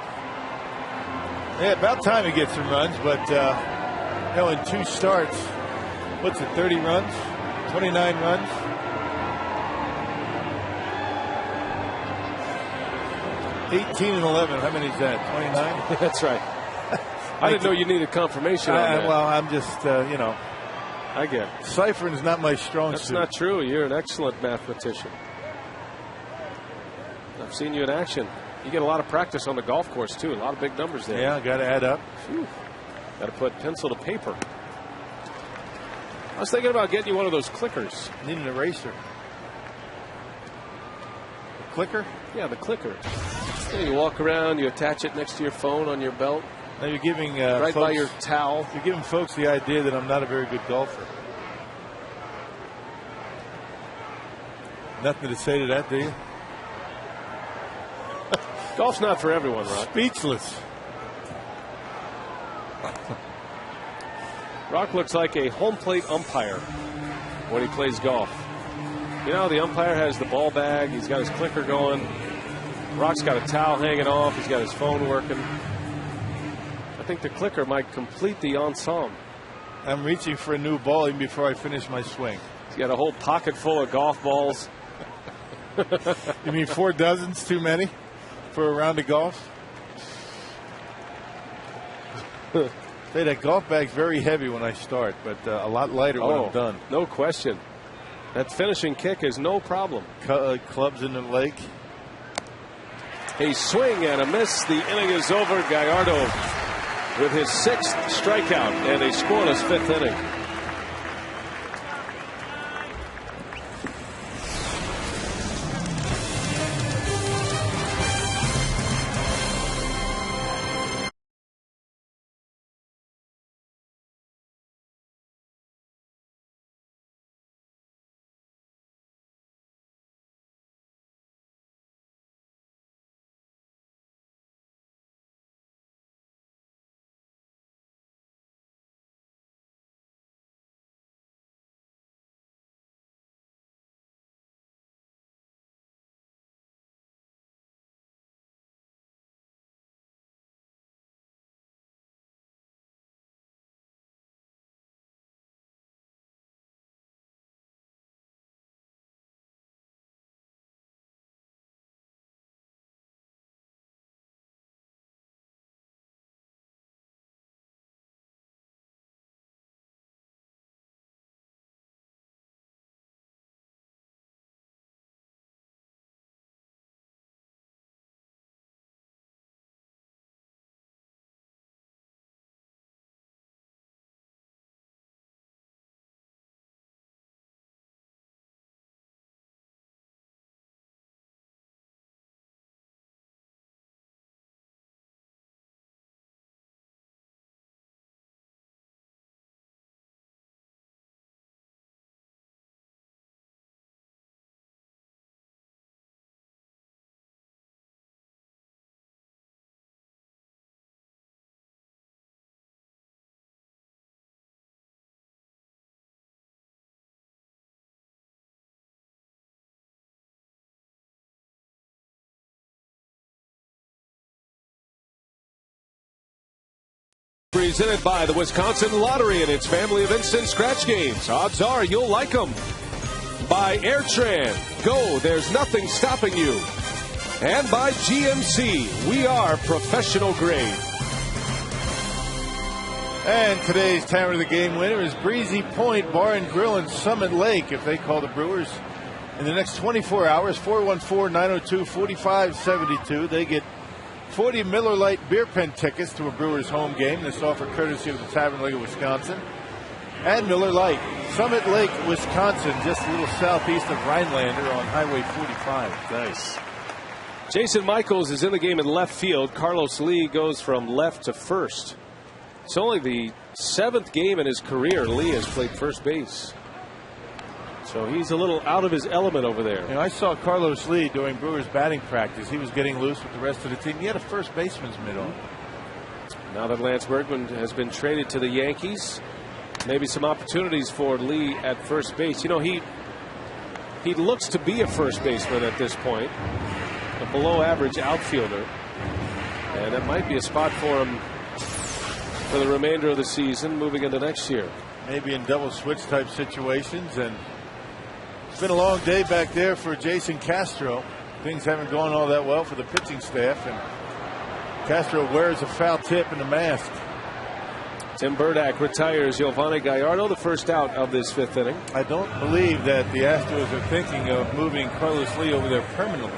yeah, about time he gets some runs, but you know, in 2 starts, what's it, 30 runs, 29 runs? $18 and 11. How many is that? 29? That's right. I didn't know you needed confirmation on that. Well, I'm just, you know. I get it. Ciphering's not my strong suit. That's not true. You're an excellent mathematician. I've seen you in action. You get a lot of practice on the golf course, too. A lot of big numbers there. Yeah, got to add up. Got to put pencil to paper. I was thinking about getting you one of those clickers. Need an eraser. A clicker? Yeah, the clicker. You walk around, you attach it next to your phone on your belt. Now you're giving right folks, by your towel. You're giving folks the idea that I'm not a very good golfer. Nothing to say to that, do you? Golf's not for everyone, Rock. Speechless. Rock looks like a home plate umpire when he plays golf. You know, the umpire has the ball bag. He's got his clicker going. Rock's got a towel hanging off. He's got his phone working. I think the clicker might complete the ensemble. I'm reaching for a new ball even before I finish my swing. He's got a whole pocket full of golf balls. You mean 4 dozens too many for a round of golf? Say, that golf bag's very heavy when I start, but a lot lighter when I'm done. No question. That finishing kick is no problem. Clubs in the lake. A swing and a miss. The inning is over. Gallardo with his 6th strikeout and a scoreless 5th inning. presented by the Wisconsin Lottery and its family of instant scratch games. Odds are you'll like them. By Airtran. Go, there's nothing stopping you. And by GMC. We are professional grade. And today's Tower of the Game winner is Breezy Point Bar and Grill in Summit Lake. If they call the Brewers in the next 24 hours, 414-902-4572, they get 40 Miller Lite beer pen tickets to a Brewers home game. This offer courtesy of the Tavern League of Wisconsin and Miller Lite. Summit Lake, Wisconsin, just a little southeast of Rhinelander on Highway 45. Nice. Jason Michaels is in the game in left field. Carlos Lee goes from left to first. It's only the 7th game in his career Lee has played first base. So he's a little out of his element over there. You know, I saw Carlos Lee during Brewers batting practice. He was getting loose with the rest of the team. He had a first baseman's mitt on. Now that Lance Bergman has been traded to the Yankees, maybe some opportunities for Lee at first base. You know, he looks to be a first baseman at this point, a below average outfielder, and that might be a spot for him for the remainder of the season moving into next year. Maybe in double switch type situations. And it's been a long day back there for Jason Castro. Things haven't gone all that well for the pitching staff, and Castro wears a foul tip and a mask. Tim Burdack retires Giovanni Gallardo, the first out of this 5th inning. I don't believe that the Astros are thinking of moving Carlos Lee over there permanently.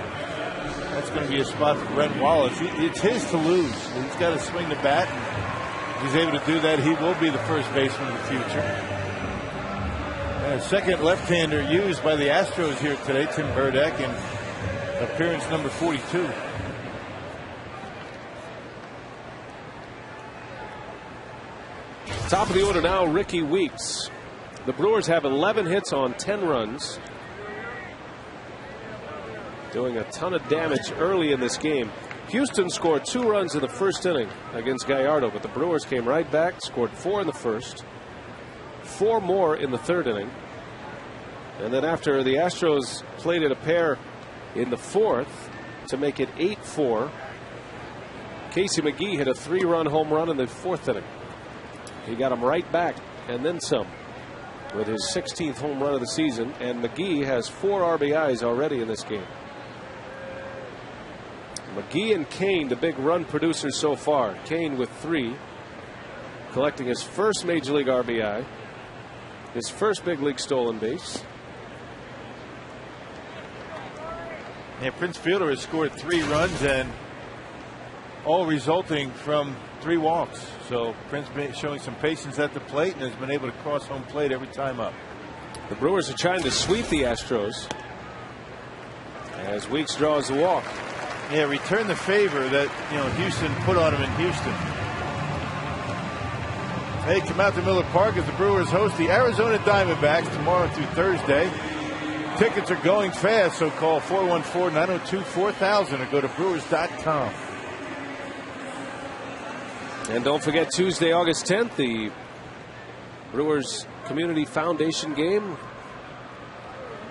That's going to be a spot for Brent Wallace. It's his to lose. He's got to swing the bat. And if he's able to do that, he will be the first baseman in the future. Second left-hander used by the Astros here today, Tim Burdack, in appearance number 42. Top of the order now, Ricky Weeks. The Brewers have 11 hits on 10 runs. Doing a ton of damage early in this game. Houston scored 2 runs in the first inning against Gallardo, but the Brewers came right back, scored 4 in the first, 4 more in the 3rd inning. And then after the Astros played it a pair in the 4th to make it 8-4, Casey McGee hit a 3-run home run in the 4th inning. He got him right back and then some with his 16th home run of the season, and McGee has 4 RBIs already in this game. McGee and Kane, the big run producers so far. Kane with 3, collecting his first Major League RBI, his first big league stolen base. Yeah, Prince Fielder has scored 3 runs, and all resulting from 3 walks. So Prince showing some patience at the plate and has been able to cross home plate every time up. The Brewers are trying to sweep the Astros as Weeks draws the walk. Yeah, return the favor that Houston put on him in Houston. Hey, come out to Miller Park as the Brewers host the Arizona Diamondbacks tomorrow through Thursday. Tickets are going fast, so call 414-902-4000 or go to brewers.com. And don't forget Tuesday, August 10th, the Brewers Community Foundation game.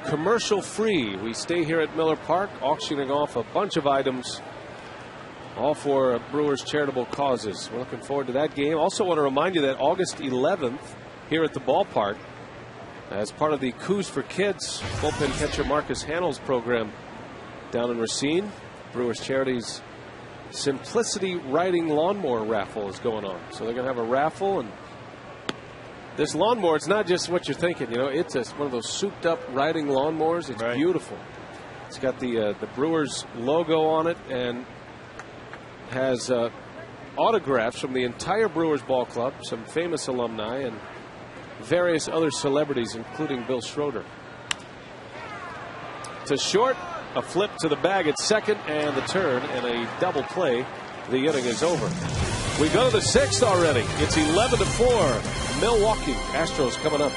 Commercial free. We stay here at Miller Park, auctioning off a bunch of items, all for Brewers charitable causes. We're looking forward to that game. Also want to remind you that August 11th here at the ballpark, as part of the Coups for Kids bullpen catcher Marcus Hanel's program down in Racine, Brewers Charities Simplicity Riding Lawnmower raffle is going on. So they're going to have a raffle, and this lawnmower, it's not just what you're thinking. It's one of those souped up riding lawnmowers. It's right. Beautiful. It's got the Brewers logo on it and has autographs from the entire Brewers ball club, some famous alumni, and various other celebrities, including Bill Schroeder. To short, a flip to the bag at second, and the turn, and a double play. The inning is over. We go to the 6th already. It's 11-4. Milwaukee Astros coming up.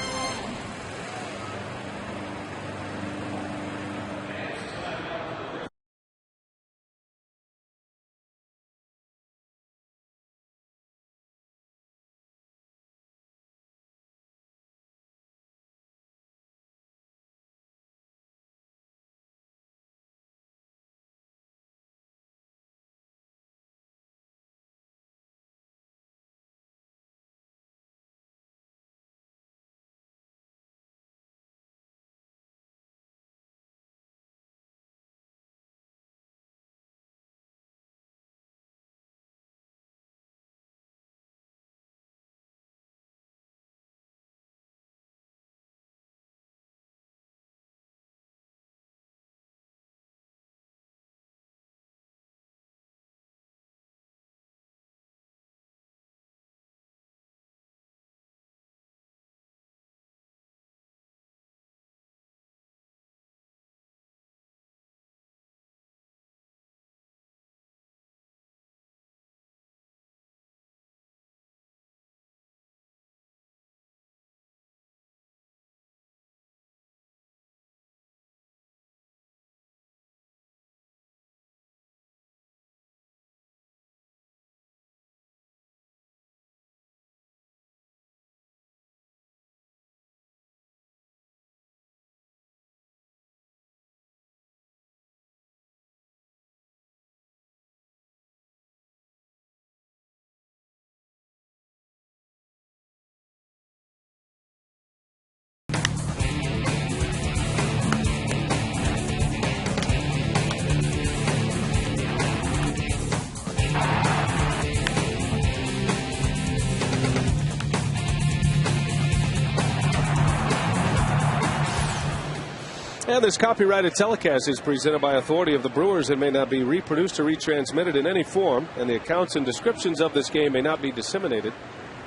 And this copyrighted telecast is presented by authority of the Brewers and may not be reproduced or retransmitted in any form, and the accounts and descriptions of this game may not be disseminated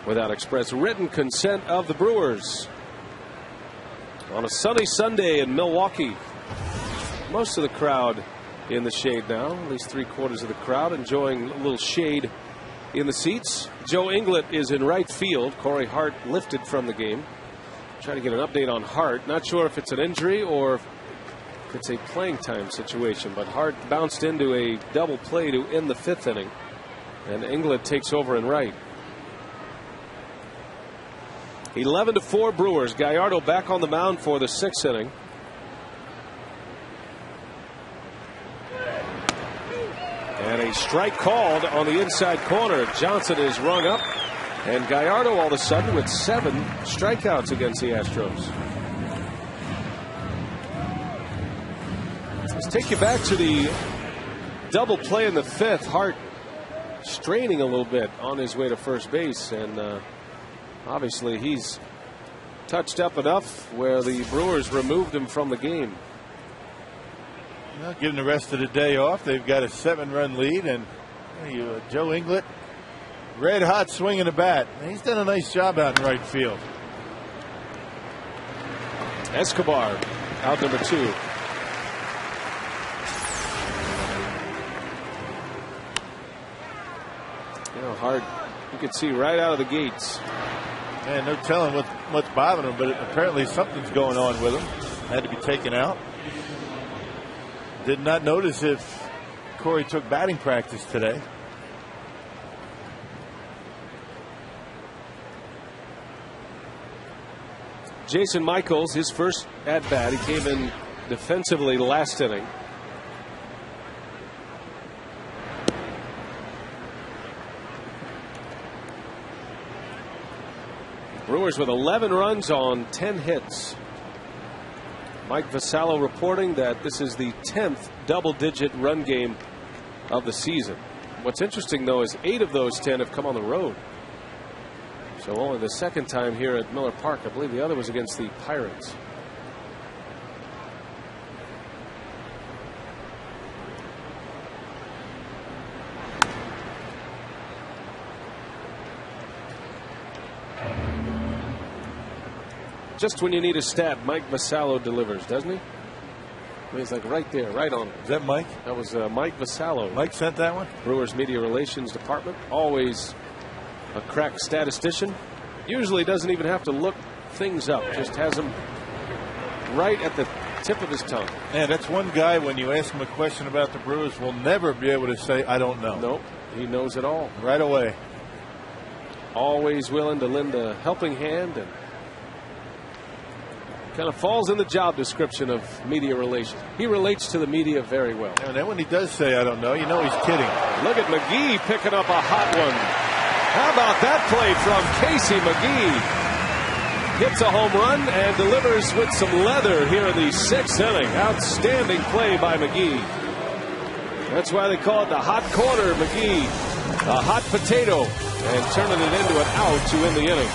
without express written consent of the Brewers. On a sunny Sunday in Milwaukee, most of the crowd in the shade now, at least 3/4 of the crowd enjoying a little shade in the seats. Joe Inglet is in right field. Corey Hart lifted from the game. Try to get an update on Hart. Not sure if it's an injury or if it's a playing time situation, but Hart bounced into a double play to end the 5th inning, and Inglet takes over in right. 11-4 Brewers. Gallardo back on the mound for the 6th inning. And a strike called on the inside corner. Johnson is rung up. And Gallardo all of a sudden with 7 strikeouts against the Astros. Let's take you back to the double play in the 5th. Hart straining a little bit on his way to first base. And obviously he's touched up enough where the Brewers removed him from the game. Well, giving the rest of the day off. They've got a 7-run lead, and Joe Inglet, red hot swinging the bat. He's done a nice job out in right field. Escobar out number 2. Hart, you could see right out of the gates. Man, no telling what's bothering him, but apparently something's going on with him. Had to be taken out. Did not notice if Corey took batting practice today. Jason Michaels, his first at bat. He came in defensively last inning. Brewers with 11 runs on 10 hits. Mike Vasallo reporting that this is the 10th double-digit run game of the season. What's interesting, though, is 8 of those 10 have come on the road. So only the 2nd time here at Miller Park. I believe the other was against the Pirates. Just when you need a stat, Mike Vasallo delivers, doesn't he? He's like right there, right on. Is that Mike? That was Mike Vasallo. Mike sent that one? Brewers Media Relations Department. Always a crack statistician. Usually doesn't even have to look things up. Just has them right at the tip of his tongue. And that's one guy, when you ask him a question about the Brewers, will never be able to say, I don't know. Nope. He knows it all. Right away. Always willing to lend a helping hand, and kind of falls in the job description of media relations. He relates to the media very well. And then when he does say, I don't know, you know he's kidding. Look at McGee picking up a hot one. How about that play from Casey McGee? Hits a home run and delivers with some leather here in the 6th inning. Outstanding play by McGee. That's why they call it the hot corner, McGee. A hot potato, and turning it into an out to end the inning.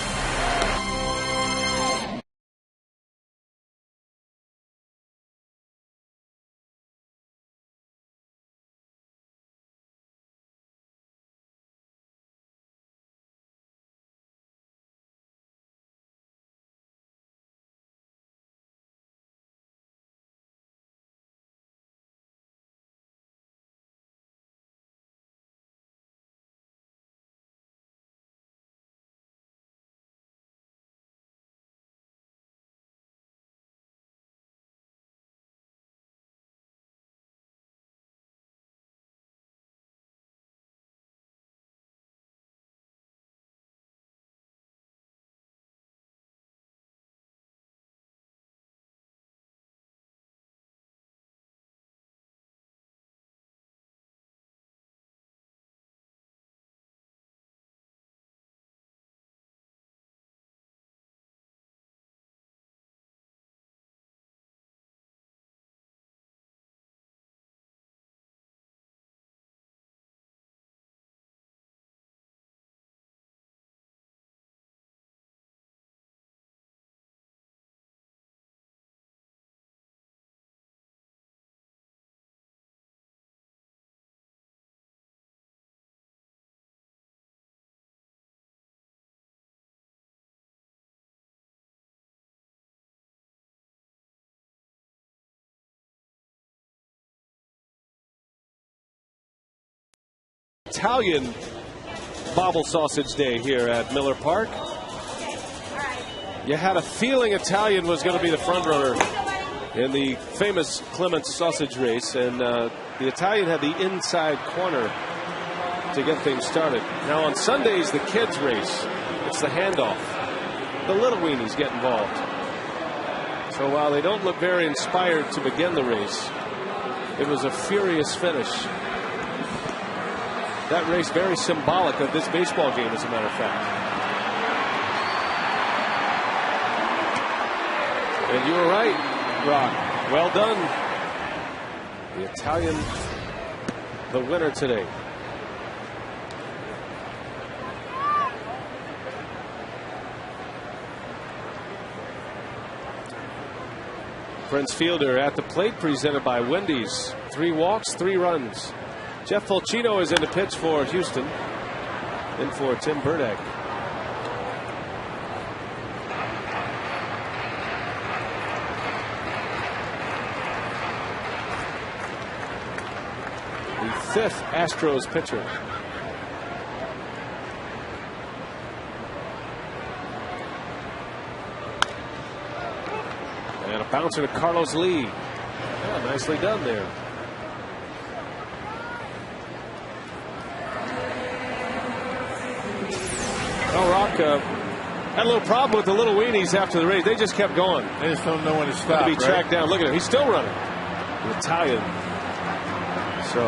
Italian bobble sausage day here at Miller Park. You had a feeling Italian was going to be the front runner in the famous Clements sausage race, and the Italian had the inside corner to get things started. Now on Sundays, the kids race, it's the handoff. The little weenies get involved. So while they don't look very inspired to begin the race, it was a furious finish. That race very symbolic of this baseball game, as a matter of fact. And you were right, Rock. Well done. The Italian, the winner today. Prince Fielder at the plate, presented by Wendy's. 3 walks, 3 runs. Jeff Fulcino is in the pitch for Houston. In for Tim Burdick. The 5th Astros pitcher. And a bouncer to Carlos Lee. Yeah, nicely done there. Well, Rock had a little problem with the little weenies after the race. They just kept going. They just don't know when to stop. To be tracked down. Look at him. He's still running. The Italian. So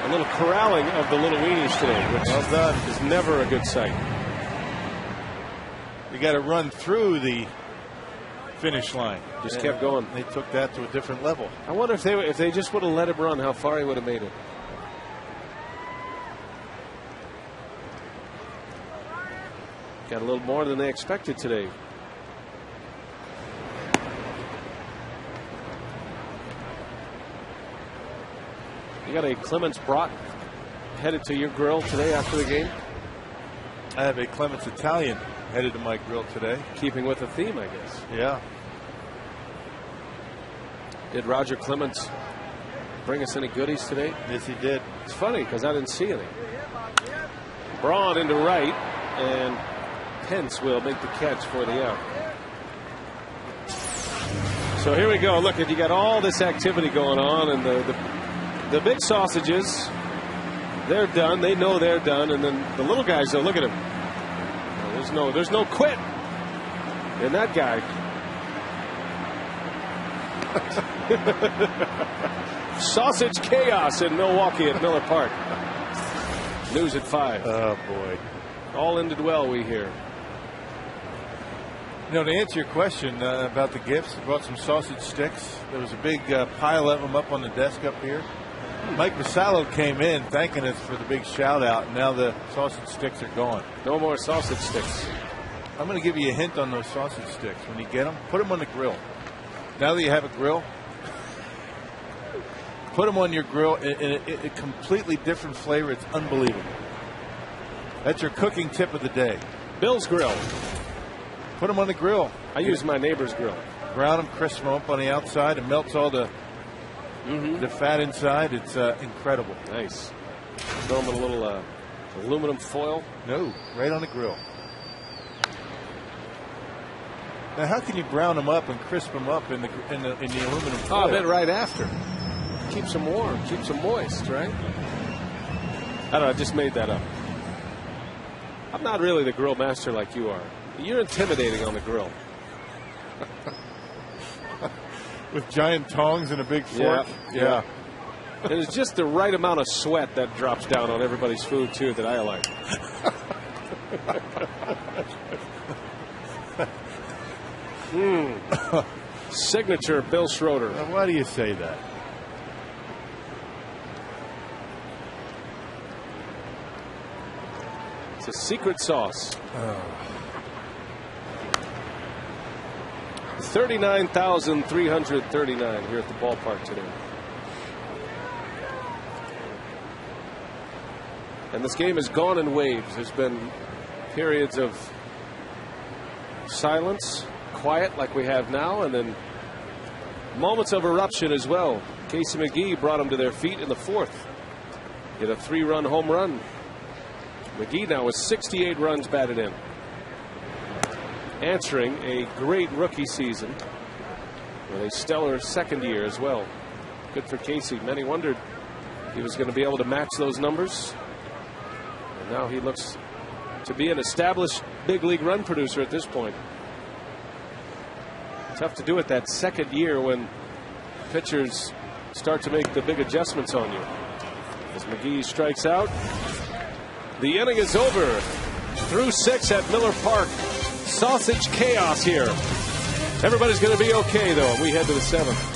a little corralling of the little weenies today, which well done. Is never a good sight. You got to run through the finish line. Just kept going. They took that to a different level. I wonder if they just would have let him run, how far he would have made it. Got a little more than they expected today. You got a Clements brat headed to your grill today after the game? I have a Clements Italian headed to my grill today. Keeping with the theme, I guess. Yeah. Did Roger Clements bring us any goodies today? Yes, he did. It's funny because I didn't see any. Braun into right, and Pence will make the catch for the out. So here we go. Look, you got all this activity going on, and the big sausages, they're done. They know they're done, and then the little guys, though, look at him. There's no quit in that guy. Sausage chaos in Milwaukee at Miller Park. News at 5. Oh boy. All ended well, we hear. You know, to answer your question about the gifts, I brought some sausage sticks. There was a big pile of them up on the desk up here. Mike Vasallo came in thanking us for the big shout out, and now the sausage sticks are gone. No more sausage sticks. I'm going to give you a hint on those sausage sticks. When you get them, put them on the grill. Now that you have a grill, put them on your grill in a completely different flavor. It's unbelievable. That's your cooking tip of the day. Bill's Grill. Put them on the grill. I use my neighbor's grill. Brown them, crisp them up on the outside, and melts all the fat inside. It's incredible. Nice. Throw them in a little aluminum foil. No, right on the grill. Now, how can you brown them up and crisp them up in the aluminum foil? Oh, I bet right after. Keeps them warm, keeps them moist, right? I don't know, I just made that up. I'm not really the grill master like you are. You're intimidating on the grill. With giant tongs and a big fork? Yeah. There's just the right amount of sweat that drops down on everybody's food, too, that I like. Signature Bill Schroeder. Now, why do you say that? It's a secret sauce. 39,339 here at the ballpark today. And this game has gone in waves. There's been periods of silence, quiet like we have now, and then moments of eruption as well. Casey McGee brought them to their feet in the 4th. hit a 3-run home run. McGee now with 68 runs batted in. Answering a great rookie season with a stellar second year as well. Good for Casey. Many wondered he was going to be able to match those numbers. And now he looks to be an established big league run producer at this point. Tough to do it that second year when pitchers start to make the big adjustments on you. As McGee strikes out, the inning is over. Through 6 at Miller Park. Sausage chaos here. Everybody's going to be okay, though. We head to the 7th.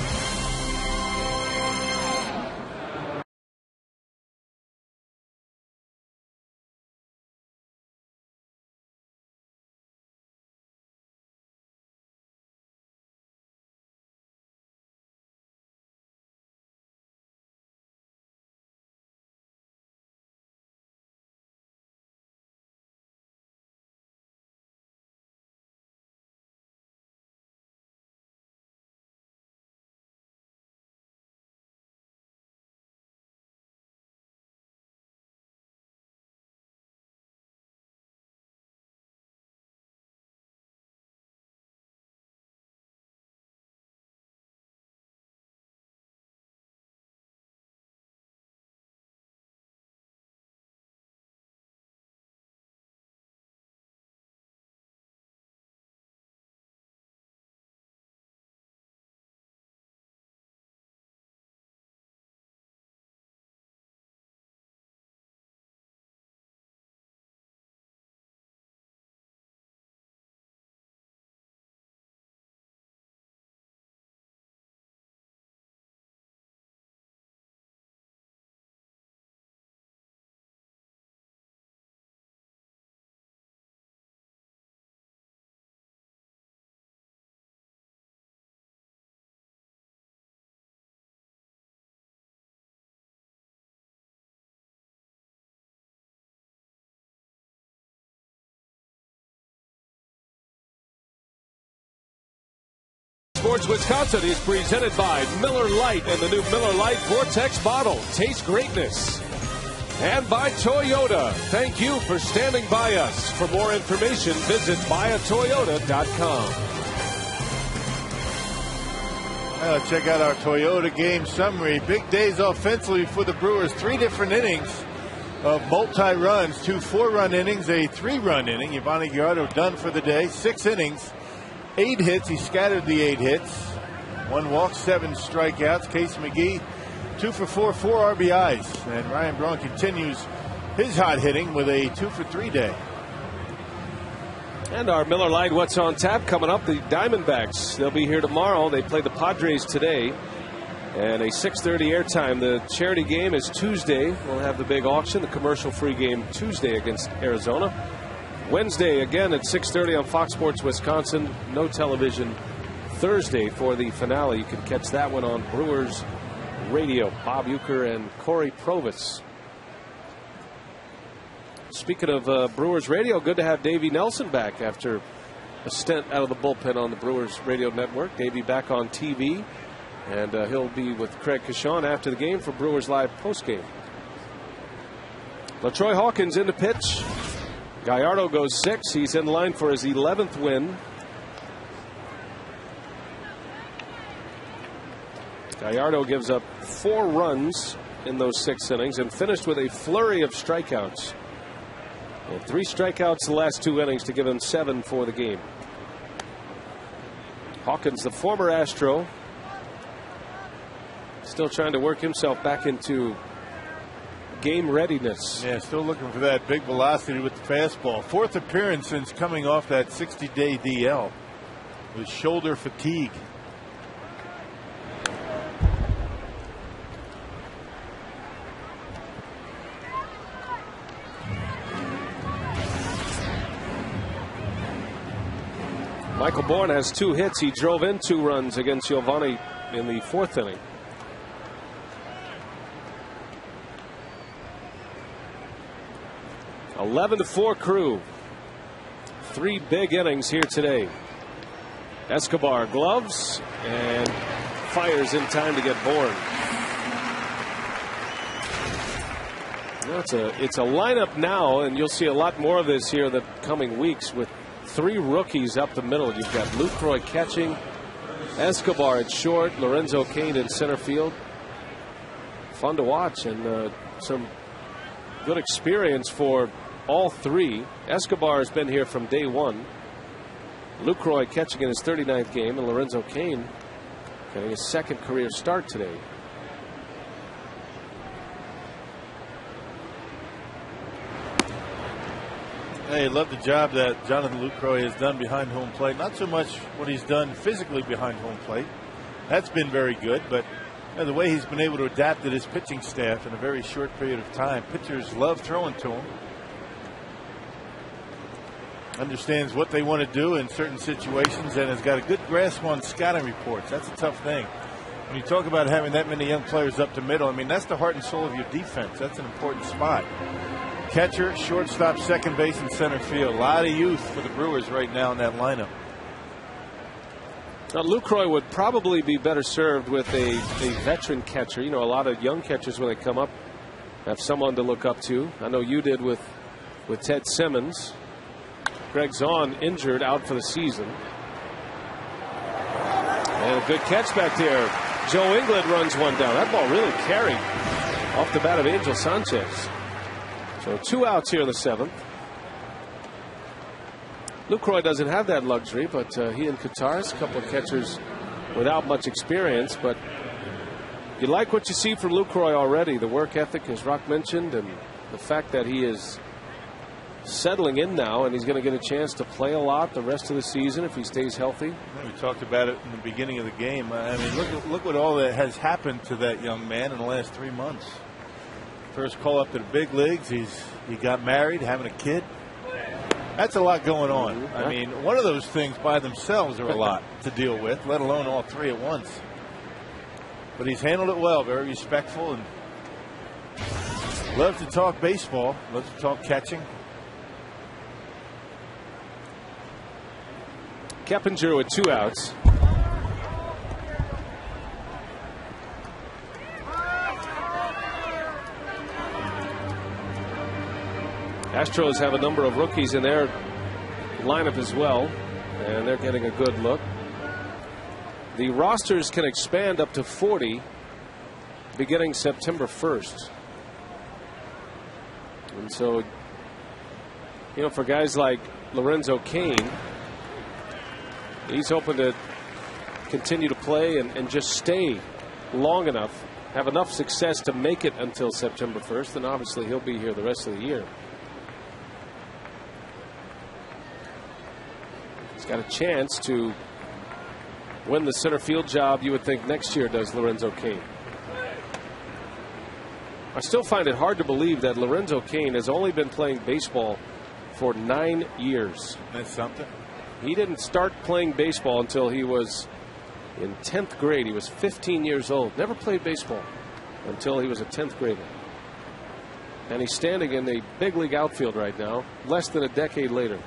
Sports Wisconsin is presented by Miller Lite and the new Miller Lite Vortex bottle. Taste greatness. And by Toyota. Thank you for standing by us. For more information, visit buyatoyota.com. Check out our Toyota game summary. Big days offensively for the Brewers. 3 different innings of multi-runs. 2 4-run innings, a 3-run inning. Yvonne Gallardo done for the day. 6 innings. 8 hits. He scattered the 8 hits. 1 walk, 7 strikeouts. Case McGee, 2 for 4, 4 RBIs. And Ryan Braun continues his hot hitting with a 2 for 3 day. And our Miller Lite What's on Tap coming up. The Diamondbacks, they'll be here tomorrow. They play the Padres today. And a 6:30 airtime. The charity game is Tuesday. We'll have the big auction, the commercial-free game Tuesday against Arizona. Wednesday again at 6:30 on Fox Sports Wisconsin. No television Thursday for the finale. You can catch that one on Brewers Radio. Bob Uecker and Corey Provis. Speaking of Brewers Radio, good to have Davey Nelson back after a stint out of the bullpen on the Brewers Radio Network. Davey back on TV, and he'll be with Craig Cashon after the game for Brewers Live postgame. LaTroy Hawkins in the pitch. Gallardo goes 6. He's in line for his 11th win. Gallardo gives up 4 runs in those 6 innings and finished with a flurry of strikeouts. And 3 strikeouts the last 2 innings to give him 7 for the game. Hawkins, the former Astro, still trying to work himself back into game readiness. Yeah, still looking for that big velocity with the fastball. 4th appearance since coming off that 60-day DL with shoulder fatigue. Michael Bourne has 2 hits. He drove in 2 runs against Giovanni in the 4th inning. (11-4) Crew. 3 big innings here today. Escobar gloves and fires in time to get Bourne. It's a lineup now, and you'll see a lot more of this here the coming weeks with 3 rookies up the middle. You've got Lucroy catching, Escobar at short, Lorenzo Cain in center field. Fun to watch, and some good experience for all 3. Escobar has been here from day one. Lucroy catching in his 39th game, and Lorenzo Cain getting his 2nd career start today. Hey, love the job that Jonathan Lucroy has done behind home plate. Not so much what he's done physically behind home plate. That's been very good, but the way he's been able to adapt to his pitching staff in a very short period of time. Pitchers love throwing to him. Understands what they want to do in certain situations and has got a good grasp on scouting reports. That's a tough thing. When you talk about having that many young players up the middle, I mean, that's the heart and soul of your defense. That's an important spot. Catcher, shortstop, second base, and center field. A lot of youth for the Brewers right now in that lineup. Now, Lucroy would probably be better served with a veteran catcher. You know, a lot of young catchers, when they come up, have someone to look up to. I know you did with Ted Simmons. Greg Zahn injured, out for the season. And a good catch back there. Joe England runs one down. That ball really carried off the bat of Angel Sanchez. So 2 outs here in the 7th. Lucroy doesn't have that luxury, but he and Kataris, a couple of catchers without much experience. But you like what you see from Lucroy already. The work ethic, as Rock mentioned, and the fact that he is settling in now, and he's going to get a chance to play a lot the rest of the season if he stays healthy. We talked about it in the beginning of the game. I mean, look what all that has happened to that young man in the last 3 months. First call up to the big leagues. He got married, having a kid. That's a lot going on. I mean, one of those things by themselves are a lot to deal with, let alone all 3 at once. But he's handled it well, very respectful, and loves to talk baseball, loves to talk catching. Keppinger with 2 outs. Astros have a number of rookies in their lineup as well, and they're getting a good look. The rosters can expand up to 40 beginning September 1st. And so, you know, for guys like Lorenzo Cain, he's hoping to continue to play and just stay long enough, have enough success to make it until September 1st, and obviously he'll be here the rest of the year. He's got a chance to win the center field job, you would think, next year, does Lorenzo Cain. I still find it hard to believe that Lorenzo Cain has only been playing baseball for 9 years. That's something. He didn't start playing baseball until he was in 10th grade. He was 15 years old. Never played baseball until he was a 10th grader. And he's standing in the big league outfield right now, less than a decade later.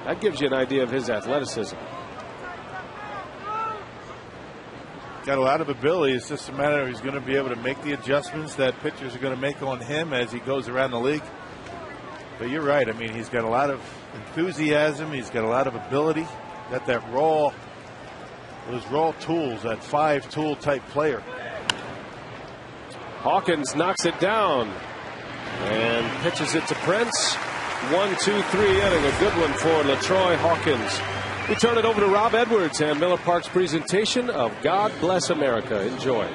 That gives you an idea of his athleticism. Got a lot of ability. It's just a matter of he's going to be able to make the adjustments that pitchers are going to make on him as he goes around the league. But you're right. I mean, he's got a lot of enthusiasm. He's got a lot of ability. Got that those raw tools, that 5-tool type player. Hawkins knocks it down and pitches it to Prince. 1-2-3 inning, a good one for LaTroy Hawkins. We turn it over to Rob Edwards and Miller Park's presentation of God Bless America. Enjoy.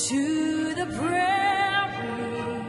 To the prairie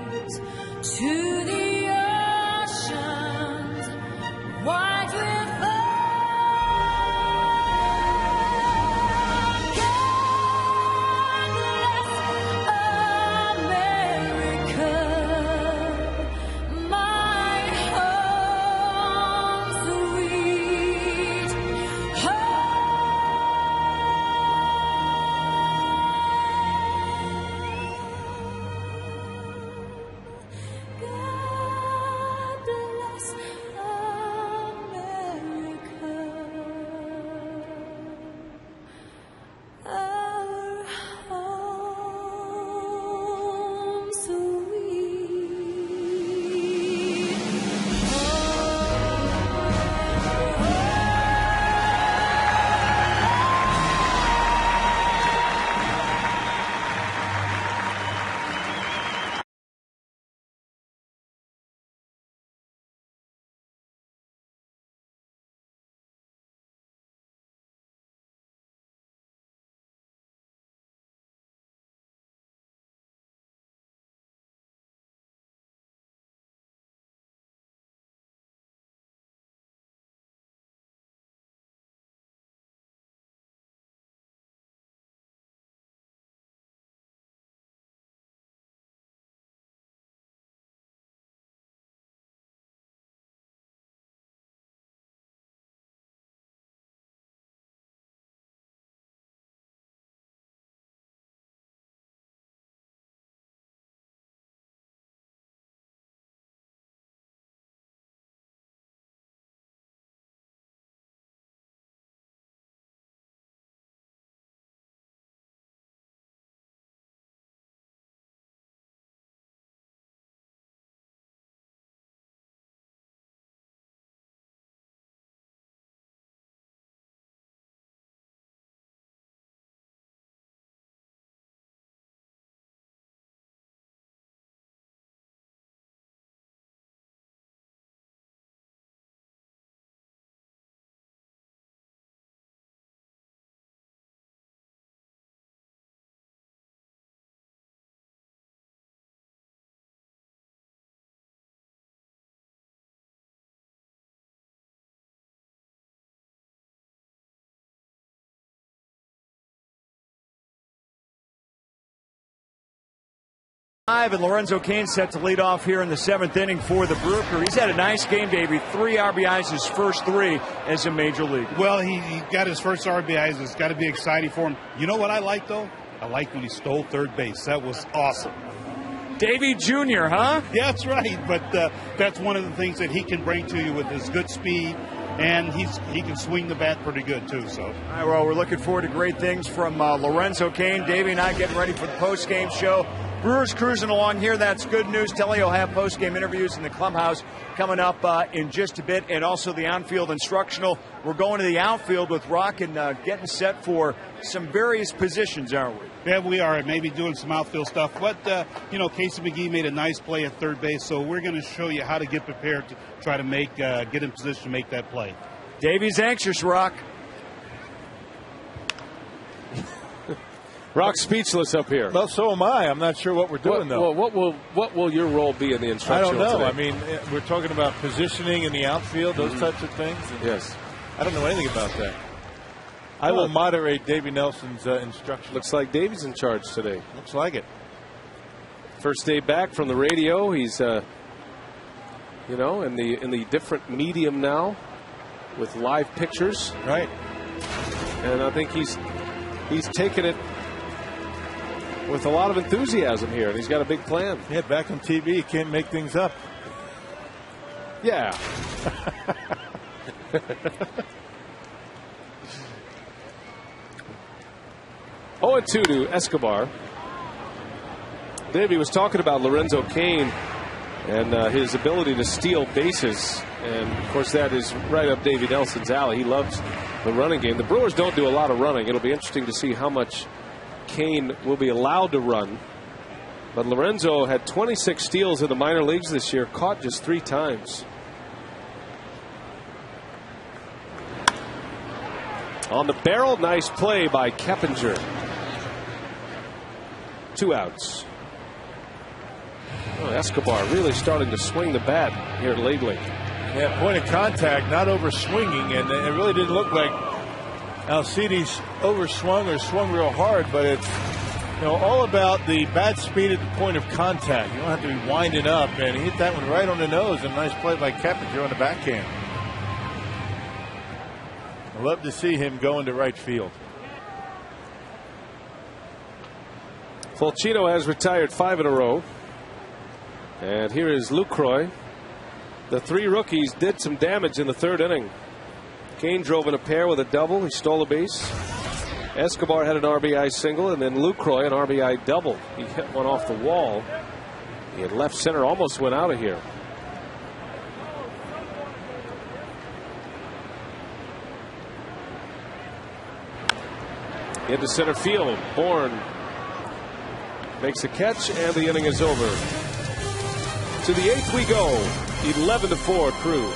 And Lorenzo Cain set to lead off here in the 7th inning for the Brewer crew. He's had a nice game, Davey. 3 RBIs, his first 3 as a major league. Well, he got his first RBIs. It's got to be exciting for him. You know what I like, though? I like when he stole third base. That was awesome. Davey Jr., huh? Yeah, that's right. But that's one of the things that he can bring to you with his good speed. And he can swing the bat pretty good, too. So. All right, well, we're looking forward to great things from Lorenzo Cain. Davey and I getting ready for the post-game show. Brewers cruising along here. That's good news. Telly will have post-game interviews in the clubhouse coming up in just a bit, and also the on-field instructional. We're going to the outfield with Rock and getting set for some various positions, aren't we? Yeah, we are. Maybe doing some outfield stuff. But, Casey McGee made a nice play at third base, so we're going to show you how to get prepared to try to get in position to make that play. Davey's anxious, Rock. Rock's speechless up here. Well, so am I. I'm not sure what we're doing, though. Well, what will your role be in the I instructional don't know. today? I mean, we're talking about positioning in the outfield, those types of things. Yes. I don't know anything about that. I will moderate Davey Nelson's instruction. Looks like Davey's in charge today. Looks like it. First day back from the radio. He's, in the different medium now with live pictures. Right. And I think he's taken it with a lot of enthusiasm here, and he's got a big plan. Yeah, back on TV, you can't make things up. Yeah. Oh, and 2 to Escobar. Davey was talking about Lorenzo Cain and his ability to steal bases. And, of course, that is right up Davey Nelson's alley. He loves the running game. The Brewers don't do a lot of running. It'll be interesting to see how much Cain will be allowed to run. But Lorenzo had 26 steals in the minor leagues this year, caught just 3 times. On the barrel, nice play by Keppinger. 2 outs. Oh, Escobar really starting to swing the bat here lately. Yeah, point of contact, not over swinging, and it really didn't look like Alcides overswung or swung real hard, but it's all about the bat speed at the point of contact. You don't have to be winding up, and he hit that one right on the nose. A nice play by Keppinger on the backhand. I love to see him go into right field. Fulcino has retired 5 in a row. And here is Lucroy. The 3 rookies did some damage in the 3rd inning. Cain drove in a pair with a double. He stole a base. Escobar had an RBI single, and then Lucroy an RBI double. He hit one off the wall. He had left center, almost went out of here. Into center field. Bourne makes a catch, and the inning is over. To the 8th we go. 11-4 Crew.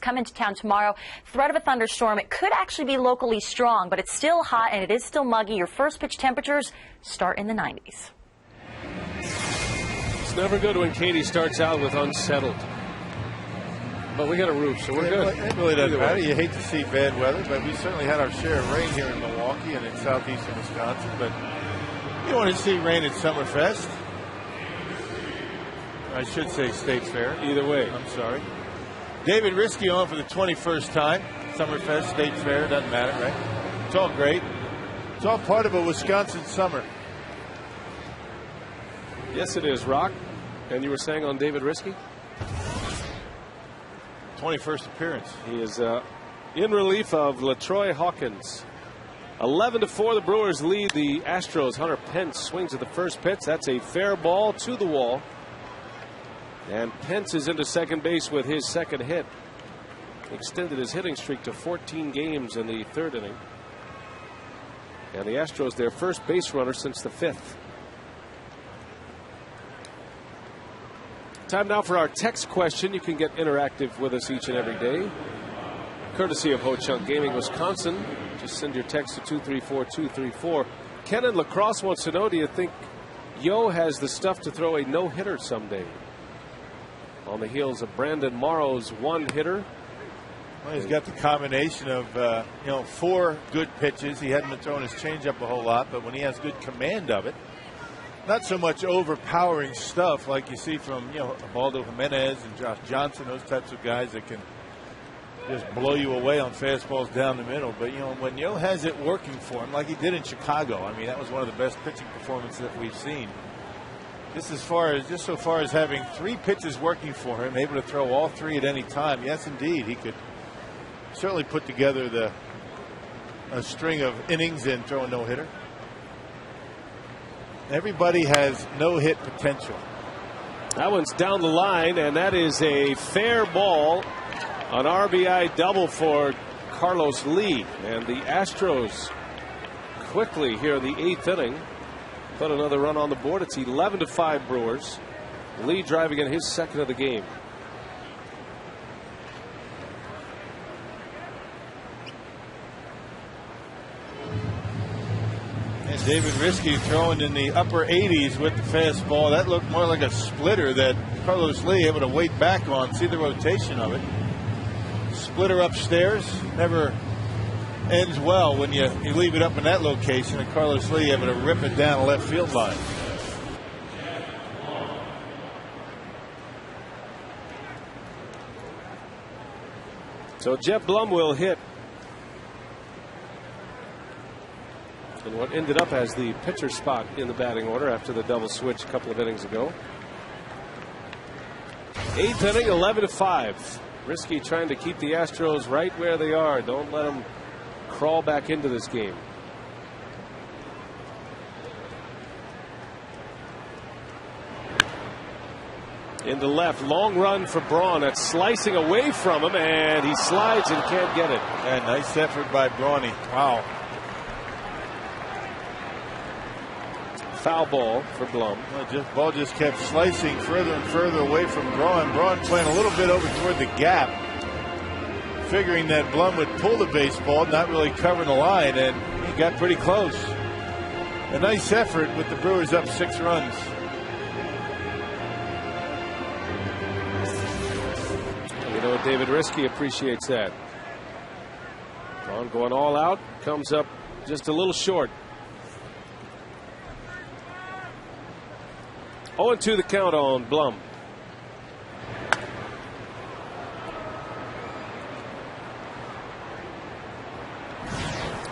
Come into town tomorrow. Threat of a thunderstorm. It could actually be locally strong, but it's still hot and it is still muggy. Your first pitch temperatures start in the 90s. It's never good when Katie starts out with unsettled. But we got a roof, so we're good. It really doesn't matter. You hate to see bad weather, but we certainly had our share of rain here in Milwaukee and in southeastern Wisconsin. But you want to see rain at Summerfest. I should say State Fair. Either way. I'm sorry. David Risky on for the 21st time. Summerfest, State Fair, doesn't matter, right? It's all great. It's all part of a Wisconsin summer. Yes, it is, Rock. And you were saying on David Risky? 21st appearance. He is in relief of LaTroy Hawkins. 11-4, the Brewers lead the Astros. Hunter Pence swings at the first pitch. That's a fair ball to the wall. And Pence is into second base with his second hit. Extended his hitting streak to 14 games in the third inning. And the Astros, their first base runner since the 5th. Time now for our text question. You can get interactive with us each and every day, courtesy of Ho-Chunk Gaming, Wisconsin. Just send your text to 234-234. Ken in La Crosse wants to know, do you think Yo has the stuff to throw a no-hitter someday? On the heels of Brandon Morrow's one-hitter. Well, he's got the combination of 4 good pitches. He hadn't been throwing his changeup a whole lot, but when he has good command of it, not so much overpowering stuff like you see from Ubaldo Jimenez and Josh Johnson, those types of guys that can just blow you away on fastballs down the middle. But when Yo has it working for him, like he did in Chicago, I mean, that was one of the best pitching performances that we've seen. Just so far as having 3 pitches working for him, able to throw all 3 at any time. Yes, indeed, he could certainly put together a string of innings and throw a no-hitter. Everybody has no-hit potential. That one's down the line, and that is a fair ball. An RBI double for Carlos Lee. And the Astros quickly here in the 8th inning put another run on the board. It's 11-5 Brewers. Lee driving in his second of the game. And David Risky throwing in the upper 80s with the fastball. That looked more like a splitter that Carlos Lee able to wait back on. See the rotation of it. Splitter upstairs never ends well when you leave it up in that location, and Carlos Lee able to rip it down the left field line. So Jeff Blum will hit in what ended up as the pitcher spot in the batting order after the double switch a couple of innings ago. 8th inning, 11-5. Risky trying to keep the Astros right where they are. Don't let them crawl back into this game. Into left, long run for Braun. That's slicing away from him, and he slides and can't get it. And nice effort by Brawny. Wow. Foul ball for Blum. Well, ball just kept slicing further and further away from Braun. Braun playing a little bit over toward the gap, figuring that Blum would pull the baseball, not really covering the line, and he got pretty close. A nice effort with the Brewers up 6 runs. You know, David Risky appreciates that. Braun going all out, comes up just a little short. 0-2 the count on Blum.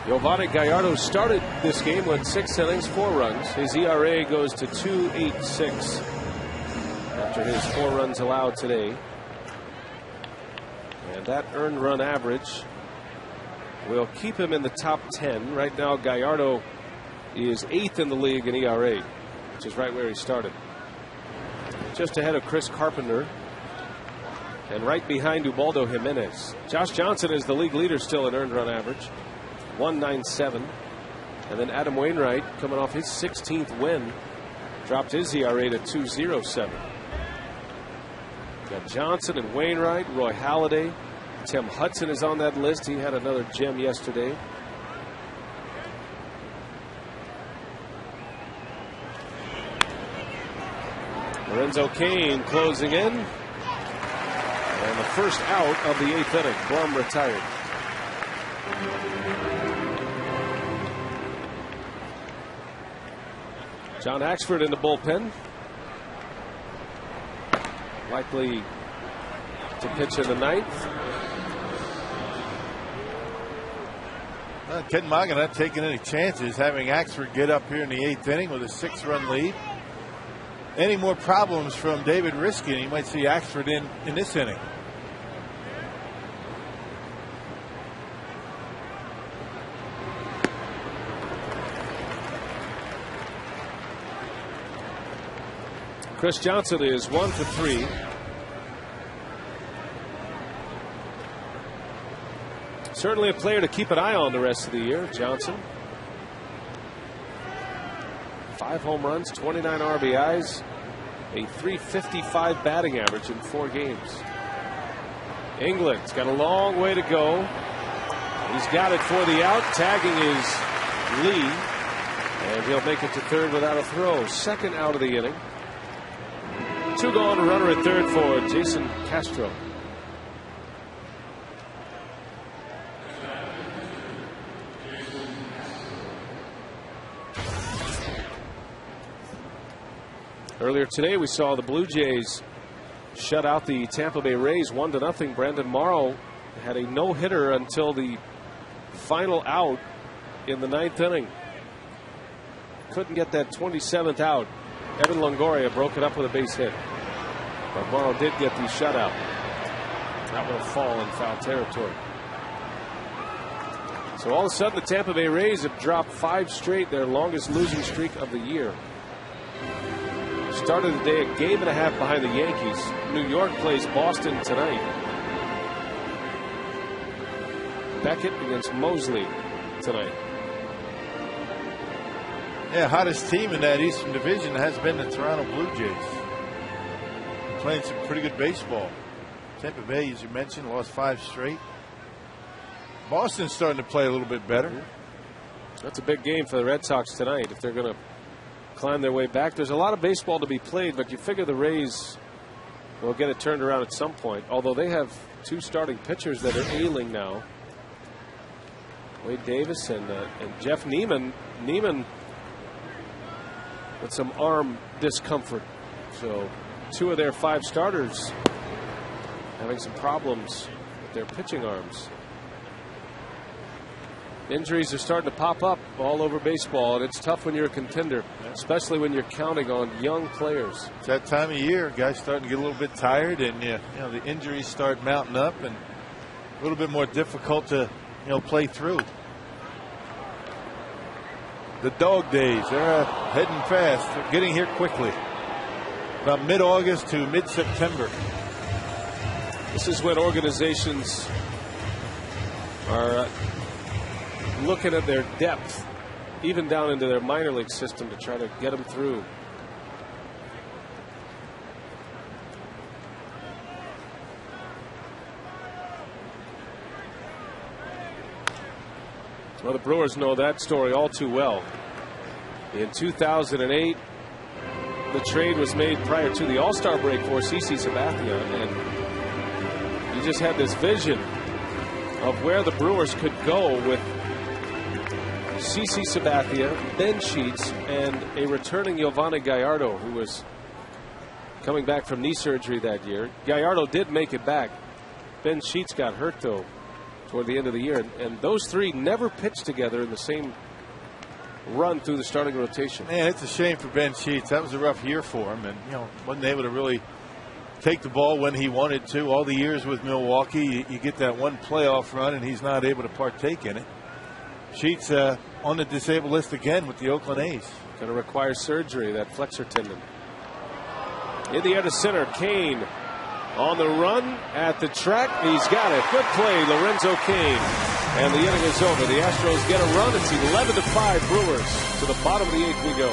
Giovanni Gallardo started this game with 6 innings, 4 runs. His ERA goes to 2.86 after his 4 runs allowed today. And that earned run average will keep him in the top 10. Right now, Gallardo is 8th in the league in ERA, which is right where he started. Just ahead of Chris Carpenter and right behind Ubaldo Jimenez. Josh Johnson is the league leader still in earned run average, 1.97. And then Adam Wainwright, coming off his 16th win, dropped his ERA to 2.07. Got Johnson and Wainwright, Roy Halladay, Tim Hudson is on that list. He had another gem yesterday. Lorenzo Cain closing in. And the first out of the 8th inning. Blum retired. John Axford in the bullpen. Likely to pitch in the 9th. Ken Maga not taking any chances, having Axford get up here in the 8th inning with a 6-run lead. Any more problems from David Riskin, you might see Axford in this inning. Chris Johnson is 1 for 3. Certainly a player to keep an eye on the rest of the year, Johnson. 5 home runs, 29 RBIs, a .355 batting average in 4 games. England's got a long way to go. He's got it for the out. Tagging is Lee, and he'll make it to third without a throw. Second out of the inning. 2 gone, runner at third for Jason Castro. Earlier today, we saw the Blue Jays shut out the Tampa Bay Rays 1-0. Brandon Morrow had a no-hitter until the final out in the 9th inning. Couldn't get that 27th out. Evan Longoria broke it up with a base hit. But Morrow did get the shutout. That will fall in foul territory. So all of a sudden, the Tampa Bay Rays have dropped 5 straight, their longest losing streak of the year. Started the day a game and a half behind the Yankees. New York plays Boston tonight. Beckett against Mosley tonight. Yeah, hottest team in that Eastern Division has been the Toronto Blue Jays. Playing some pretty good baseball. Tampa Bay, as you mentioned, lost 5 straight. Boston's starting to play a little bit better. That's a big game for the Red Sox tonight if they're going to climb their way back. There's a lot of baseball to be played, but you figure the Rays will get it turned around at some point, although they have 2 starting pitchers that are ailing now. Wade Davis and Jeff Neiman. Neiman with some arm discomfort. So 2 of their 5 starters having some problems with their pitching arms. Injuries are starting to pop up all over baseball, and it's tough when you're a contender, especially when you're counting on young players. It's that time of year, guys starting to get a little bit tired, and the injuries start mounting up, and a little bit more difficult to play through. The dog days, they're heading fast. They're getting here quickly. About mid-August to mid-September. This is when organizations are looking at their depth, even down into their minor league system, to try to get them through. Well, the Brewers know that story all too well. In 2008, the trade was made prior to the All-Star break for CC Sabathia, and you just had this vision of where the Brewers could go with CC Sabathia, Ben Sheets, and a returning Giovanni Gallardo, who was coming back from knee surgery that year. Gallardo did make it back. Ben Sheets got hurt, though, toward the end of the year. And those 3 never pitched together in the same run through the starting rotation. Man, it's a shame for Ben Sheets. That was a rough year for him, and wasn't able to really take the ball when he wanted to. All the years with Milwaukee, you get that one playoff run, and he's not able to partake in it. Sheets on the disabled list again with the Oakland A's. Going to require surgery, that flexor tendon. In the air to center, Cain on the run at the track. He's got it. Good play, Lorenzo Cain. And the inning is over. The Astros get a run. It's 11-5 Brewers. To the bottom of the 8th we go.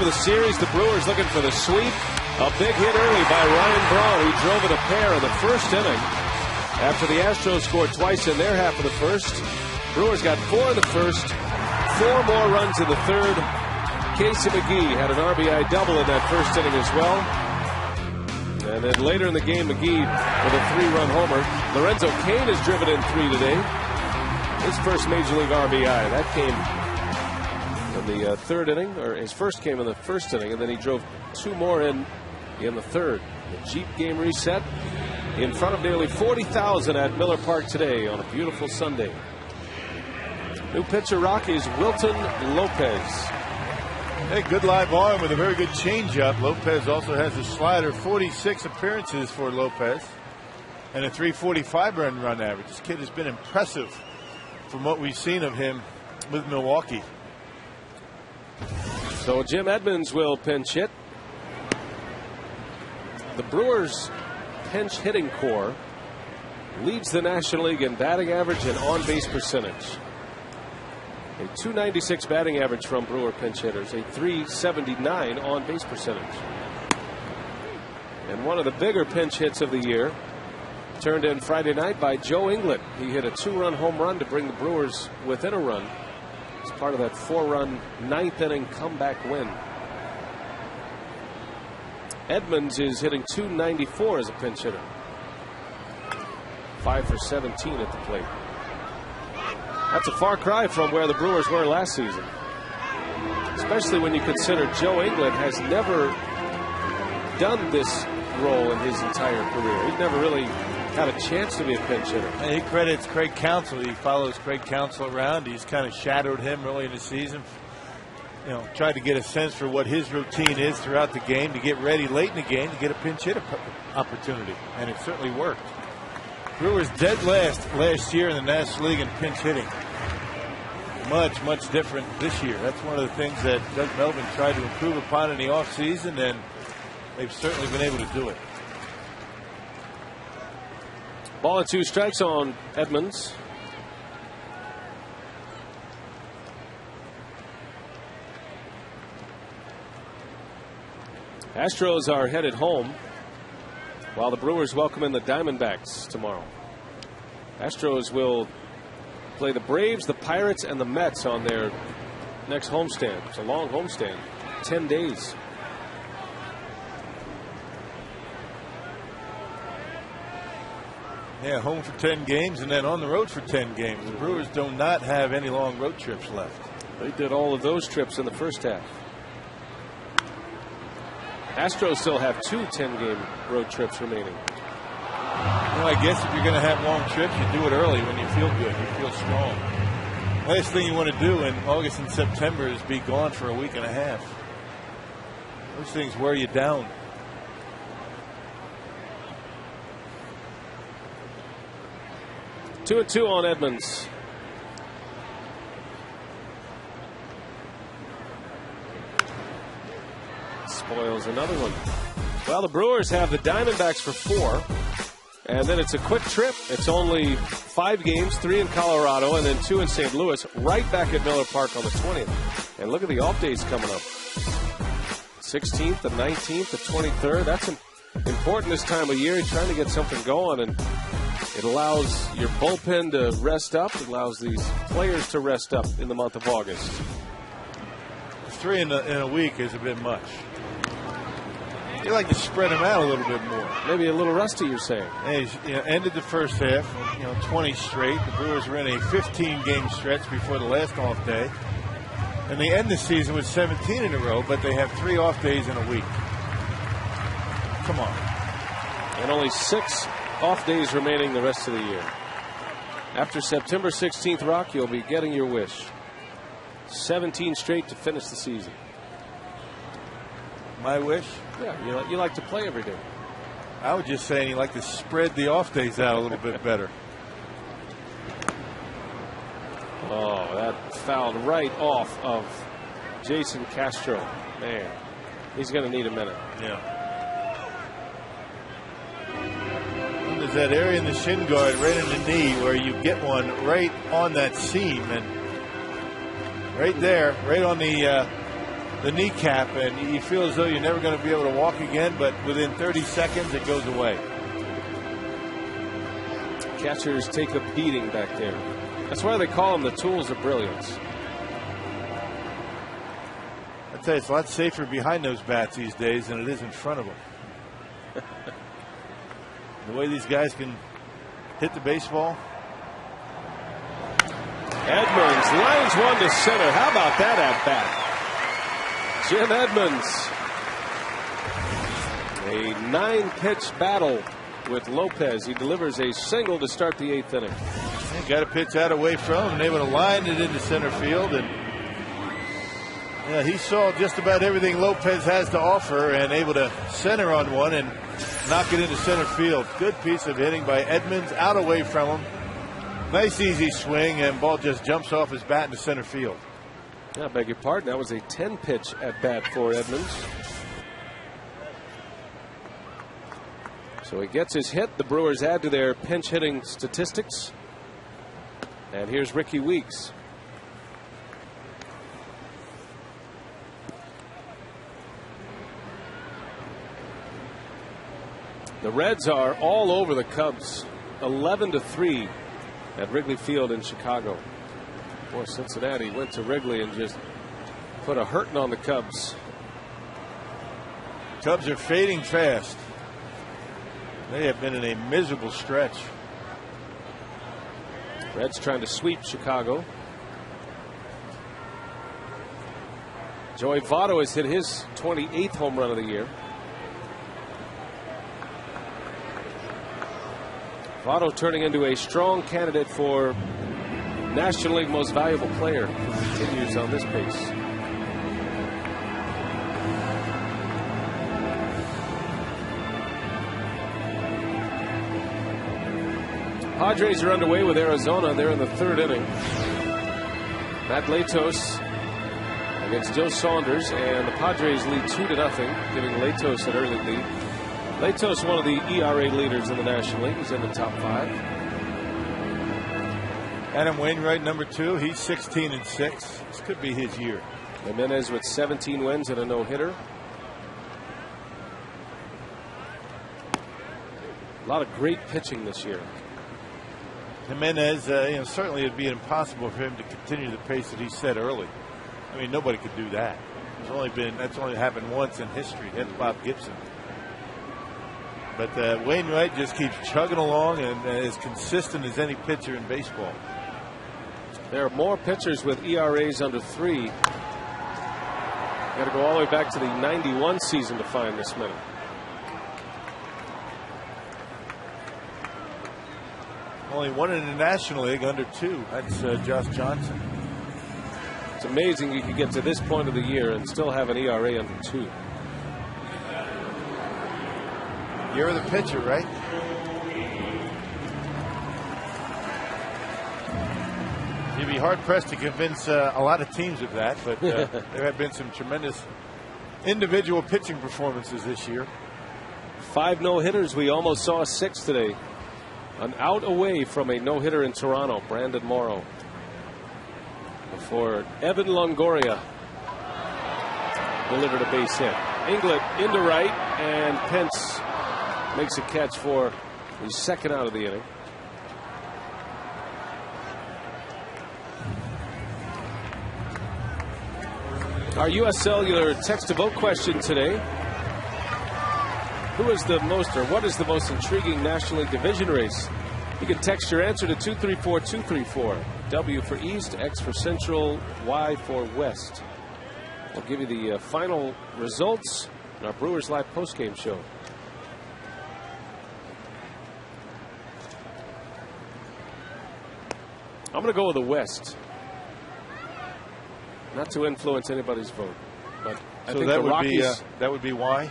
the series. The Brewers looking for the sweep. A big hit early by Ryan Braun. He drove it a pair in the first inning. After the Astros scored twice in their half of the first, Brewers got 4 in the first, 4 more runs in the third. Casey McGee had an RBI double in that first inning as well. And then later in the game, McGee with a 3-run homer. Lorenzo Cain has driven in 3 today. His first Major League RBI. That came in the third inning, or his first came in the first inning, and then he drove 2 more in the third. The Jeep game reset in front of nearly 40,000 at Miller Park today on a beautiful Sunday. New pitcher Rockies, Wilton Lopez. Hey, good live arm with a very good changeup. Lopez also has a slider. 46 appearances for Lopez and a 345 run average. This kid has been impressive from what we've seen of him with Milwaukee. So Jim Edmonds will pinch hit. The Brewers' pinch hitting core leads the National League in batting average and on-base percentage. A .296 batting average from Brewer pinch hitters, a .379 on-base percentage. And one of the bigger pinch hits of the year turned in Friday night by Joe England. He hit a 2-run home run to bring the Brewers within a run as part of that 4-run 9th inning comeback win. Edmonds is hitting .294 as a pinch hitter. 5 for 17 at the plate. That's a far cry from where the Brewers were last season. Especially when you consider Joe England has never done this role in his entire career. He's never really had a chance to be a pinch hitter. And he credits Craig Counsell. He follows Craig Counsell around. He's kind of shadowed him early in the season. You know, tried to get a sense for what his routine is throughout the game to get ready late in the game to get a pinch hit opportunity. And it certainly worked. Brewers dead last year in the National League in pinch hitting. Much different this year. That's one of the things that Doug Melvin tried to improve upon in the offseason, and they've certainly been able to do it. Ball and 2 strikes on Edmonds. Astros are headed home while the Brewers welcome in the Diamondbacks tomorrow. Astros will play the Braves, the Pirates, and the Mets on their next homestand. It's a long homestand, 10 days. Yeah, home for 10 games and then on the road for 10 games. The Brewers do not have any long road trips left. They did all of those trips in the first half. Astros still have 2 10-game road trips remaining. Well, I guess if you're going to have long trips, you do it early when you feel good, you feel strong. Last thing you want to do in August and September is be gone for a week and a half. Those things wear you down. Two and 2 on Edmonds. Spoils another one. Well, the Brewers have the Diamondbacks for 4. And then it's a quick trip. It's only 5 games, 3 in Colorado, and then 2 in St. Louis, right back at Miller Park on the 20th. And look at the off days coming up. 16th, the 19th, the 23rd. That's important this time of year. You're trying to get something going, and it allows your bullpen to rest up. It allows these players to rest up in the month of August. 3 in a week is a bit much. You like to spread them out a little bit more. Maybe a little rusty, you're saying. Hey, ended the first half, 20 straight. The Brewers were in a 15-game stretch before the last off day. And they end the season with 17 in a row, but they have 3 off days in a week. Come on. And only 6 off days remaining the rest of the year. After September 16th, Rock, you'll be getting your wish. 17 straight to finish the season. My wish? Yeah, you like to play every day. I was just saying you like to spread the off days out a little bit better. Oh, that fouled right off of Jason Castro. Man, he's going to need a minute. Yeah. And there's that area in the shin guard right in the knee where you get one right on that seam. And right there, right on the the kneecap, and you feel as though you're never going to be able to walk again, but within 30 seconds it goes away. Catchers take a beating back there. That's why they call them the tools of brilliance. I tell you, it's a lot safer behind those bats these days than it is in front of them. The way these guys can hit the baseball. Edmonds lines one to center. How about that at bat? Jim Edmonds. A 9-pitch battle with Lopez. He delivers a single to start the 8th inning. He got a pitch out away from him and able to line it into center field. And yeah, he saw just about everything Lopez has to offer and able to center on one and knock it into center field. Good piece of hitting by Edmonds out away from him. Nice easy swing, and ball just jumps off his bat into center field. I beg your pardon. That was a 10-pitch at bat for Edmonds. So he gets his hit. The Brewers add to their pinch hitting statistics. And here's Ricky Weeks. The Reds are all over the Cubs, 11-3 at Wrigley Field in Chicago. Boy, Cincinnati went to Wrigley and just put a hurting on the Cubs. Cubs are fading fast. They have been in a miserable stretch. Reds trying to sweep Chicago. Joey Votto has hit his 28th home run of the year. Votto turning into a strong candidate for National League Most Valuable Player if he continues on this pace. Padres are underway with Arizona. They're in the 3rd inning. Matt Latos against Joe Saunders, and the Padres lead 2-0, giving Latos an early lead. Latos, one of the ERA leaders in the National League. He's in the top 5. Adam Wainwright, number 2. He's 16-6. This could be his year. Jimenez with 17 wins and a no-hitter. A lot of great pitching this year. Jimenez, certainly it'd be impossible for him to continue the pace that he set early. I mean, nobody could do that. That's only happened once in history. That's Bob Gibson. But Wainwright just keeps chugging along and as consistent as any pitcher in baseball. There are more pitchers with ERAs under 3. Got to go all the way back to the 91 season to find this many. Only one in the National League under 2. That's Josh Johnson. It's amazing you could get to this point of the year and still have an ERA under 2. You're the pitcher, right? You'd be hard pressed to convince a lot of teams of that, but there have been some tremendous individual pitching performances this year. 5 no-hitters. We almost saw 6 today. An out away from a no-hitter in Toronto, Brandon Morrow. Before Evan Longoria delivered a base hit. Inglet into right, and Pence makes a catch for the 2nd out of the inning. Our U.S. Cellular text to vote question today. Who is the most, or what is the most intriguing National League division race? You can text your answer to 234-234. W for East, X for Central, Y for West. We'll give you the final results in our Brewers Live postgame show. I'm going to go with the West. Not to influence anybody's vote, but I think the Rockies. That would be Y.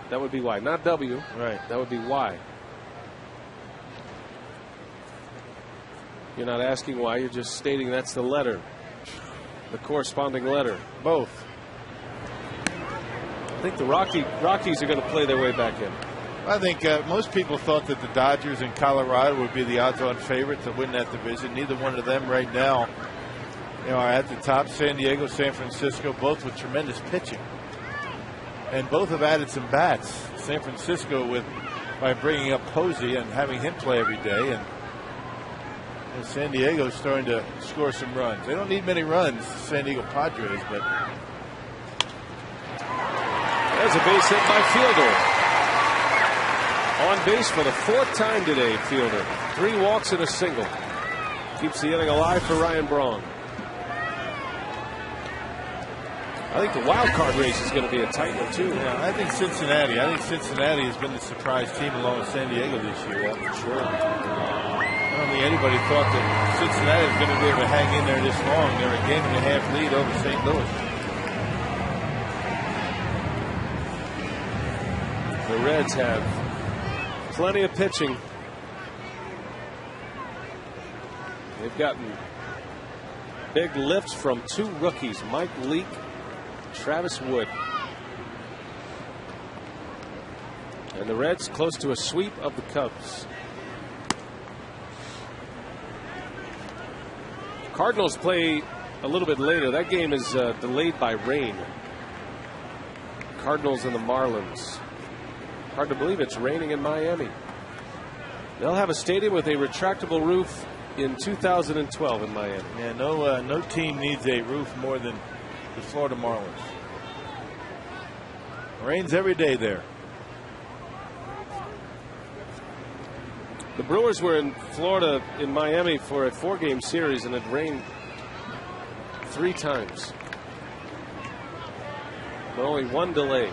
That would be Y, not W. Right. That would be Y. You're not asking why. You're just stating that's the letter, the corresponding letter. Both. I think the Rockies are going to play their way back in. I think most people thought that the Dodgers and Colorado would be the odds-on favorite to win that division. Neither one of them right now are at the top. San Diego, San Francisco, both with tremendous pitching. And both have added some bats. San Francisco by bringing up Posey and having him play every day. And San Diego's starting to score some runs. They don't need many runs, San Diego Padres, but. There's a base hit by Fielder. On base for the 4th time today, Fielder. 3 walks and a single. Keeps the inning alive for Ryan Braun. I think the wild card race is going to be a tight one, too. Yeah, I think Cincinnati has been the surprise team along with San Diego this year. Yeah, for sure. I don't think anybody thought that Cincinnati was going to be able to hang in there this long. They're a game and a half lead over St. Louis. The Reds have plenty of pitching. They've gotten big lifts from 2 rookies, Mike Leake, Travis Wood. And the Reds close to a sweep of the Cubs. Cardinals play a little bit later. That game is delayed by rain. Cardinals and the Marlins. Hard to believe it's raining in Miami. They'll have a stadium with a retractable roof in 2012 in Miami. Yeah, no team needs a roof more than the Florida Marlins. Rains every day there. The Brewers were in Florida, in Miami, for a 4-game series, and it rained 3 times. But only 1 delay.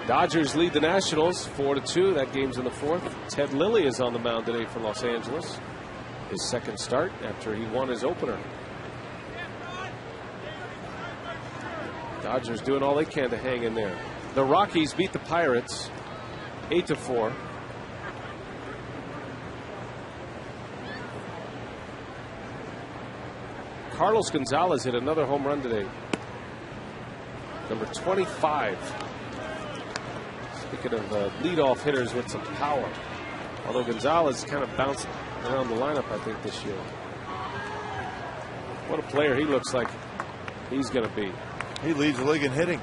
Dodgers lead the Nationals 4-2. That game's in the 4th. Ted Lilly is on the mound today for Los Angeles. His 2nd start after he won his opener. Dodgers doing all they can to hang in there. The Rockies beat the Pirates 8-4. Carlos Gonzalez hit another home run today. Number 25. Speaking of leadoff hitters with some power. Although Gonzalez kind of bounced around the lineup, I think, this year. What a player he looks like he's going to be. He leads the league in hitting.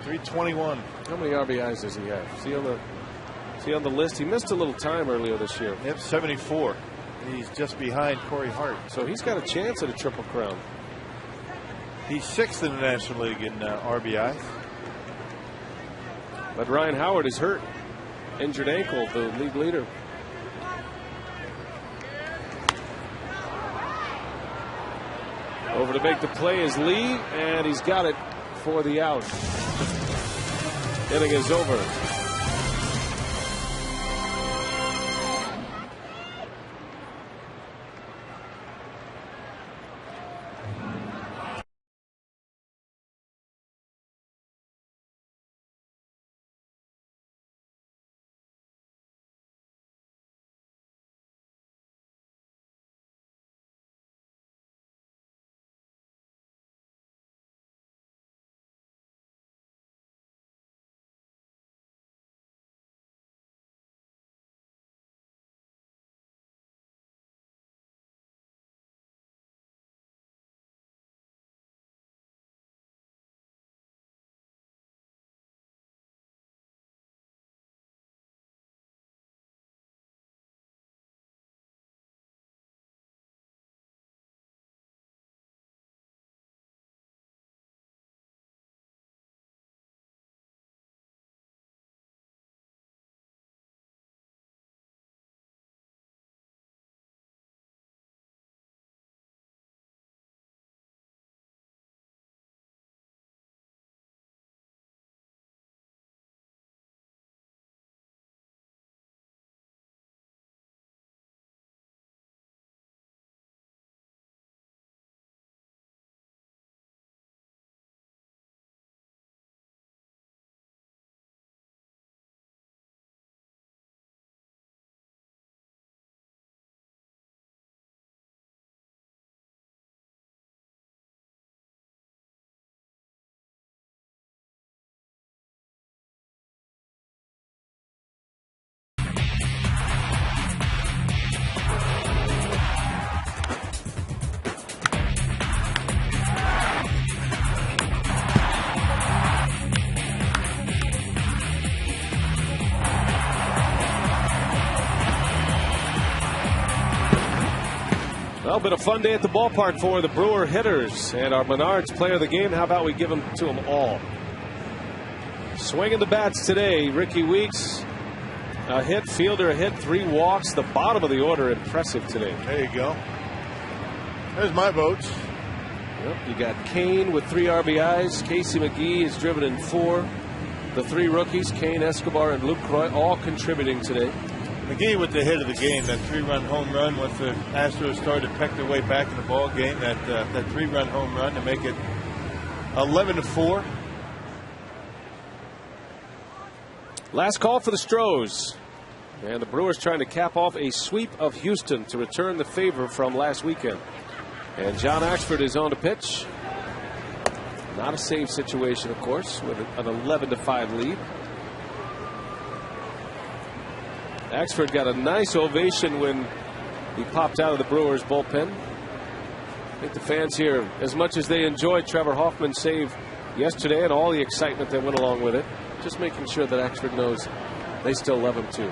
321. How many RBIs does he have? Is he on the list? He missed a little time earlier this year. Yep, 74. He's just behind Corey Hart. So he's got a chance at a Triple Crown. He's 6th in the National League in RBIs. But Ryan Howard is hurt. Injured ankle, the league leader. Over to make the play is Lee, and he's got it for the out. Inning is over. Well, been a fun day at the ballpark for the Brewer hitters. And our Menards player of the game, how about we give them to them all? Swinging the bats today, Ricky Weeks. A hit, Fielder a hit, 3 walks. The bottom of the order, impressive today. There you go. There's my votes. Yep, you got Kane with 3 RBIs. Casey McGee is driven in 4. The 3 rookies, Kane, Escobar, and Luke Croy, all contributing today. McGee with the hit of the game, that 3-run home run once the Astros started to peck their way back in the ball game. That 3-run home run to make it 11-4. Last call for the Stros. And the Brewers trying to cap off a sweep of Houston to return the favor from last weekend. And John Axford is on to pitch. Not a save situation, of course, with an 11-5 lead. Axford got a nice ovation when he popped out of the Brewers bullpen. I think the fans here, as much as they enjoyed Trevor Hoffman's save yesterday and all the excitement that went along with it, just making sure that Axford knows they still love him too.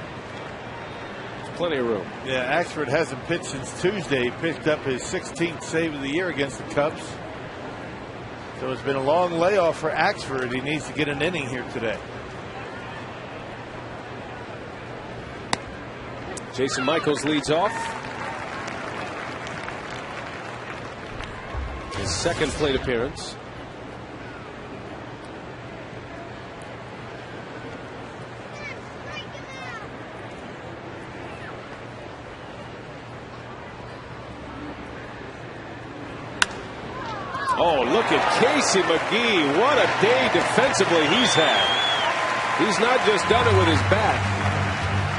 There's plenty of room. Yeah, Axford hasn't pitched since Tuesday. He picked up his 16th save of the year against the Cubs. So it's been a long layoff for Axford. He needs to get an inning here today. Jason Michaels leads off. His second plate appearance. Oh, look at Casey McGee. What a day defensively he's had. He's not just done it with his bat.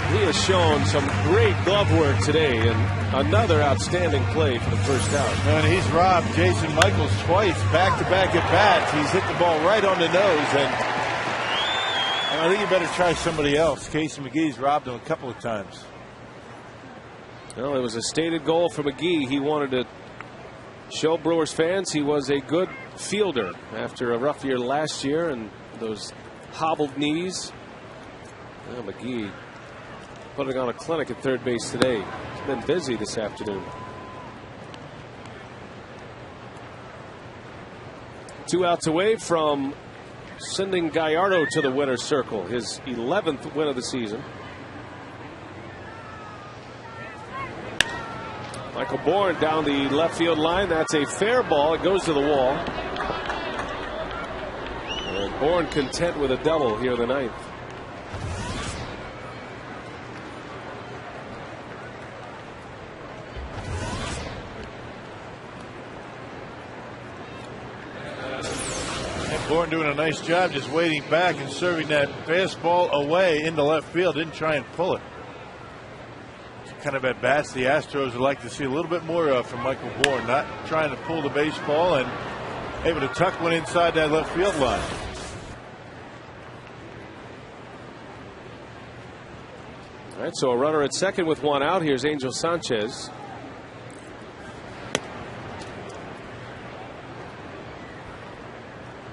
He has shown some great glove work today, and another outstanding play for the first out. And he's robbed Jason Michaels twice, back-to-back at bats. He's hit the ball right on the nose, and I think you better try somebody else. Casey McGee's robbed him a couple of times. Well, it was a stated goal for McGee. He wanted to show Brewers fans he was a good fielder after a rough year last year and those hobbled knees. Well, McGee putting on a clinic at third base today. He's been busy this afternoon. 2 outs away from sending Gallardo to the winner's circle, his 11th win of the season. Michael Bourne down the left field line. That's a fair ball. It goes to the wall. And Bourne content with a double here in the 9th. Bourne doing a nice job just waiting back and serving that fastball away into left field. Didn't try and pull it. It's kind of at bats the Astros would like to see a little bit more of from Michael Bourne. Not trying to pull the baseball and able to tuck one inside that left field line. All right, so a runner at second with 1 out. Here's Angel Sanchez.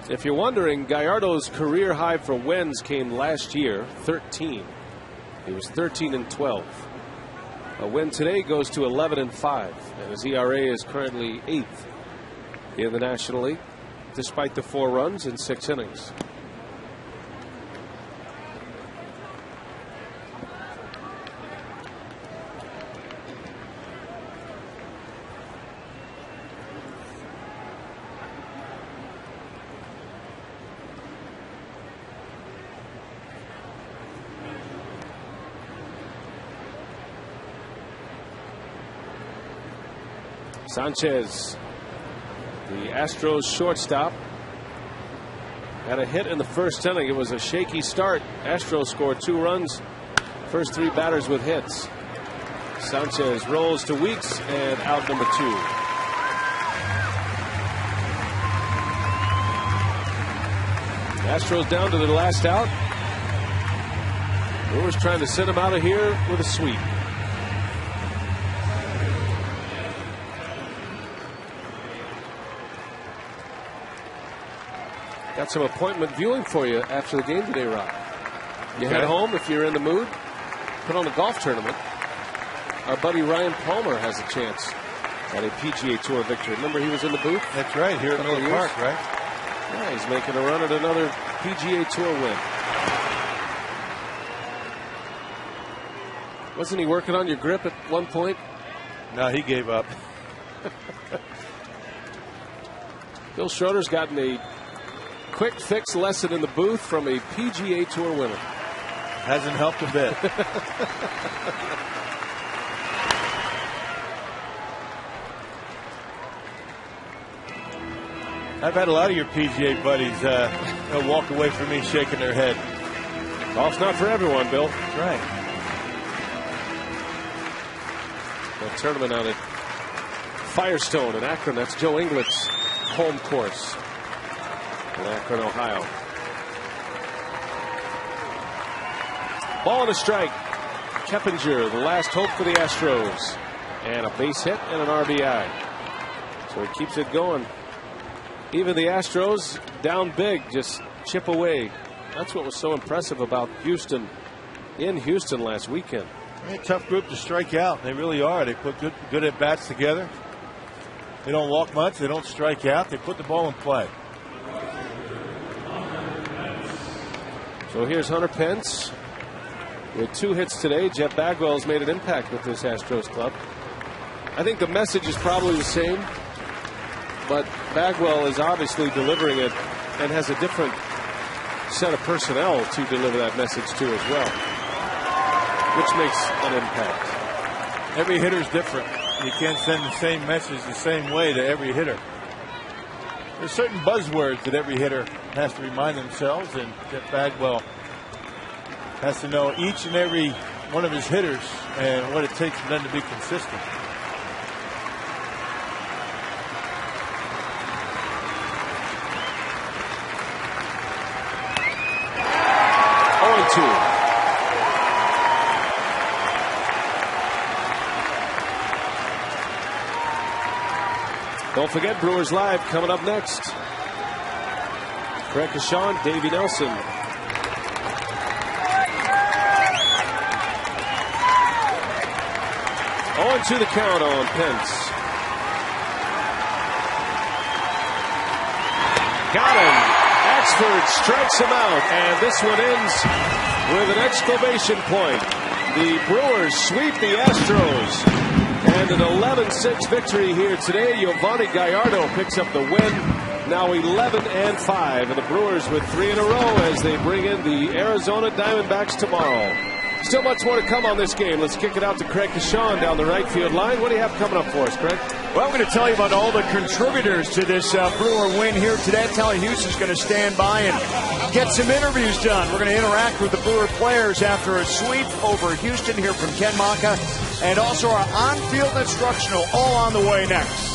If you're wondering, Gallardo's career high for wins came last year, 13. He was 13-12. A win today goes to 11-5, and his ERA is currently 8th in the National League, despite the 4 runs in 6 innings. Sanchez, the Astros shortstop, had a hit in the first inning. It was a shaky start. Astros scored 2 runs. First 3 batters with hits. Sanchez rolls to Weeks and out number 2. Astros down to their last out. Brewers trying to send him out of here with a sweep. Got some appointment viewing for you after the game today, Rob. You head home if you're in the mood. Put on the golf tournament. Our buddy Ryan Palmer has a chance and a PGA Tour victory. Remember, he was in the booth? That's right, here at Miller Park, right? Yeah, he's making a run at another PGA Tour win. Wasn't he working on your grip at one point? No, he gave up. Bill Schroeder's gotten a quick fix lesson in the booth from a PGA Tour winner. Hasn't helped a bit. I've had a lot of your PGA buddies walk away from me shaking their head. Golf's not for everyone, Bill. That's right. The tournament out at Firestone in Akron. That's Joe Inglett's home course in Akron, Ohio. Ball and a strike. Keppinger, the last hope for the Astros. And a base hit and an RBI. So he keeps it going. Even the Astros down big, just chip away. That's what was so impressive about Houston in Houston last weekend. A tough group to strike out. They really are. They put good at bats together. They don't walk much. They don't strike out. They put the ball in play. So here's Hunter Pence with 2 hits today. Jeff Bagwell has made an impact with this Astros club. I think the message is probably the same, but Bagwell is obviously delivering it and has a different set of personnel to deliver that message to as well, which makes an impact. Every hitter's different. You can't send the same message the same way to every hitter. There's certain buzzwords that every hitter has to remind themselves, and Jeff Bagwell has to know each and every one of his hitters and what it takes for them to be consistent. Don't forget Brewers Live coming up next. Craig Kashawn, Davey Nelson. 0-2 the count on Pence. Got him. Axford strikes him out, and this one ends with an exclamation point. The Brewers sweep the Astros. And an 11-6 victory here today. Yovani Gallardo picks up the win. Now 11-5, and the Brewers with 3 in a row as they bring in the Arizona Diamondbacks tomorrow. Still much more to come on this game. Let's kick it out to Craig Kashawn down the right field line. What do you have coming up for us, Craig? Well, I'm going to tell you about all the contributors to this Brewer win here today. Tally Houston's going to stand by and get some interviews done. We're going to interact with the Brewer players after a sweep over Houston here from Ken Maka. And also our on-field instructional all on the way next.